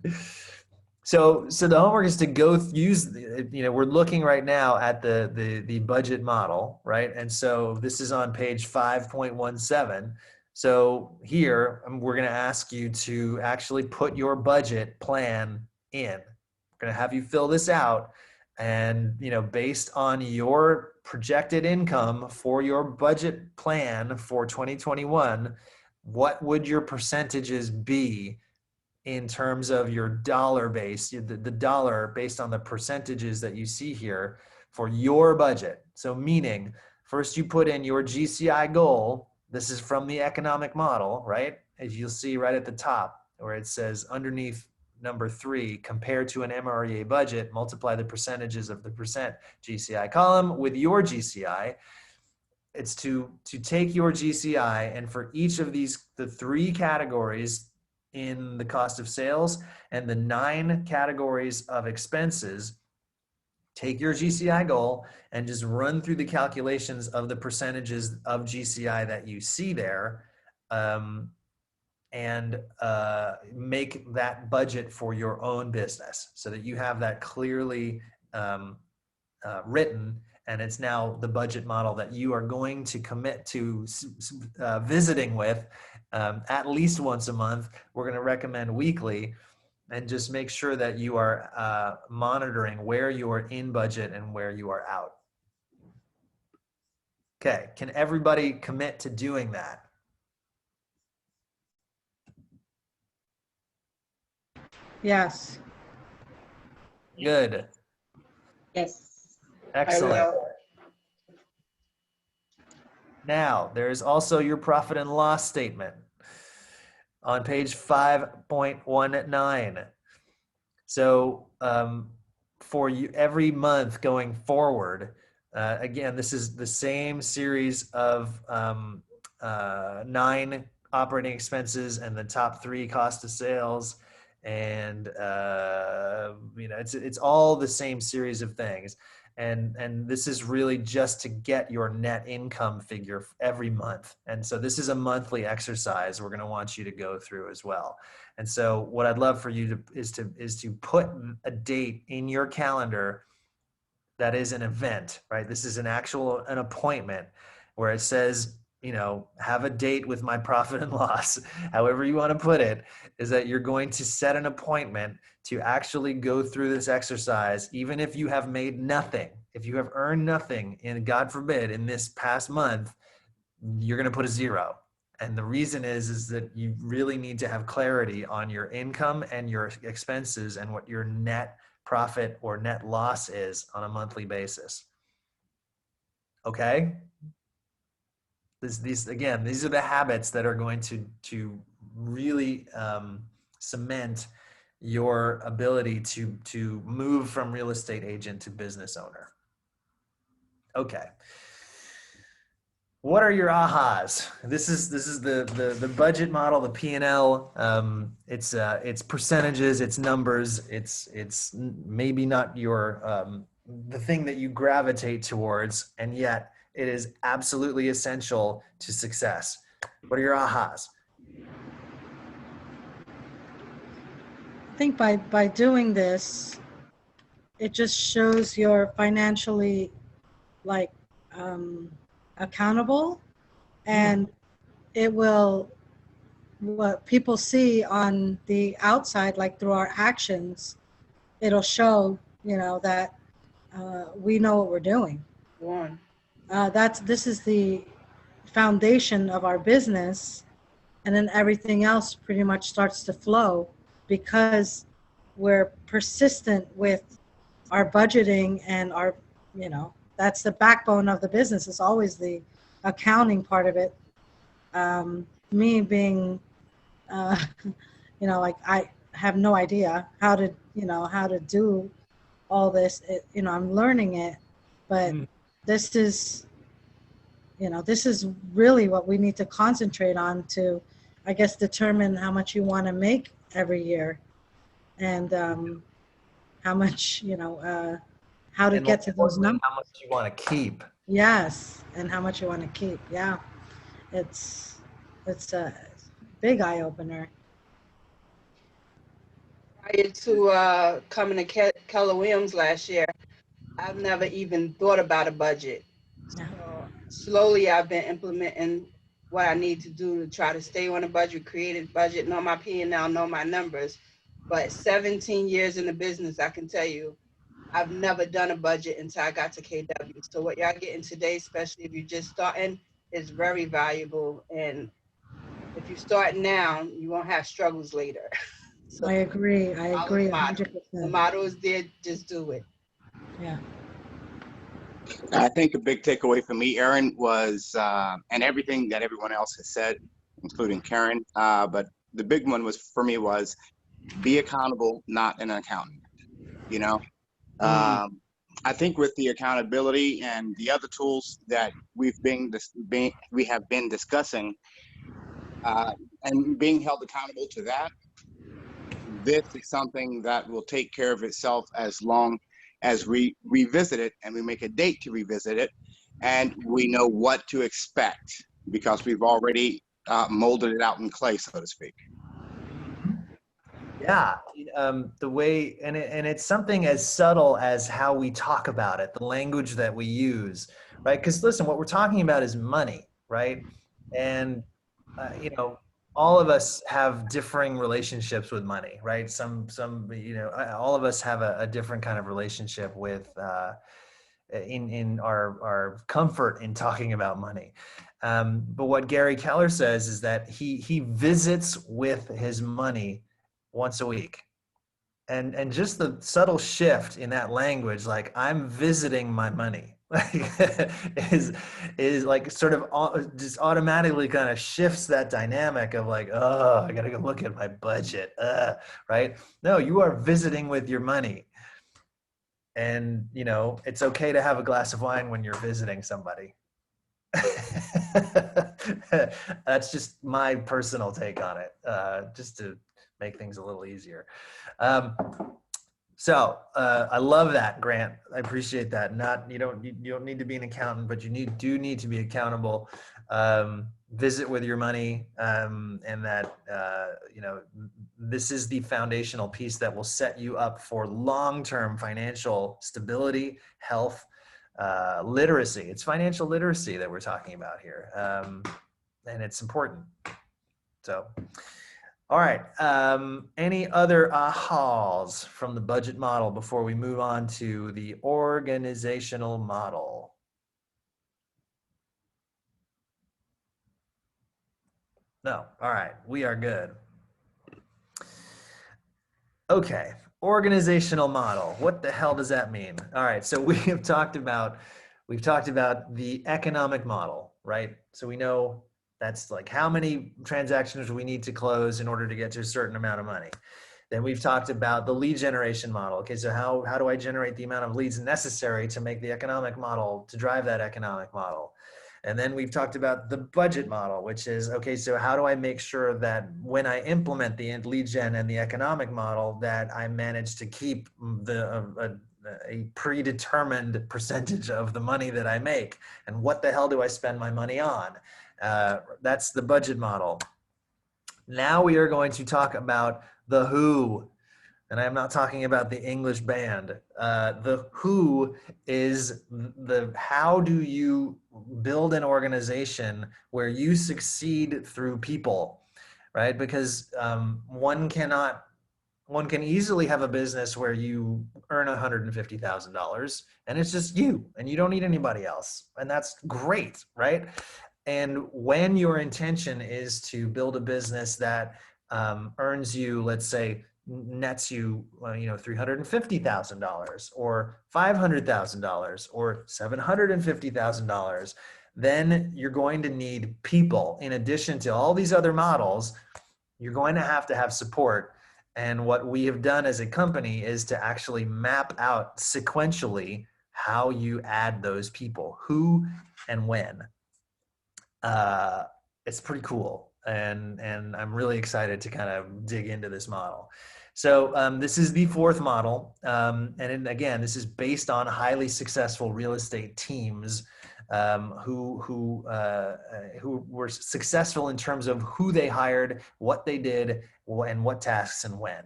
[SPEAKER 1] So the homework is to go use, you know, we're looking right now at the budget model, right? And so this is on page 5.17. So here we're going to ask you to actually put your budget plan in. We're going to have you fill this out, and, you know, based on your projected income for your budget plan for 2021, what would your percentages be in terms of your dollar base, the dollar based on the percentages that you see here for your budget? So meaning, first you put in your GCI goal. This is from the economic model, right? As you'll see right at the top where it says underneath number 3, compared to an MREA budget, multiply the percentages of the percent GCI column with your GCI. It's to take your GCI, and for each of these, the 3 categories in the cost of sales and the 9 categories of expenses, take your GCI goal and just run through the calculations of the percentages of GCI that you see there, and make that budget for your own business so that you have that clearly written, and it's now the budget model that you are going to commit to visiting with at least once a month. We're going to recommend weekly, and just make sure that you are monitoring where you are in budget and where you are out. Okay, can everybody commit to doing that?
[SPEAKER 5] Yes.
[SPEAKER 1] Good.
[SPEAKER 6] Yes.
[SPEAKER 1] Excellent. Now, there's also your profit and loss statement on page 5.19. So for you, every month going forward, again, this is the same series of 9 operating expenses and the top 3 cost of sales. And you know, it's all the same series of things, and this is really just to get your net income figure every month. And so this is a monthly exercise we're going to want you to go through as well. And so what I'd love for you is to put a date in your calendar that is an event, right? This is an appointment where it says, you know, have a date with my profit and loss, however you want to put it, is that you're going to set an appointment to actually go through this exercise. Even if you have made nothing, if you have earned nothing, and God forbid, in this past month, you're going to put a 0. And the reason is that you really need to have clarity on your income and your expenses and what your net profit or net loss is on a monthly basis. Okay? These are the habits that are going to really cement your ability to move from real estate agent to business owner. Okay. What are your ahas? This is the budget model, the P&L. It's percentages, it's numbers. It's maybe not your the thing that you gravitate towards, and yet it is absolutely essential to success? What are your ahas?
[SPEAKER 5] I think by doing this, it just shows you're financially like accountable, and it will, what people see on the outside, like through our actions, it'll show, that we know what we're doing.
[SPEAKER 10] One.
[SPEAKER 5] This is the foundation of our business, and then everything else pretty much starts to flow because we're persistent with our budgeting and our, that's the backbone of the business. It's always the accounting part of it. Me being, like I have no idea how to, how to do all this. I'm learning it, but this is, this is really what we need to concentrate on to, I guess, determine how much you want to make every year, and how much, how to
[SPEAKER 1] And
[SPEAKER 5] get to those numbers.
[SPEAKER 1] how much you want to keep.
[SPEAKER 5] Yes, and how much you want to keep. Yeah, it's a big eye opener.
[SPEAKER 10] Prior to coming to Keller Williams last year, I've never even thought about a budget. So slowly I've been implementing what I need to do to try to stay on a budget, create a budget, know my P&L, know my numbers. But 17 years in the business, I can tell you, I've never done a budget until I got to KW. So what y'all getting today, especially if you're just starting, is very valuable. And if you start now, you won't have struggles later. So
[SPEAKER 5] I agree. I agree.
[SPEAKER 10] the motto.
[SPEAKER 5] 100%.
[SPEAKER 10] The motto is there, just do it.
[SPEAKER 5] Yeah.
[SPEAKER 7] I think a big takeaway for me, Aaron, was, and everything that everyone else has said, including Karen, but the big one was for me was be accountable, not an accountant. I think with the accountability and the other tools that we have been discussing, and being held accountable to that, this is something that will take care of itself as long as we revisit it and we make a date to revisit it, and we know what to expect because we've already molded it out in clay, so to speak.
[SPEAKER 1] Yeah, the way, and it's something as subtle as how we talk about it, the language that we use, right? Because listen, what we're talking about is money, right? And all of us have differing relationships with money, right? Some, all of us have a different kind of relationship with, in our comfort in talking about money. But what Gary Keller says is that he visits with his money once a week. And just the subtle shift in that language, like I'm visiting my money, is like sort of just automatically kind of shifts that dynamic of like, oh, I gotta go look at my budget, right? No, you are visiting with your money. And it's okay to have a glass of wine when you're visiting somebody. That's just my personal take on it, just to make things a little easier. So I love that, Grant. I appreciate that. You don't need to be an accountant, but you do need to be accountable. Visit with your money, and that this is the foundational piece that will set you up for long-term financial stability, health, literacy. It's financial literacy that we're talking about here, and it's important. So. All right. Any other ahas from the budget model before we move on to the organizational model? No. All right. We are good. Okay. Organizational model. What the hell does that mean? All right. So we've talked about the economic model, right? So we know that's like how many transactions we need to close in order to get to a certain amount of money. Then we've talked about the lead generation model. Okay, so how do I generate the amount of leads necessary to make the economic model, to drive that economic model? And then we've talked about the budget model, which is, okay, so how do I make sure that when I implement the lead gen and the economic model that I manage to keep a predetermined percentage of the money that I make. And what the hell do I spend my money on? That's the budget model. Now we are going to talk about the who. And I'm not talking about the English band. The who is the how do you build an organization where you succeed through people, right? Because one can easily have a business where you earn $150,000 and it's just you and you don't need anybody else. And that's great, right? And when your intention is to build a business that earns you, let's say, nets you, $350,000 or $500,000 or $750,000, then you're going to need people. In addition to all these other models, you're going to have support. And what we have done as a company is to actually map out sequentially how you add those people, who and when. It's pretty cool. And I'm really excited to kind of dig into this model. So this is the fourth model. Again, this is based on highly successful real estate teams who were successful in terms of who they hired, what they did, and what tasks and when.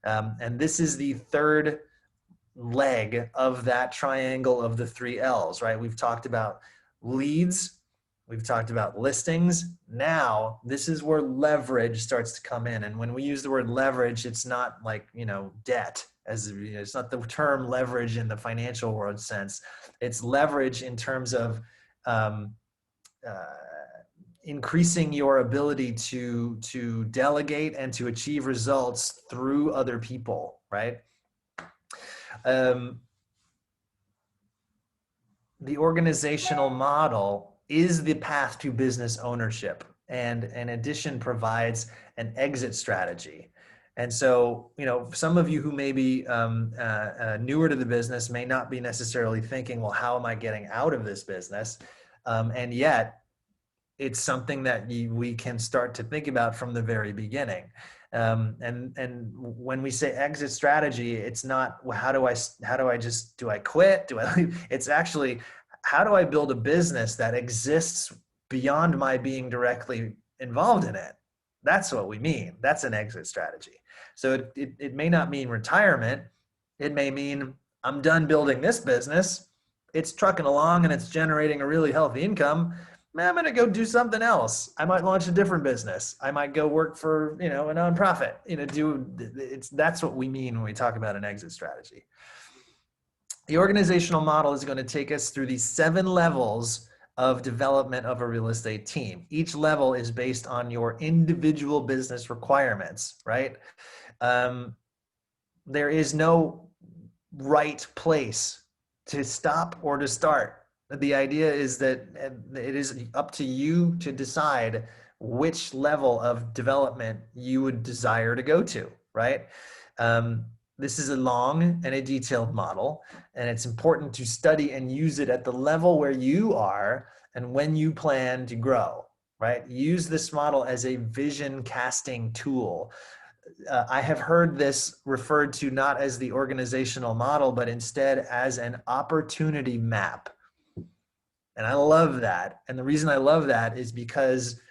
[SPEAKER 1] And this is the third leg of that triangle of the three L's, right? We've talked about leads. We've talked about listings. Now, this is where leverage starts to come in. And when we use the word leverage, it's not like, debt, it's not the term leverage in the financial world sense. It's leverage in terms of increasing your ability to delegate and to achieve results through other people, right? The organizational model is the path to business ownership, and in addition provides an exit strategy. And so, some of you who may be newer to the business may not be necessarily thinking, well, how am I getting out of this business? And yet it's something that we can start to think about from the very beginning. And when we say exit strategy, it's not, well, do I quit? Do I leave? It's actually, how do I build a business that exists beyond my being directly involved in it? That's what we mean. That's an exit strategy. So it may not mean retirement. It may mean I'm done building this business. It's trucking along and it's generating a really healthy income. I'm going to go do something else. I might launch a different business. I might go work for, a nonprofit, that's what we mean when we talk about an exit strategy. The organizational model is going to take us through these 7 levels of development of a real estate team. Each level is based on your individual business requirements, right? There is no right place to stop or to start. The idea is that it is up to you to decide which level of development you would desire to go to, right? This is a long and a detailed model, and it's important to study and use it at the level where you are and when you plan to grow, right? Use this model as a vision casting tool. I have heard this referred to not as the organizational model, but instead as an opportunity map. And I love that. And the reason I love that is because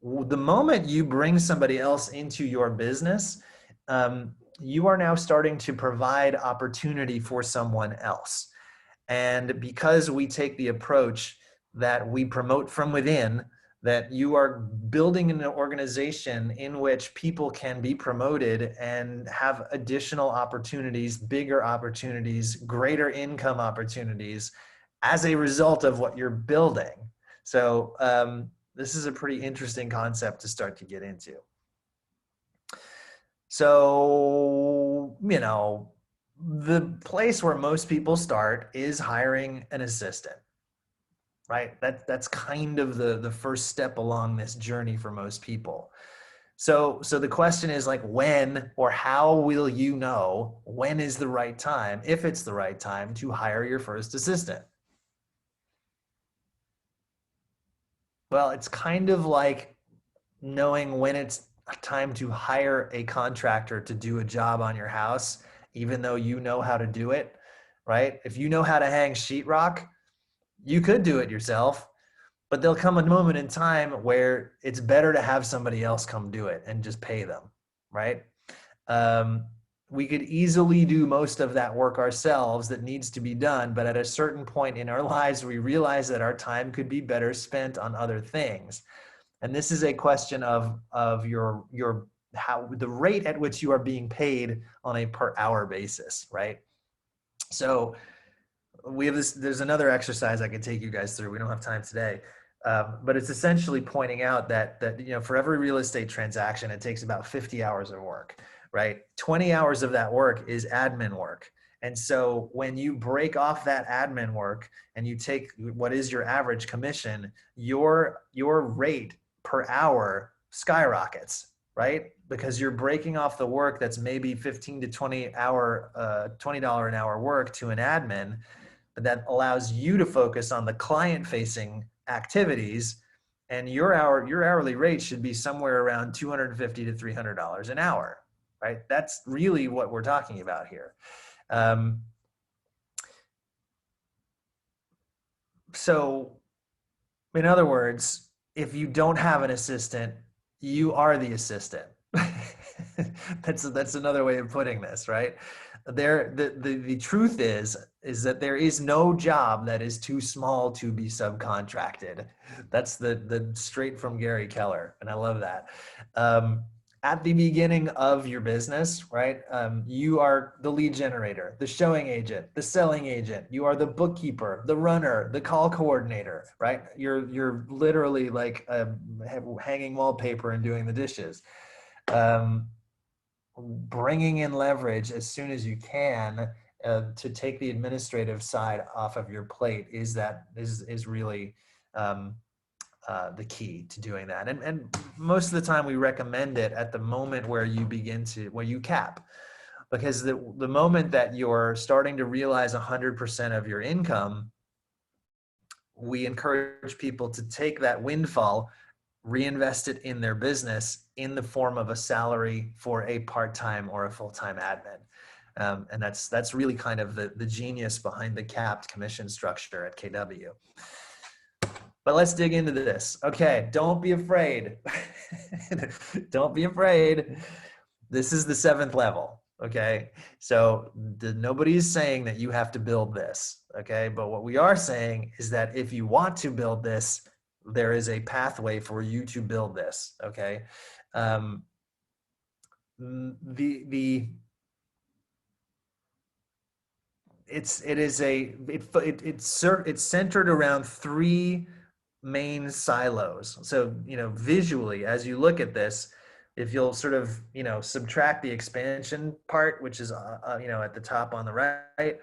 [SPEAKER 1] the moment you bring somebody else into your business, you are now starting to provide opportunity for someone else. And because we take the approach that we promote from within, that you are building an organization in which people can be promoted and have additional opportunities, bigger opportunities, greater income opportunities as a result of what you're building. So this is a pretty interesting concept to start to get into. So, the place where most people start is hiring an assistant, right? That's kind of the first step along this journey for most people. So the question is like, when or how will you know when is the right time, if it's the right time to hire your first assistant? Well, it's kind of like knowing when it's time to hire a contractor to do a job on your house, even though you know how to do it. right? If you know how to hang sheetrock, you could do it yourself, but there'll come a moment in time where it's better to have somebody else come do it and just pay them, right? We could easily do most of that work ourselves that needs to be done, but at a certain point in our lives, we realize that our time could be better spent on other things. And this is a question of your how the rate at which you are being paid on a per hour basis, right? So we have this, there's another exercise I could take you guys through. We don't have time today. But it's essentially pointing out that you know, for every real estate transaction, it takes about 50 hours of work, right? 20 hours of that work is admin work. And so when you break off that admin work and you take what is your average commission, your rate per hour skyrockets, right? Because you're breaking off the work that's maybe 15 to 20 hour, $20 an hour work to an admin, but that allows you to focus on the client facing activities, and your hourly rate should be somewhere around $250 to $300 an hour, right? That's really what we're talking about here. So in other words, if you don't have an assistant, you are the assistant. That's another way of putting this, right? The truth is that there is no job that is too small to be subcontracted. That's the straight from Gary Keller, and I love that. At the beginning of your business, right? You are the lead generator, the showing agent, the selling agent. You are the bookkeeper, the runner, the call coordinator, right? You're literally like hanging wallpaper and doing the dishes. Bringing in leverage as soon as you can to take the administrative side off of your plate is really the key to doing that. And most of the time we recommend it at the moment where you cap, because the moment that you're starting to realize 100% of your income, we encourage people to take that windfall, reinvest it in their business in the form of a salary for a part-time or a full-time admin. And that's really kind of the genius behind the capped commission structure at KW. But let's dig into this. Okay, don't be afraid. Don't be afraid. This is the 7th level, okay? So nobody's saying that you have to build this, okay? But what we are saying is that if you want to build this, there is a pathway for you to build this, okay? It's centered around 3 main silos. So, you know, visually, as you look at this, if you'll sort of, you know, subtract the expansion part, which is, you know, at the top on the right,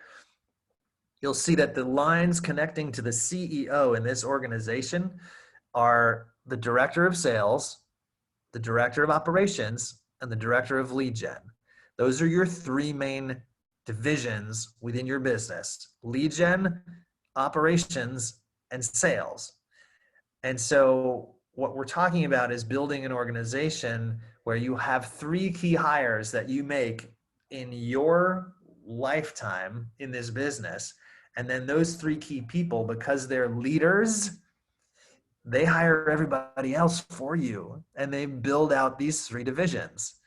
[SPEAKER 1] you'll see that the lines connecting to the CEO in this organization are the director of sales, the director of operations, and the director of lead gen. Those are your 3 main divisions within your business: lead gen, operations, and sales. And so what we're talking about is building an organization where you have 3 key hires that you make in your lifetime in this business. And then those 3 key people, because they're leaders, they hire everybody else for you, and they build out these 3 divisions.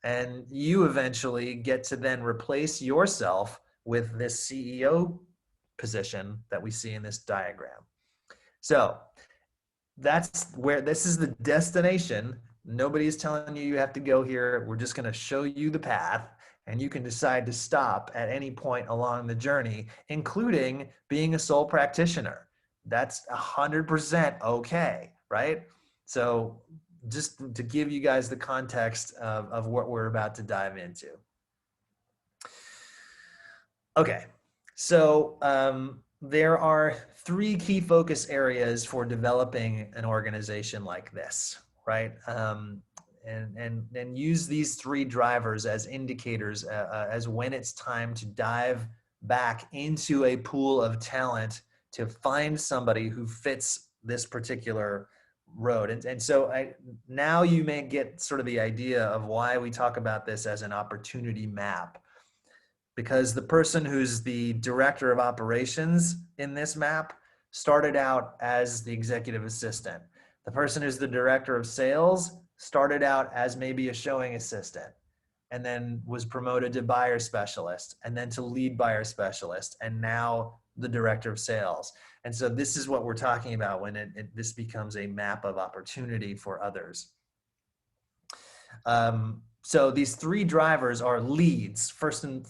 [SPEAKER 1] And you eventually get to then replace yourself with this CEO position that we see in this diagram. So that's where, this is the destination. Nobody's telling you have to go here. We're just going to show you the path, and you can decide to stop at any point along the journey, including being a sole practitioner. That's 100% okay, right? So just to give you guys the context of what we're about to dive into. Okay, so there are 3 key focus areas for developing an organization like this, right? And use these 3 drivers as indicators as when it's time to dive back into a pool of talent to find somebody who fits this particular road. And so now you may get sort of the idea of why we talk about this as an opportunity map. because the person who's the director of operations in this map started out as the executive assistant. The person who's the director of sales started out as maybe a showing assistant and then was promoted to buyer specialist and then to lead buyer specialist and now the director of sales. And so this is what we're talking about when this becomes a map of opportunity for others. So these three drivers are leads. First and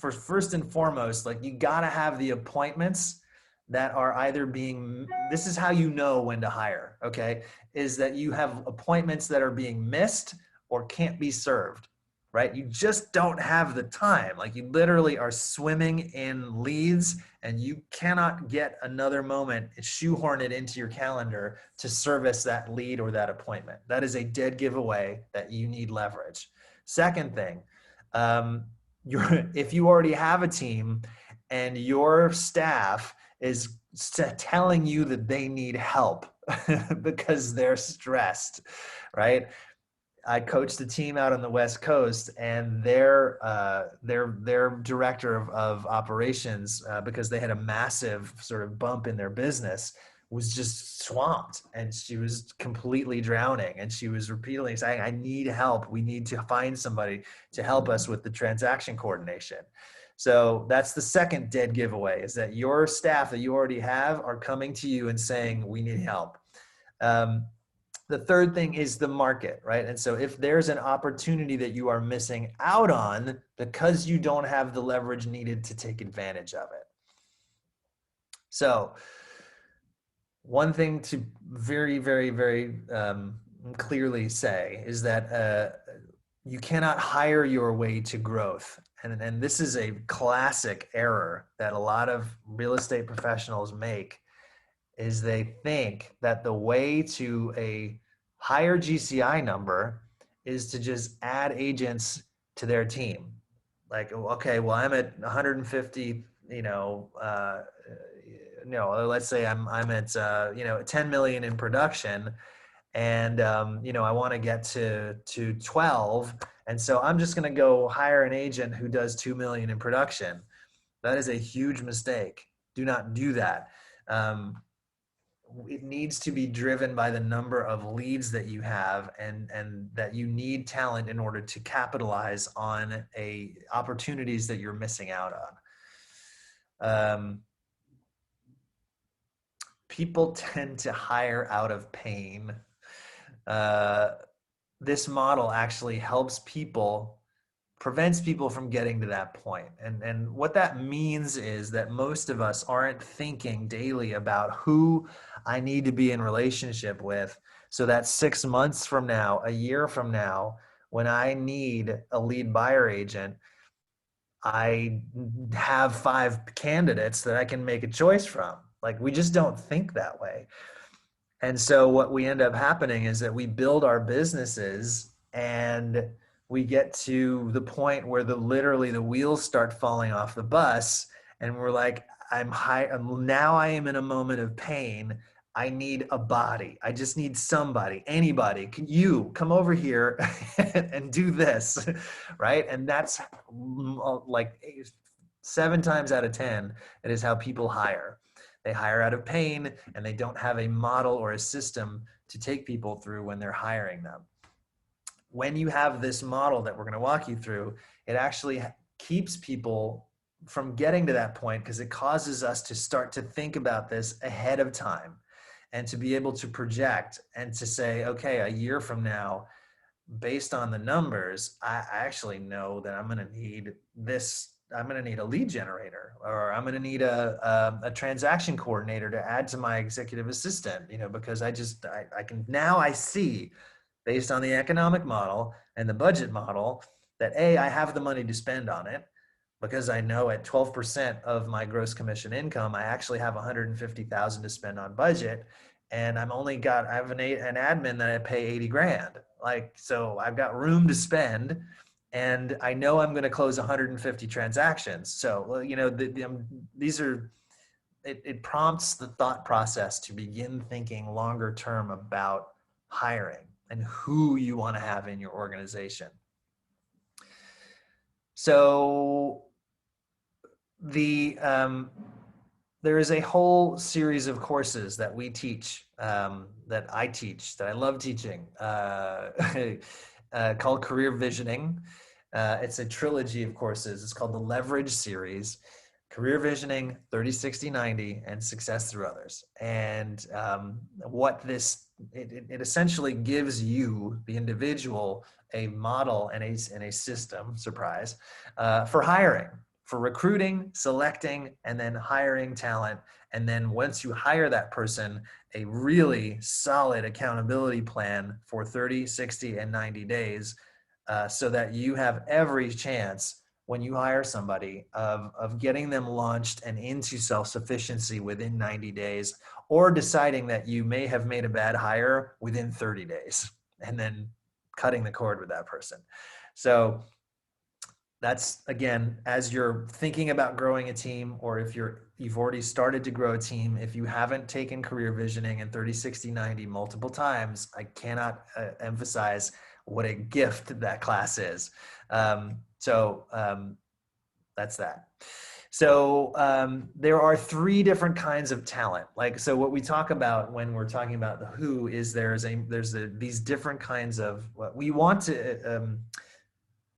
[SPEAKER 1] foremost, like you gotta have the appointments that are either being, this is how you know when to hire, okay? Is that you have appointments that are being missed or can't be served, right? You just don't have the time. Like you literally are swimming in leads and you cannot get another moment, shoehorn it into your calendar to service that lead or that appointment. That is a dead giveaway that you need leverage. Second thing, if you already have a team and your staff is telling you that they need help because they're stressed, right? I coached a team out on the West Coast, and their director of operations, because they had a massive sort of bump in their business, was just swamped, and she was completely drowning. And she was repeatedly saying, "I need help. We need to find somebody to help us with the transaction coordination." So that's the second dead giveaway: is that your staff that you already have are coming to you and saying, "We need help." The third thing is the market, right? And so if there's an opportunity that you are missing out on because you don't have the leverage needed to take advantage of it. So one thing to very, very, very clearly say is that you cannot hire your way to growth. And this is a classic error that a lot of real estate professionals make, is they think that the way to a higher GCI number is to just add agents to their team. Like, okay, well, I'm at 150, let's say I'm at, 10 million in production, and, I want to get to 12. And so I'm just going to go hire an agent who does 2 million in production. That is a huge mistake. Do not do that. It needs to be driven by the number of leads that you have, and that you need talent in order to capitalize on opportunities that you're missing out on. People tend to hire out of pain. This model actually prevents people from getting to that point. And what that means is that most of us aren't thinking daily about who I need to be in relationship with, so that 6 months from now, a year from now, when I need a lead buyer agent, I have 5 candidates that I can make a choice from. Like, we just don't think that way. And so what we end up happening is that we build our businesses and we get to the point where literally the wheels start falling off the bus, and we're like, now I am in a moment of pain. I need a body. I just need somebody, anybody. Can you come over here and do this, right? And that's like 7 times out of 10, it is how people hire. They hire out of pain, and they don't have a model or a system to take people through when they're hiring them. When you have this model that we're going to walk you through, it actually keeps people from getting to that point, because it causes us to start to think about this ahead of time and to be able to project and to say, okay, a year from now, based on the numbers, I actually know that I'm going to need this. I'm going to need a lead generator, or I'm going to need a transaction coordinator to add to my executive assistant, because I see, based on the economic model and the budget model, that I have the money to spend on it, because I know at 12% of my gross commission income, I actually have $150,000 to spend on budget. And I have an admin that I pay 80 grand. So I've got room to spend, and I know I'm going to close 150 transactions. So, it prompts the thought process to begin thinking longer term about hiring and who you want to have in your organization. So there is a whole series of courses that we teach, that I teach, that I love teaching, called Career Visioning. It's a trilogy of courses. It's called the Leverage Series: Career Visioning, 30, 60, 90, and Success Through Others. And it essentially gives you, the individual, a model and a system, surprise, for hiring, for recruiting, selecting, and then hiring talent. And then once you hire that person, a really solid accountability plan for 30, 60, and 90 days, so that you have every chance when you hire somebody of getting them launched and into self-sufficiency within 90 days, or deciding that you may have made a bad hire within 30 days and then cutting the cord with that person. So that's, again, as you're thinking about growing a team, or if you've already started to grow a team, if you haven't taken Career Visioning in 30, 60, 90 multiple times, I cannot emphasize what a gift that class is. That's that. So there are three different kinds of talent. So what we talk about when we're talking about the who is these different kinds of what we want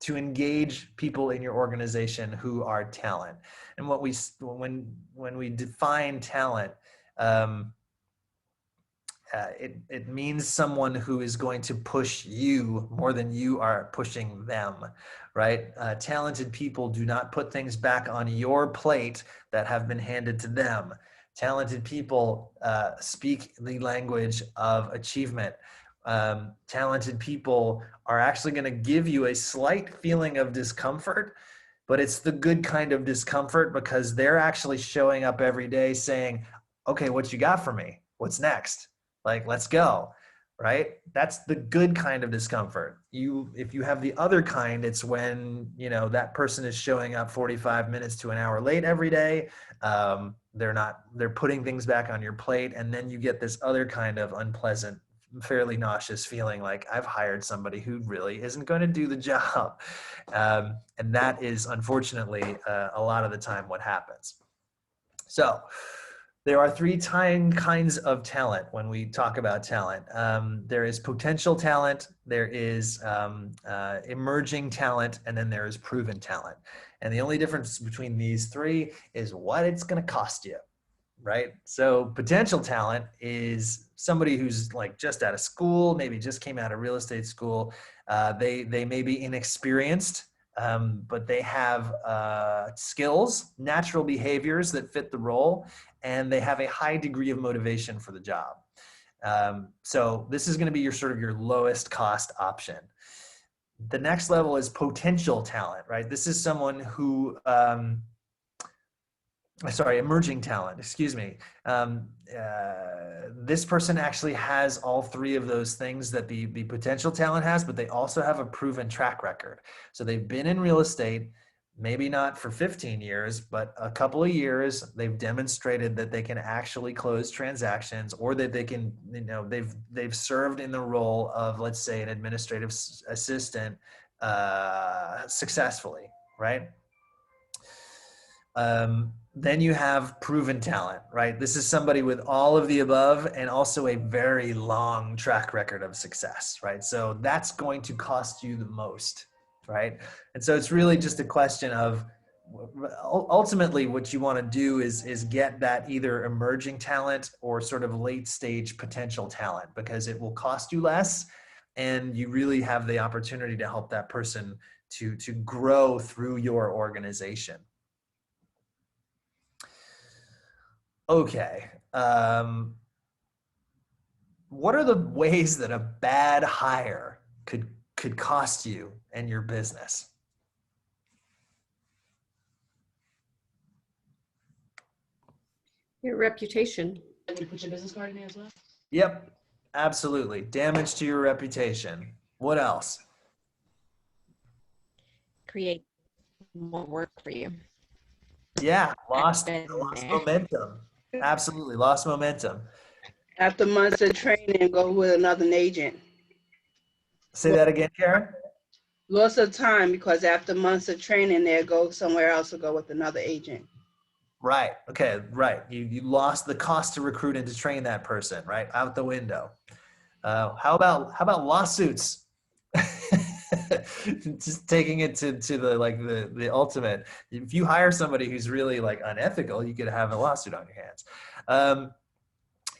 [SPEAKER 1] to engage people in your organization who are talent. And when we define talent, it means someone who is going to push you more than you are pushing them, right? Talented people do not put things back on your plate that have been handed to them. Talented people speak the language of achievement. Talented people are actually going to give you a slight feeling of discomfort, but it's the good kind of discomfort, because they're actually showing up every day saying, okay, what you got for me? What's next? Let's go, right? That's the good kind of discomfort. If you have the other kind, it's when, that person is showing up 45 minutes to an hour late every day. They're putting things back on your plate. And then you get this other kind of unpleasant, fairly nauseous feeling like I've hired somebody who really isn't going to do the job. And that is unfortunately a lot of the time what happens. So there are three kinds of talent when we talk about talent. There is potential talent, there is emerging talent, and then there is proven talent. And the only difference between these three is what it's going to cost you, right? So potential talent is somebody who's just out of school, maybe just came out of real estate school. They may be inexperienced, but they have skills, natural behaviors that fit the role, and they have a high degree of motivation for the job. So this is going to be your lowest cost option. The next level is potential talent, right? This is someone who, emerging talent, excuse me. This person actually has all three of those things that the potential talent has, but they also have a proven track record. So they've been in real estate, maybe not for 15 years, but a couple of years. They've demonstrated that they can actually close transactions, or that they can, they've served in the role of, let's say, an administrative assistant successfully, right? Then you have proven talent, right? This is somebody with all of the above and also a very long track record of success, right? So that's going to cost you the most, right? And so it's really just a question of, ultimately what you want to do is get that either emerging talent or sort of late stage potential talent, because it will cost you less and you really have the opportunity to help that person to grow through your organization. Okay. What are the ways that a bad hire could cost you and your business?
[SPEAKER 6] Your reputation.
[SPEAKER 12] Can you put your business card in there as well?
[SPEAKER 1] Yep, absolutely. Damage to your reputation. What else?
[SPEAKER 8] Create more work for you.
[SPEAKER 1] Yeah, lost momentum. Absolutely, lost momentum.
[SPEAKER 10] After months of training, go with another agent.
[SPEAKER 1] Say that again, Karen?
[SPEAKER 10] Loss of time, because after months of training, they'll go somewhere else or go with another agent.
[SPEAKER 1] Right. Okay. Right. You lost the cost to recruit and to train that person, right? Out the window. How about lawsuits? Just taking it to the like the ultimate. If you hire somebody who's really like unethical, you could have a lawsuit on your hands.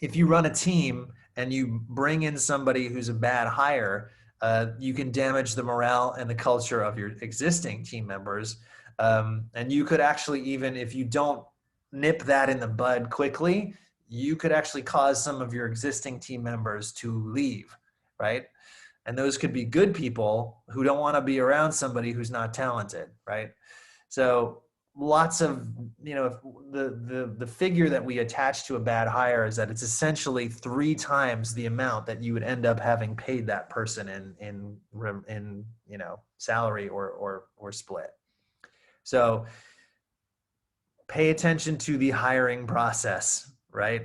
[SPEAKER 1] If you run a team and you bring in somebody who's a bad hire, you can damage the morale and the culture of your existing team members. And you could actually, even if you don't nip that in the bud quickly, you could actually cause some of your existing team members to leave, right? And those could be good people who don't want to be around somebody who's not talented, right? So lots of, the figure that we attach to a bad hire is that it's essentially 3 times the amount that you would end up having paid that person in salary or split. So pay attention to the hiring process, right?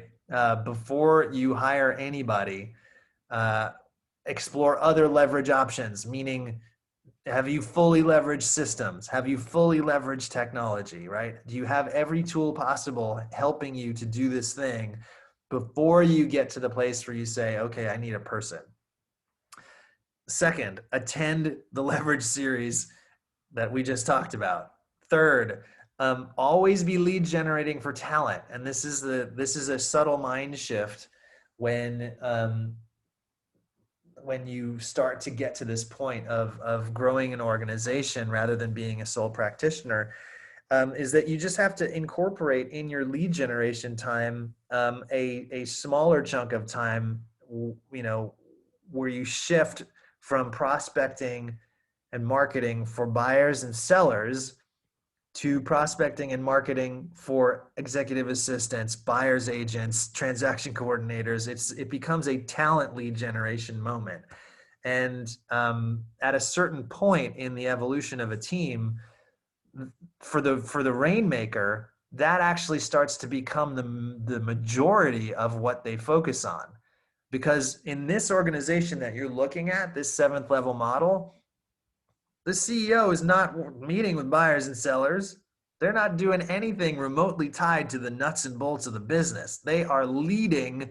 [SPEAKER 1] Before you hire anybody, explore other leverage options, meaning have you fully leveraged systems? Have you fully leveraged technology, right? Do you have every tool possible helping you to do this thing before you get to the place where you say, okay, I need a person? Second, attend the leverage series that we just talked about. Third, always be lead generating for talent. And this is a subtle mind shift when you start to get to this point of growing an organization rather than being a sole practitioner, is that you just have to incorporate in your lead generation time a smaller chunk of time, where you shift from prospecting and marketing for buyers and sellers to prospecting and marketing for executive assistants, buyer's agents, transaction coordinators. It becomes a talent lead generation moment. And at a certain point in the evolution of a team, for the rainmaker, that actually starts to become the majority of what they focus on. Because in this organization that you're looking at, this 7th level model, the CEO is not meeting with buyers and sellers. They're not doing anything remotely tied to the nuts and bolts of the business. They are leading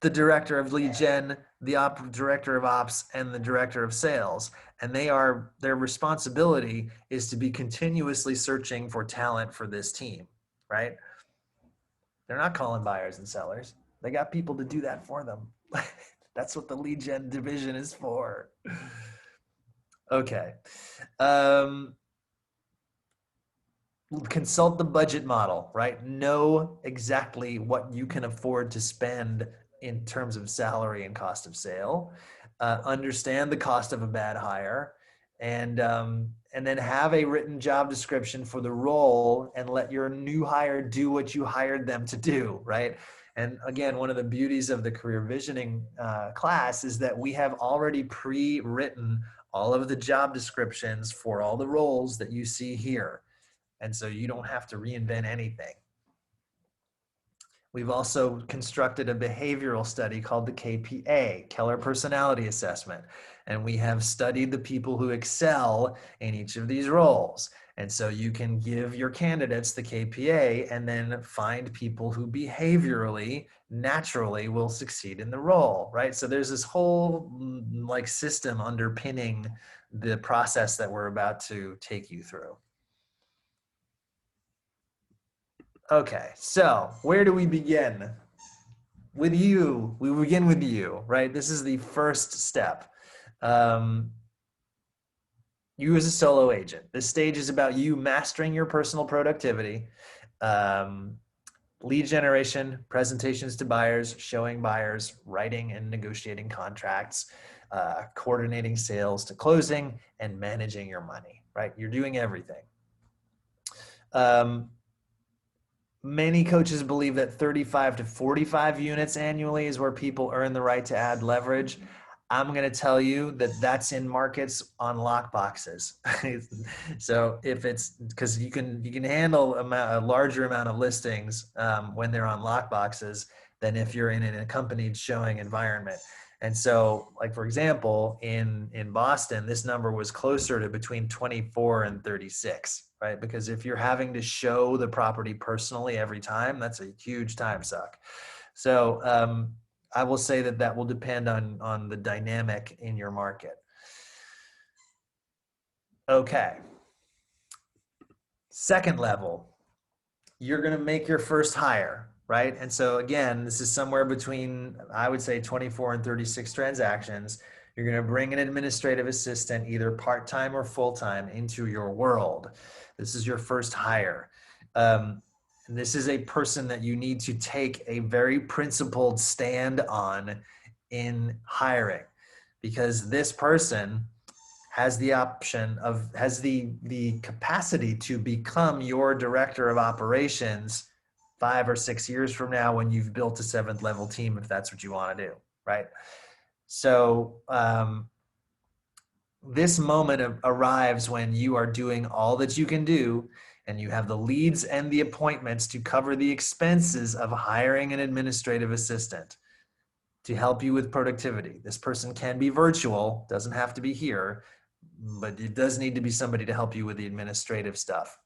[SPEAKER 1] the director of lead gen, the director of ops, and the director of sales. And their responsibility is to be continuously searching for talent for this team, right? They're not calling buyers and sellers. They got people to do that for them. That's what the lead gen division is for. Okay. Consult the budget model, right? Know exactly what you can afford to spend in terms of salary and cost of sale. Understand the cost of a bad hire, and then have a written job description for the role, and let your new hire do what you hired them to do, right? And again, one of the beauties of the career visioning class is that we have already pre-written all of the job descriptions for all the roles that you see here. And so you don't have to reinvent anything. We've also constructed a behavioral study called the KPA, Keller Personality Assessment. And we have studied the people who excel in each of these roles. And so you can give your candidates the KPA and then find people who behaviorally, naturally will succeed in the role, right? So there's this whole like system underpinning the process that we're about to take you through. Okay, so where do we begin? With you. We begin with you, right? This is the first step. You as a solo agent. This stage is about you mastering your personal productivity, lead generation, presentations to buyers, showing buyers, writing and negotiating contracts, coordinating sales to closing, and managing your money, right? You're doing everything. Many coaches believe that 35 to 45 units annually is where people earn the right to add leverage. I'm going to tell you that that's in markets on lock boxes. So if it's because you can handle a larger amount of listings when they're on lock boxes than if you're in an accompanied showing environment. And so, like for example, in Boston, this number was closer to between 24 and 36. right? Because if you're having to show the property personally every time, that's a huge time suck. So I will say that that will depend on the dynamic in your market. Okay. Second level, you're going to make your first hire, right? And so again, this is somewhere between, I would say 24 and 36 transactions. You're going to bring an administrative assistant, either part-time or full-time, into your world. This is your first hire. And this is a person that you need to take a very principled stand on in hiring, because this person has the option of, has the capacity to become your director of operations 5 or 6 years from now when you've built a 7th level team, if that's what you want to do, right? So this moment arrives when you are doing all that you can do, and you have the leads and the appointments to cover the expenses of hiring an administrative assistant to help you with productivity. This person can be virtual, doesn't have to be here, but it does need to be somebody to help you with the administrative stuff.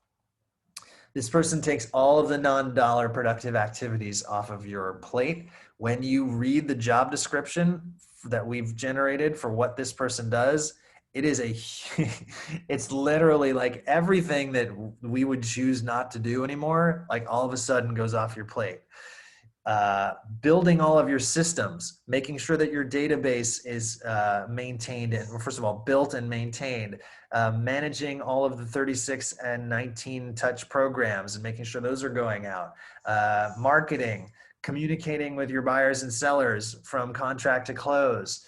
[SPEAKER 1] This person takes all of the non-dollar productive activities off of your plate. When you read the job description that we've generated for what this person does, it is it's literally like everything that we would choose not to do anymore, like all of a sudden goes off your plate. Building all of your systems, making sure that your database is maintained and, well, first of all, built and maintained, managing all of the 36 and 19 touch programs and making sure those are going out, marketing, communicating with your buyers and sellers from contract to close,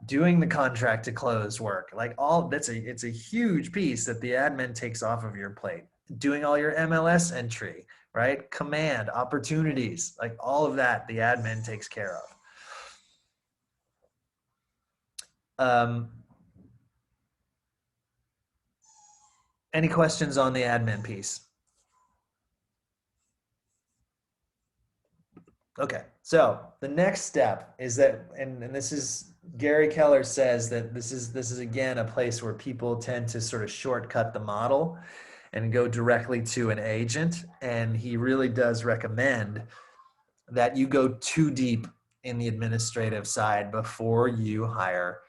[SPEAKER 1] doing the contract to close work, like all it's a huge piece that the admin takes off of your plate. Doing all your MLS entry, right? Command, opportunities, like all of that, the admin takes care of. Any questions on the admin piece? Okay, so the next step is that, and this is, Gary Keller says that this is again a place where people tend to sort of shortcut the model and go directly to an agent. And he really does recommend that you go too deep in the administrative side before you hire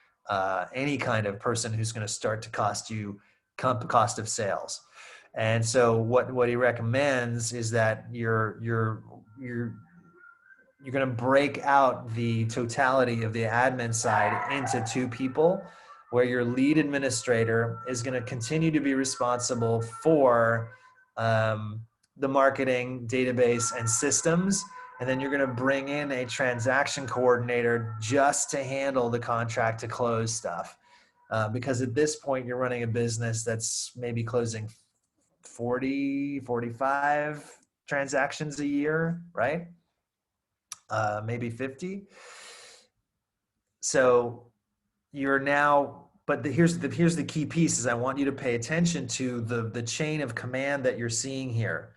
[SPEAKER 1] any kind of person who's going to start to cost you cost of sales. And so what he recommends is that you're going to break out the totality of the admin side into 2 people, where your lead administrator is going to continue to be responsible for the marketing, database, and systems. And then you're going to bring in a transaction coordinator just to handle the contract to close stuff. Because at this point, you're running a business that's maybe closing 40, 45 transactions a year, right? Maybe 50. So you're now, but here's the key piece is I want you to pay attention to the chain of command that you're seeing here.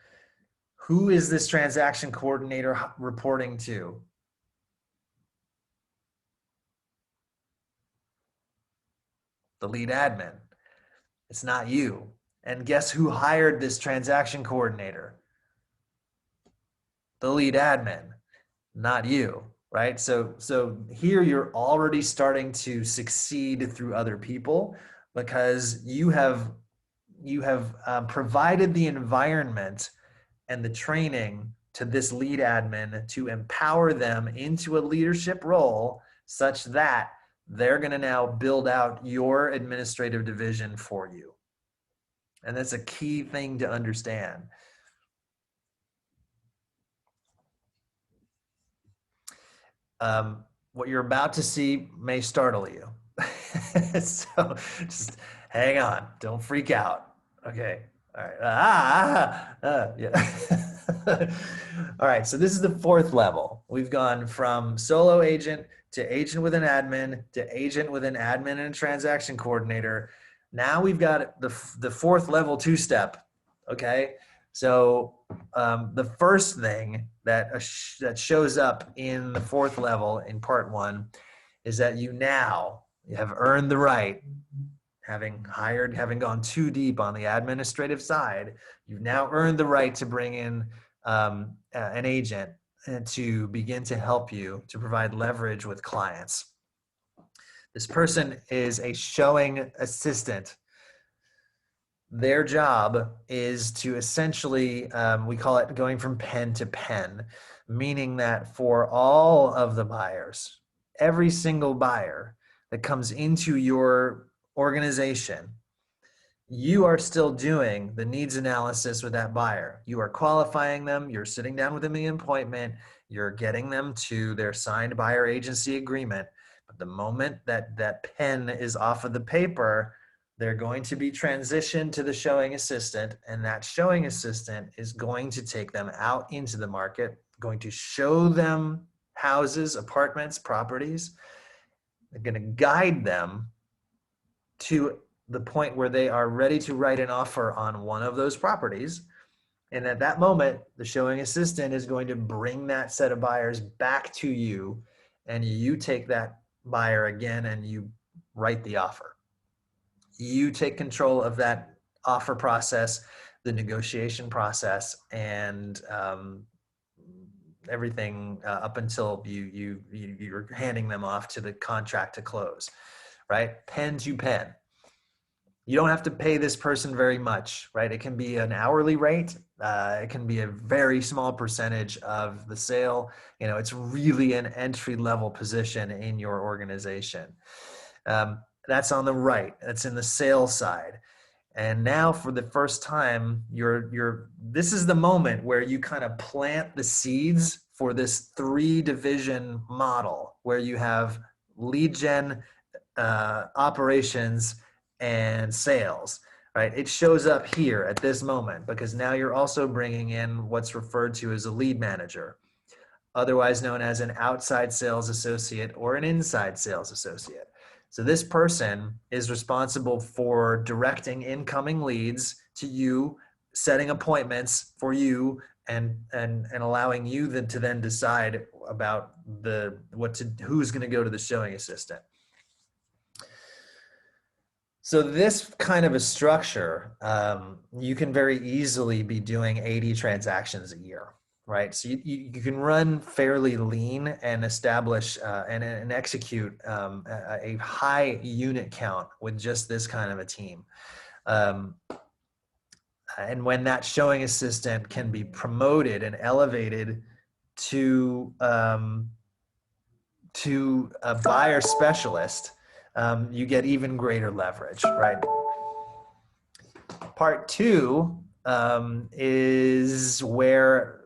[SPEAKER 1] Who is this transaction coordinator reporting to? The lead admin. It's not you. And guess who hired this transaction coordinator? The lead admin, not you, right? So here you're already starting to succeed through other people because you have provided the environment and the training to this lead admin to empower them into a leadership role such that they're going to now build out your administrative division for you. And that's a key thing to understand. What you're about to see may startle you. So just hang on, don't freak out. Okay. All right. Yeah. All right. So this is the 4th level. We've gone from solo agent to agent with an admin to agent with an admin and a transaction coordinator. Now we've got the 4th level 2-step. Okay. So the first thing that shows up in the 4th level in part 1 is that you have earned the right having gone too deep on the administrative side, you've now earned the right to bring in an agent and to begin to help you to provide leverage with clients. This person is a showing assistant. Their job is to essentially, we call it going from pen to pen, meaning that for all of the buyers, every single buyer that comes into your organization, you are still doing the needs analysis with that buyer. You are qualifying them, you're sitting down with them in the appointment, you're getting them to their signed buyer agency agreement. But the moment that that pen is off of the paper, they're going to be transitioned to the showing assistant, and that showing assistant is going to take them out into the market, going to show them houses, apartments, properties. They're going to guide them to the point where they are ready to write an offer on one of those properties. And at that moment, the showing assistant is going to bring that set of buyers back to you, and you take that buyer again and you write the offer. You take control of that offer process, the negotiation process, and everything up until you're handing them off to the contract to close, right? Pen to pen. You don't have to pay this person very much, right? It can be an hourly rate. It can be a very small percentage of the sale. You know, it's really an entry level position in your organization. That's on the right. That's in the sales side. And now for the first time, this is the moment where you kind of plant the seeds for this 3-division model where you have lead gen, operations, and sales, right? It shows up here at this moment because now you're also bringing in what's referred to as a lead manager, otherwise known as an outside sales associate or an inside sales associate. So this person is responsible for directing incoming leads to you, setting appointments for you, and allowing you then to then decide about who's going to go to the showing assistant. So this kind of a structure, you can very easily be doing 80 transactions a year, right? So you can run fairly lean and establish and execute a high unit count with just this kind of a team. And when that showing assistant can be promoted and elevated to a buyer specialist, you get even greater leverage, right? Part 2 is where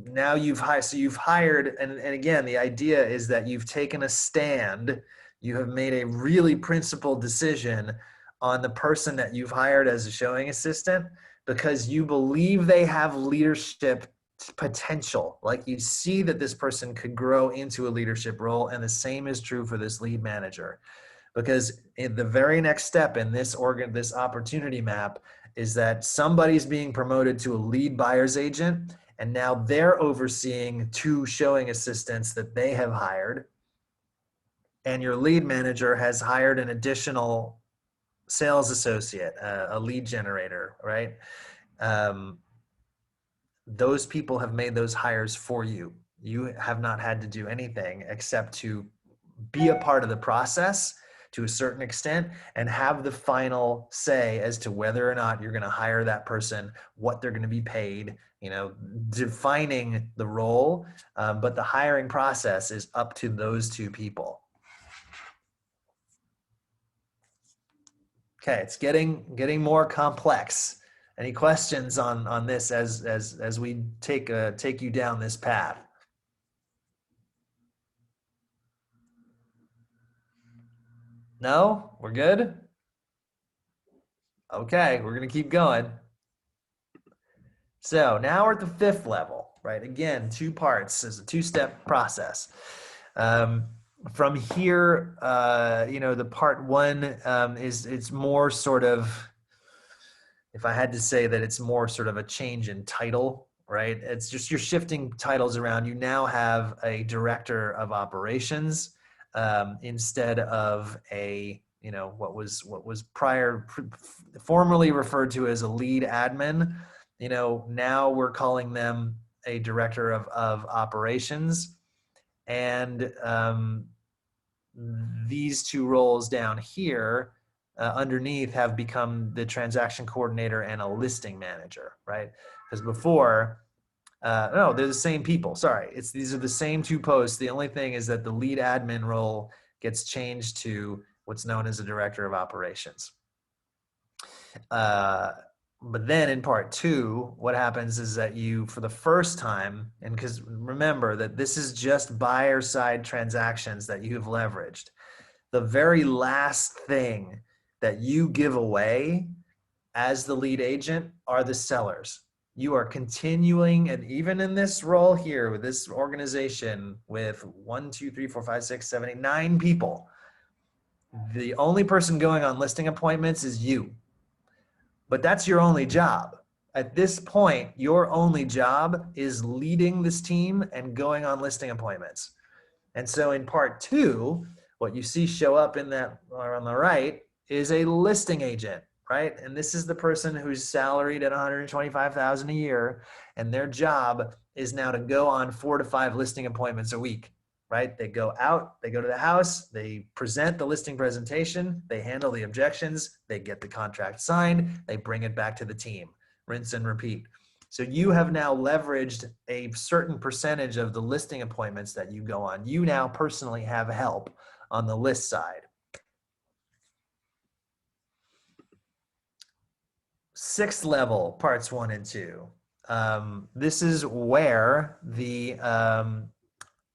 [SPEAKER 1] now you've hired, and again, the idea is that you've taken a stand, you have made a really principled decision on the person that you've hired as a showing assistant because you believe they have leadership potential. Like you see that this person could grow into a leadership role, and the same is true for this lead manager. Because in the very next step in this opportunity map is that somebody's being promoted to a lead buyer's agent, and now they're overseeing 2 showing assistants that they have hired, and your lead manager has hired an additional sales associate, a lead generator, right? Those people have made those hires for you. You have not had to do anything except to be a part of the process to a certain extent and have the final say as to whether or not you're going to hire that person, what they're going to be paid, you know, defining the role. But the hiring process is up to those 2 people. Okay, it's getting more complex. Any questions on this as we take you down this path? No? We're good? Okay, we're going to keep going. So now we're at the 5th level, right? Again, 2 parts. It's a 2-step process. From here, the part 1 it's more sort of, if I had to say that it's more sort of a change in title, right? It's just you're shifting titles around. You now have a director of operations instead of a what was formerly referred to as a lead admin. Now we're calling them a director of operations. And these two roles down here underneath have become the transaction coordinator and a listing manager, right? Because before, no, they're the same people. Sorry, these are the same two posts. The only thing is that the lead admin role gets changed to what's known as a director of operations. But then in part 2, what happens is that you, for the first time, and because remember that this is just buyer side transactions that you have leveraged, the very last thing that you give away as the lead agent are the sellers. You are continuing, and even in this role here with this organization with 1, 2, 3, 4, 5, 6, 7, 8, 9 people, the only person going on listing appointments is you. But that's your only job. At this point, your only job is leading this team and going on listing appointments. And so in part 2, what you see show up in that on the right is a listing agent, right? And this is the person who's salaried at $125,000 a year, and their job is now to go on 4 to 5 listing appointments a week, right? They go out, they go to the house, they present the listing presentation, they handle the objections, they get the contract signed, they bring it back to the team, rinse and repeat. So you have now leveraged a certain percentage of the listing appointments that you go on. You now personally have help on the list side. 6th level, parts 1 and 2. This is where the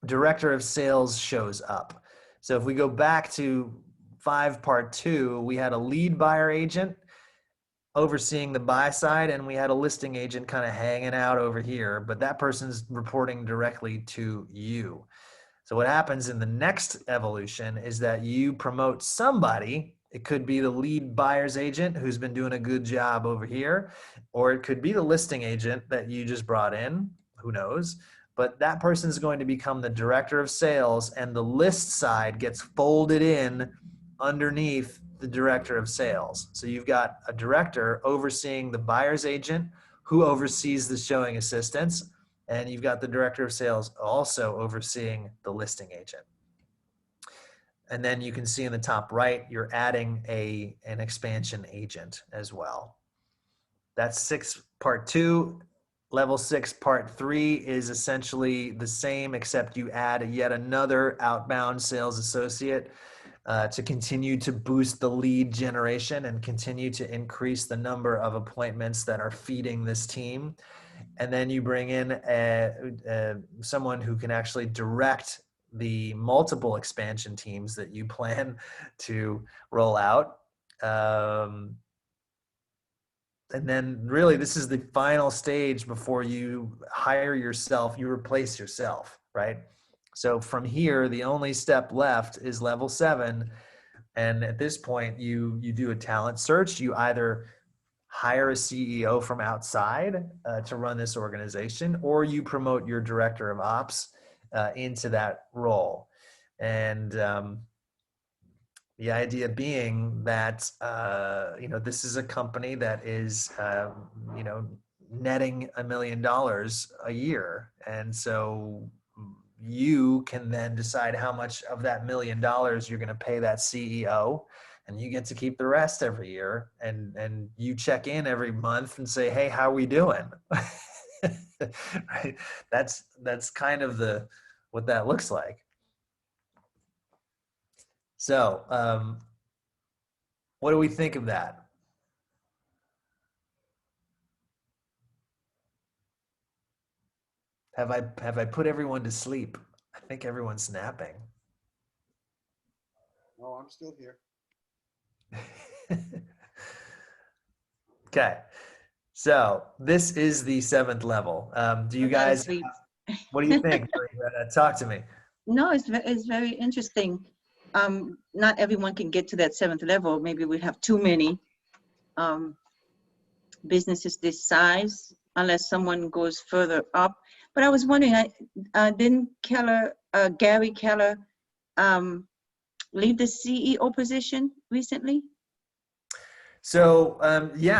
[SPEAKER 1] director of sales shows up. So if we go back to 5 part 2, we had a lead buyer agent overseeing the buy side, and we had a listing agent kind of hanging out over here, but that person's reporting directly to you. So what happens in the next evolution is that you promote somebody. It could be the lead buyer's agent who's been doing a good job over here, or it could be the listing agent that you just brought in, who knows? But that person is going to become the director of sales, and the list side gets folded in underneath the director of sales. So you've got a director overseeing the buyer's agent who oversees the showing assistants, and you've got the director of sales also overseeing the listing agent. And then you can see in the top right, you're adding an expansion agent as well. That's 6 part 2. Level 6 part 3 is essentially the same, except you add yet another outbound sales associate to continue to boost the lead generation and continue to increase the number of appointments that are feeding this team. And then you bring in someone who can actually direct the multiple expansion teams that you plan to roll out. And then really this is the final stage before you hire yourself, you replace yourself, right? So from here, the only step left is level 7. And at this point, you do a talent search. You either hire a CEO from outside to run this organization, or you promote your director of ops into that role. And the idea being that, this is a company that is, netting $1 million a year. And so you can then decide how much of that $1 million you're going to pay that CEO, and you get to keep the rest every year. And you check in every month and say, hey, how are we doing? Right? That's kind of what that looks like. So, what do we think of that? Have I put everyone to sleep? I think everyone's napping.
[SPEAKER 11] No, I'm still here.
[SPEAKER 1] Okay, so this is the 7th level. Do you guys? What do you think? Talk to me.
[SPEAKER 6] No, it's very interesting. Not everyone can get to that 7th level. Maybe we have too many businesses this size, unless someone goes further up. But I was wondering, didn't Gary Keller leave the CEO position recently?
[SPEAKER 1] So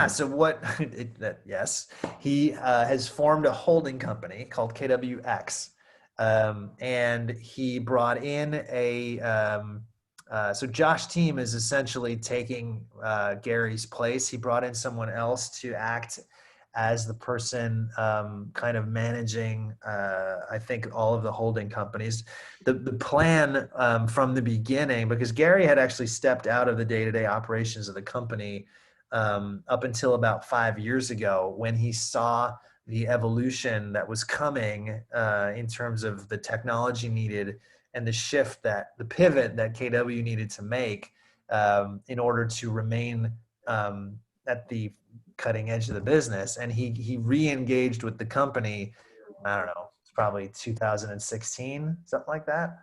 [SPEAKER 1] so what? Yes, he has formed a holding company called KWX, and he brought in a. So Josh Team is essentially taking Gary's place. He brought in someone else to act as the person kind of managing, I think, all of the holding companies. The plan from the beginning, because Gary had actually stepped out of the day-to-day operations of the company up until about 5 years ago, when he saw the evolution that was coming in terms of the technology needed and the pivot that KW needed to make in order to remain at the cutting edge of the business. And he re-engaged with the company, I don't know, it's probably 2016, something like that,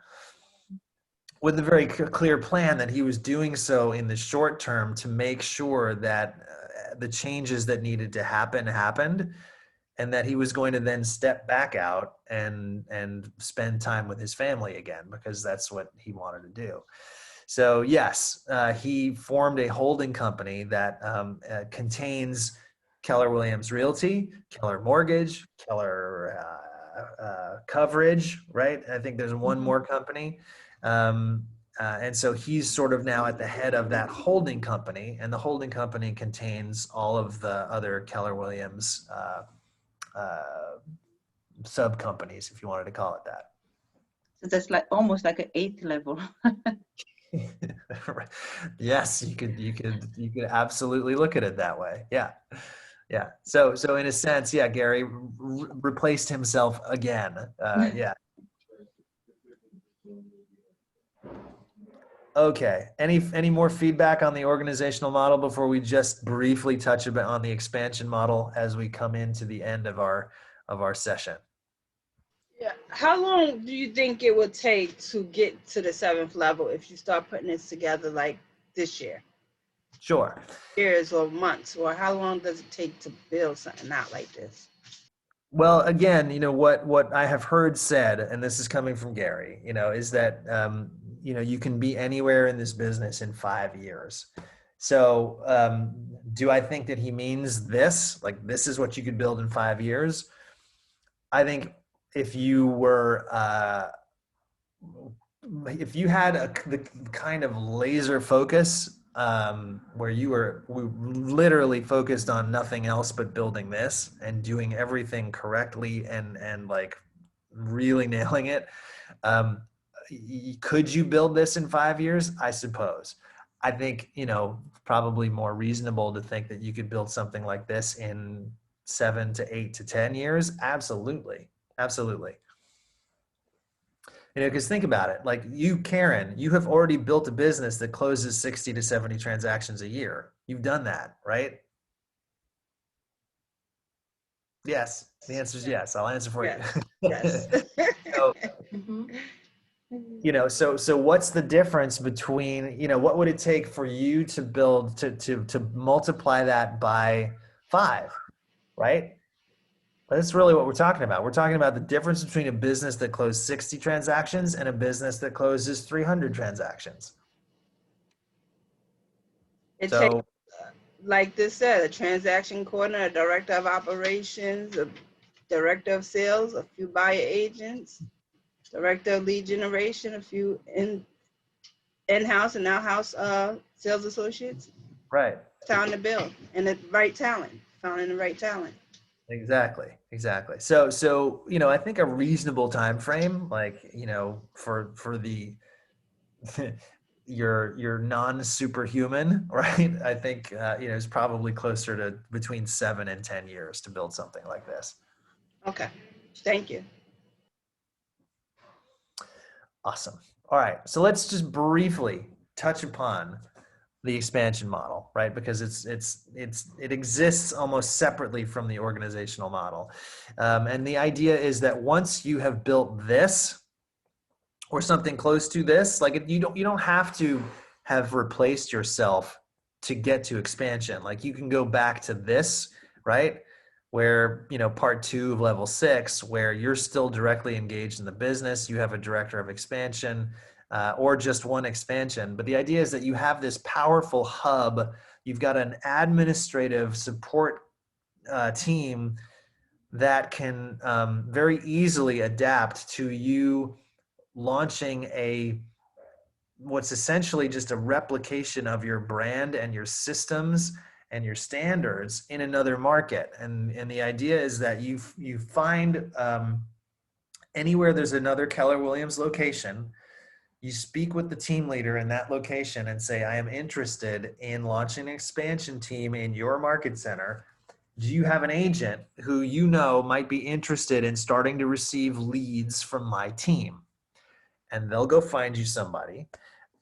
[SPEAKER 1] with a very clear plan that he was doing so in the short term to make sure that the changes that needed to happen happened, and that he was going to then step back out and spend time with his family again, because that's what he wanted to do. So yes, he formed a holding company that contains Keller Williams Realty, Keller Mortgage, Keller Coverage, right? I think there's one more company. And so he's sort of now at the head of that holding company, and the holding company contains all of the other Keller Williams sub companies, if you wanted to call it that.
[SPEAKER 6] So that's like almost like an 8th level.
[SPEAKER 1] Yes, you could absolutely look at it that way. Yeah. Yeah. So in a sense, yeah, Gary replaced himself again. Yeah. Okay. Any more feedback on the organizational model before we just briefly touch a bit on the expansion model as we come into the end of our session?
[SPEAKER 10] Yeah. How long do you think it would take to get to the 7th level if you start putting this together like this year?
[SPEAKER 1] Sure.
[SPEAKER 10] Years or months, or how long does it take to build something out like this?
[SPEAKER 1] Well, again, what I have heard said, and this is coming from Gary, is that you can be anywhere in this business in 5 years. So do I think that he means this? Like, this is what you could build in 5 years? I think if you were, if you had the kind of laser focus where you were literally focused on nothing else but building this and doing everything correctly and like really nailing it, could you build this in 5 years? I suppose. I think, probably more reasonable to think that you could build something like this in 7 to 8 to 10 years. Absolutely. Absolutely. Because think about it, like you, Karen, you have already built a business that closes 60 to 70 transactions a year. You've done that, right? Yes. The answer is yes. I'll answer for
[SPEAKER 10] Yes.
[SPEAKER 1] you.
[SPEAKER 10] Yes.
[SPEAKER 1] So what's the difference between, what would it take for you to build, to multiply that by 5, right? That's really what we're talking about. We're talking about the difference between a business that closed 60 transactions and a business that closes 300 transactions.
[SPEAKER 10] It
[SPEAKER 1] So,
[SPEAKER 10] takes, like this said, a transaction coordinator, a director of operations, a director of sales, a few buyer agents, director of lead generation, a few in-house and out-house sales associates.
[SPEAKER 1] right.
[SPEAKER 10] Time to build, and the right talent, finding the right talent.
[SPEAKER 1] Exactly. So I think a reasonable time frame, like, for the your non-superhuman, right? I think is probably closer to between 7 and 10 years to build something like this.
[SPEAKER 10] Okay, thank you.
[SPEAKER 1] Awesome. All right. So let's just briefly touch upon the expansion model, right? Because it exists almost separately from the organizational model. And the idea is that once you have built this or something close to this, like you don't have to have replaced yourself to get to expansion. Like you can go back to this, right? Where, part 2 of level 6, where you're still directly engaged in the business, you have a director of expansion, or just one expansion. But the idea is that you have this powerful hub. You've got an administrative support team that can very easily adapt to you launching what's essentially just a replication of your brand and your systems and your standards in another market. And the idea is that you find anywhere there's another Keller Williams location, you speak with the team leader in that location and say, I am interested in launching an expansion team in your market center. Do you have an agent who you know might be interested in starting to receive leads from my team? And they'll go find you somebody,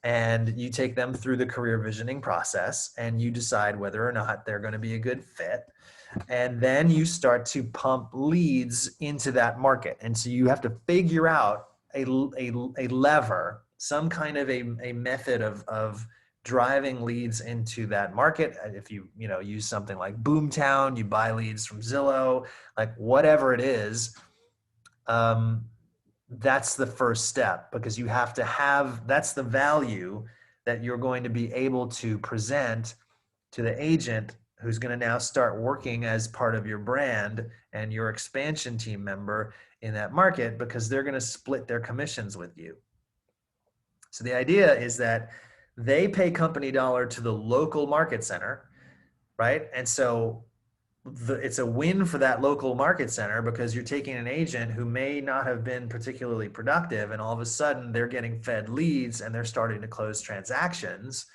[SPEAKER 1] and you take them through the career visioning process, and you decide whether or not they're going to be a good fit. And then you start to pump leads into that market. And so you have to figure out a lever, some kind of a method of driving leads into that market. If you use something like Boomtown, you buy leads from Zillow, like whatever it is, that's the first step, because you have to have, that's the value that you're going to be able to present to the agent who's going to now start working as part of your brand and your expansion team member in that market, because they're going to split their commissions with you. So the idea is that they pay company dollar to the local market center, right? And so it's a win for that local market center, because you're taking an agent who may not have been particularly productive, and all of a sudden they're getting fed leads and they're starting to close transactions.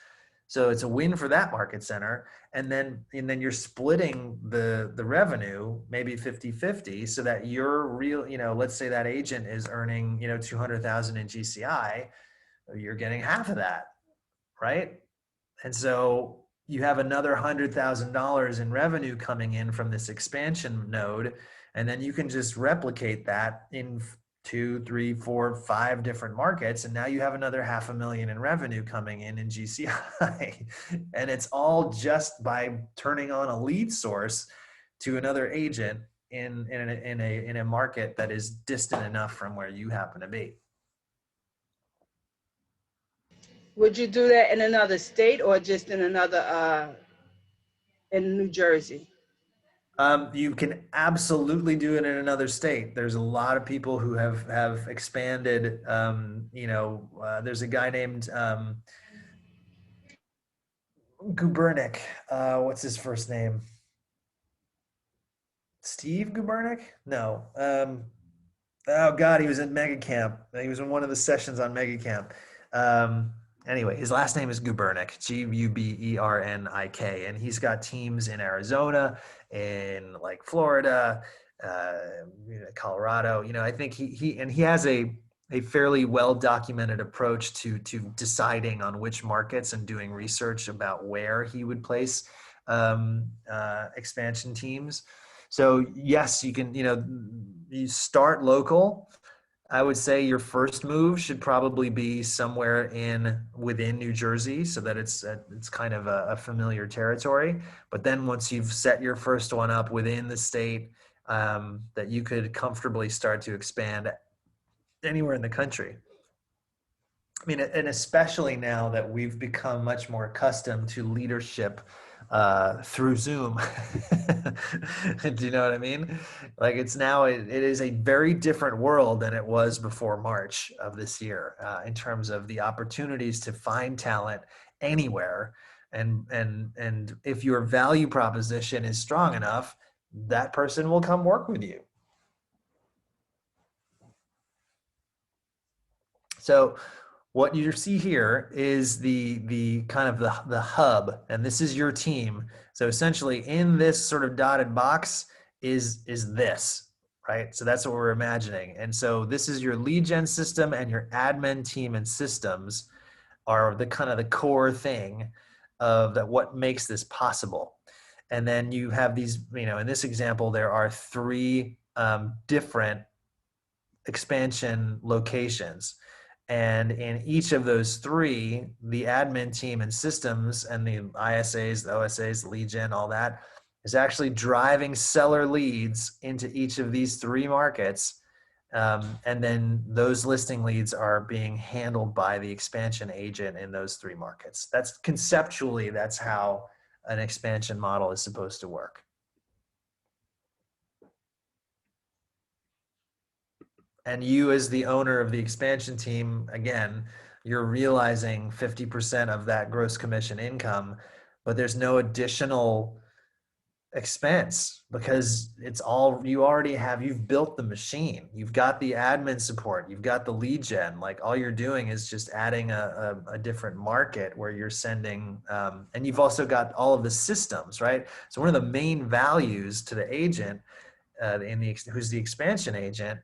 [SPEAKER 1] So it's a win for that market center. And then you're splitting the revenue, maybe 50-50, so that you're real, let's say that agent is earning, 200,000 in GCI, you're getting half of that, right? And so you have another $100,000 in revenue coming in from this expansion node. And then you can just replicate that in 2, 3, 4, 5 different markets. And now you have another $500,000 in revenue coming in GCI. And it's all just by turning on a lead source to another agent in a market that is distant enough from where you happen to be.
[SPEAKER 10] Would you do that in another state or just in another, in New Jersey?
[SPEAKER 1] You can absolutely do it in another state. There's a lot of people who have expanded. There's a guy named Gubernick. What's his first name? Steve Gubernick? No. Oh God, he was in Mega Camp. He was in one of the sessions on Mega Camp. Anyway, his last name is Gubernick, Gubernik, and he's got teams in Arizona, in like Florida, Colorado. I think he has a fairly well documented approach to deciding on which markets and doing research about where he would place expansion teams. So yes, you can, you start local. I would say your first move should probably be somewhere within New Jersey, so that it's kind of a familiar territory. But then once you've set your first one up within the state, that you could comfortably start to expand anywhere in the country. I mean, and especially now that we've become much more accustomed to leadership through Zoom. Do you know what I mean? Like it is a very different world than it was before March of this year in terms of the opportunities to find talent anywhere. And if your value proposition is strong enough, that person will come work with you. So what you see here is the kind of the hub, and this is your team. So essentially in this sort of dotted box is this, right? So that's what we're imagining. And so this is your lead gen system, and your admin team and systems are the kind of the core thing of that, what makes this possible. And then you have these, in this example, there are 3 different expansion locations. And in each of those 3, the admin team and systems and the ISAs, the OSAs, the lead gen, all that is actually driving seller leads into each of these 3 markets And then those listing leads are being handled by the expansion agent in those 3 markets. That's conceptually, that's how an expansion model is supposed to work. And you, as the owner of the expansion team, again, you're realizing 50% of that gross commission income, but there's no additional expense because it's all you already have. You've built the machine, you've got the admin support, you've got the lead gen. Like, all you're doing is just adding a different market where you're sending, and you've also got all of the systems, right? So one of the main values to the agent, who's the expansion agent,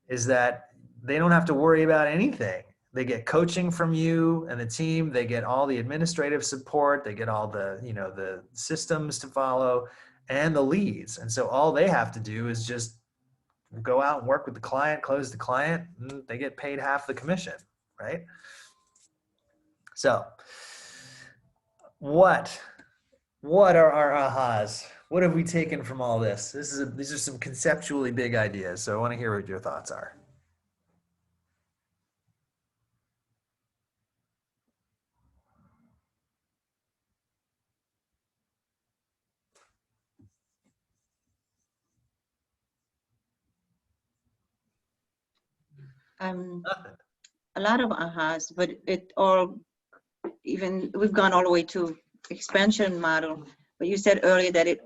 [SPEAKER 1] is that they don't have to worry about anything. They get coaching from you and the team. They get all the administrative support. They get all the, the systems to follow and the leads. And so all they have to do is just go out and work with the client, close the client, and they get paid half the commission, right? So what are our ahas? What have we taken from all this? These are some conceptually big ideas. So I want to hear what your thoughts are.
[SPEAKER 6] A lot of ahas, but it all, even we've gone all the way to expansion model. But you said earlier that it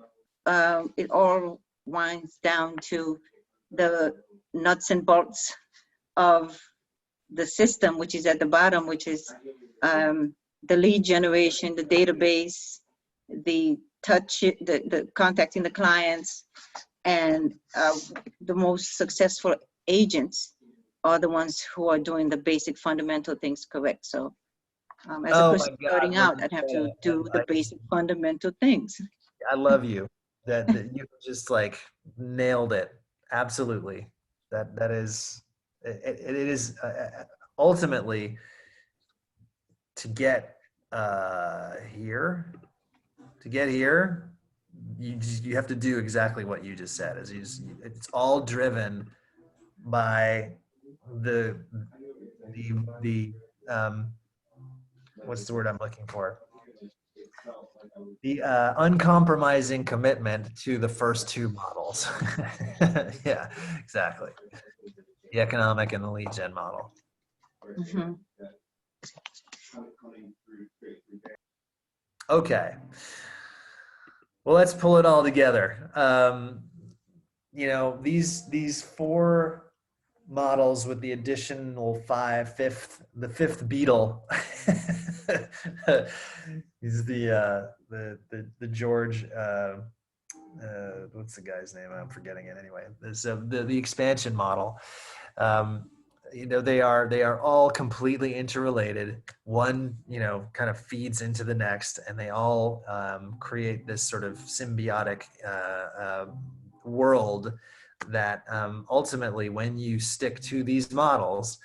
[SPEAKER 6] all winds down to the nuts and bolts of the system, which is at the bottom, which is the lead generation, the database, the touch, the contacting the clients, and the most successful agents are the ones who are doing the basic fundamental things correct. So as a person starting out, I'd have to do the basic fundamental things.
[SPEAKER 1] I love you. That you just like nailed it. Absolutely. That is it is ultimately to get here. To get here, you have to do exactly what you just said. It's all driven by the what's the word I'm looking for? The uncompromising commitment to the first 2 models. Yeah, exactly. The economic and the lead gen model.
[SPEAKER 6] Mm-hmm.
[SPEAKER 1] Okay. Well, let's pull it all together. These 4 models with the additional 5, the fifth beetle is the George, what's the guy's name? I'm forgetting it anyway. So the expansion model. They are all completely interrelated. One, kind of feeds into the next, and they all create this sort of symbiotic world that ultimately, when you stick to these models,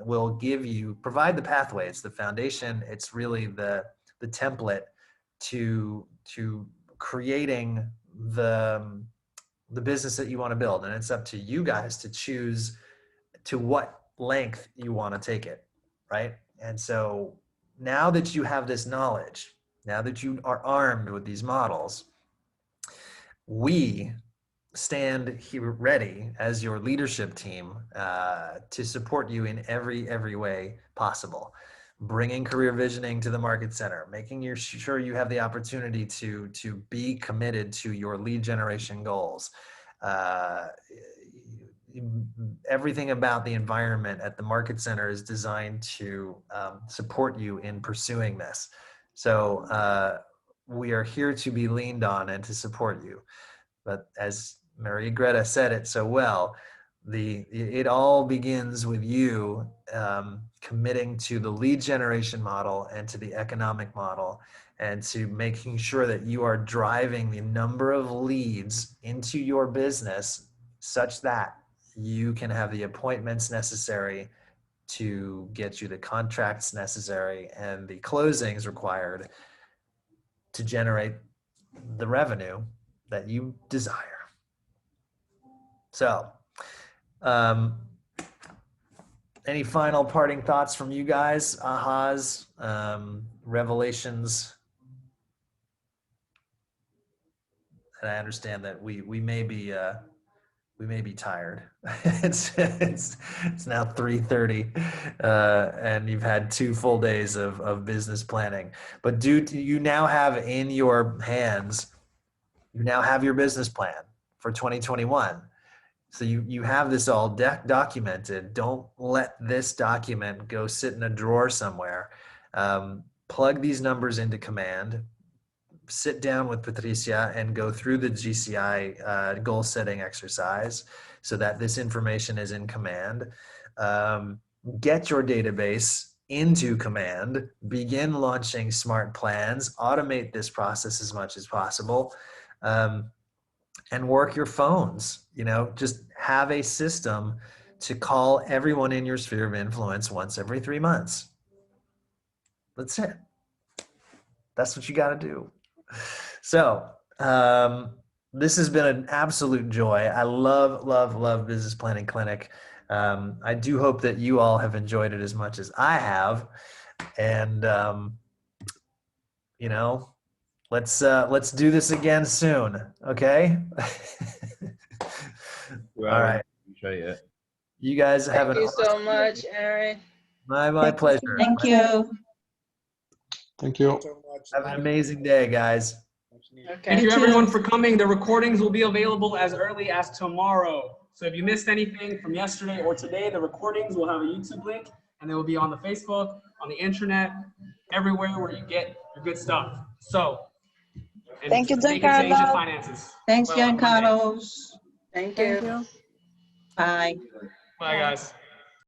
[SPEAKER 1] will provide the pathways, the foundation. It's really the template to creating the business that you want to build. And it's up to you guys to choose to what length you want to take it, right? And so now that you have this knowledge, now that you are armed with these models, we stand here ready as your leadership team to support you in every way possible. Bringing career visioning to the market center, making sure you have the opportunity to be committed to your lead generation goals. Everything about the environment at the market center is designed to support you in pursuing this. So we are here to be leaned on and to support you. But as Maria Greta said it so well, it all begins with you committing to the lead generation model and to the economic model, and to making sure that you are driving the number of leads into your business such that you can have the appointments necessary to get you the contracts necessary and the closings required to generate the revenue that you desire. So Any final parting thoughts from you guys? Ahas, revelations? And I understand that we may be tired. it's now 3:30, and you've had 2 full days of business planning. But you now have in your hands, you now have your business plan for 2021. So you have this all documented. Don't let this document go sit in a drawer somewhere. Plug these numbers into Command. Sit down with Patricia and go through the GCI goal setting exercise so that this information is in Command. Get your database into Command. Begin launching smart plans. Automate this process as much as possible. And work your phones. Just have a system to call everyone in your sphere of influence once every 3 months. That's it. That's what you got to do. So this has been an absolute joy. I love Business Planning Clinic. I do hope that you all have enjoyed it as much as I have. And, let's do this again soon. Okay. All right.
[SPEAKER 13] Appreciate it.
[SPEAKER 1] You guys have
[SPEAKER 10] Thank
[SPEAKER 1] an
[SPEAKER 10] you so much, Aaron.
[SPEAKER 1] my pleasure.
[SPEAKER 6] Thank you.
[SPEAKER 14] Thank you.
[SPEAKER 1] Have an amazing day, guys.
[SPEAKER 10] Okay.
[SPEAKER 9] Thank you everyone for coming. The recordings will be available as early as tomorrow. So if you missed anything from yesterday or today, the recordings will have a YouTube link and they will be on the Facebook, on the internet, everywhere where you get your good stuff. So, and
[SPEAKER 8] Thank you,
[SPEAKER 9] make it to Asian
[SPEAKER 8] Giancarlo.
[SPEAKER 9] finances.
[SPEAKER 6] Thanks,
[SPEAKER 9] Well, on Monday.
[SPEAKER 6] Giancarlos.
[SPEAKER 10] Thank
[SPEAKER 4] Thank
[SPEAKER 10] you.
[SPEAKER 4] you.
[SPEAKER 6] Bye.
[SPEAKER 9] Bye guys.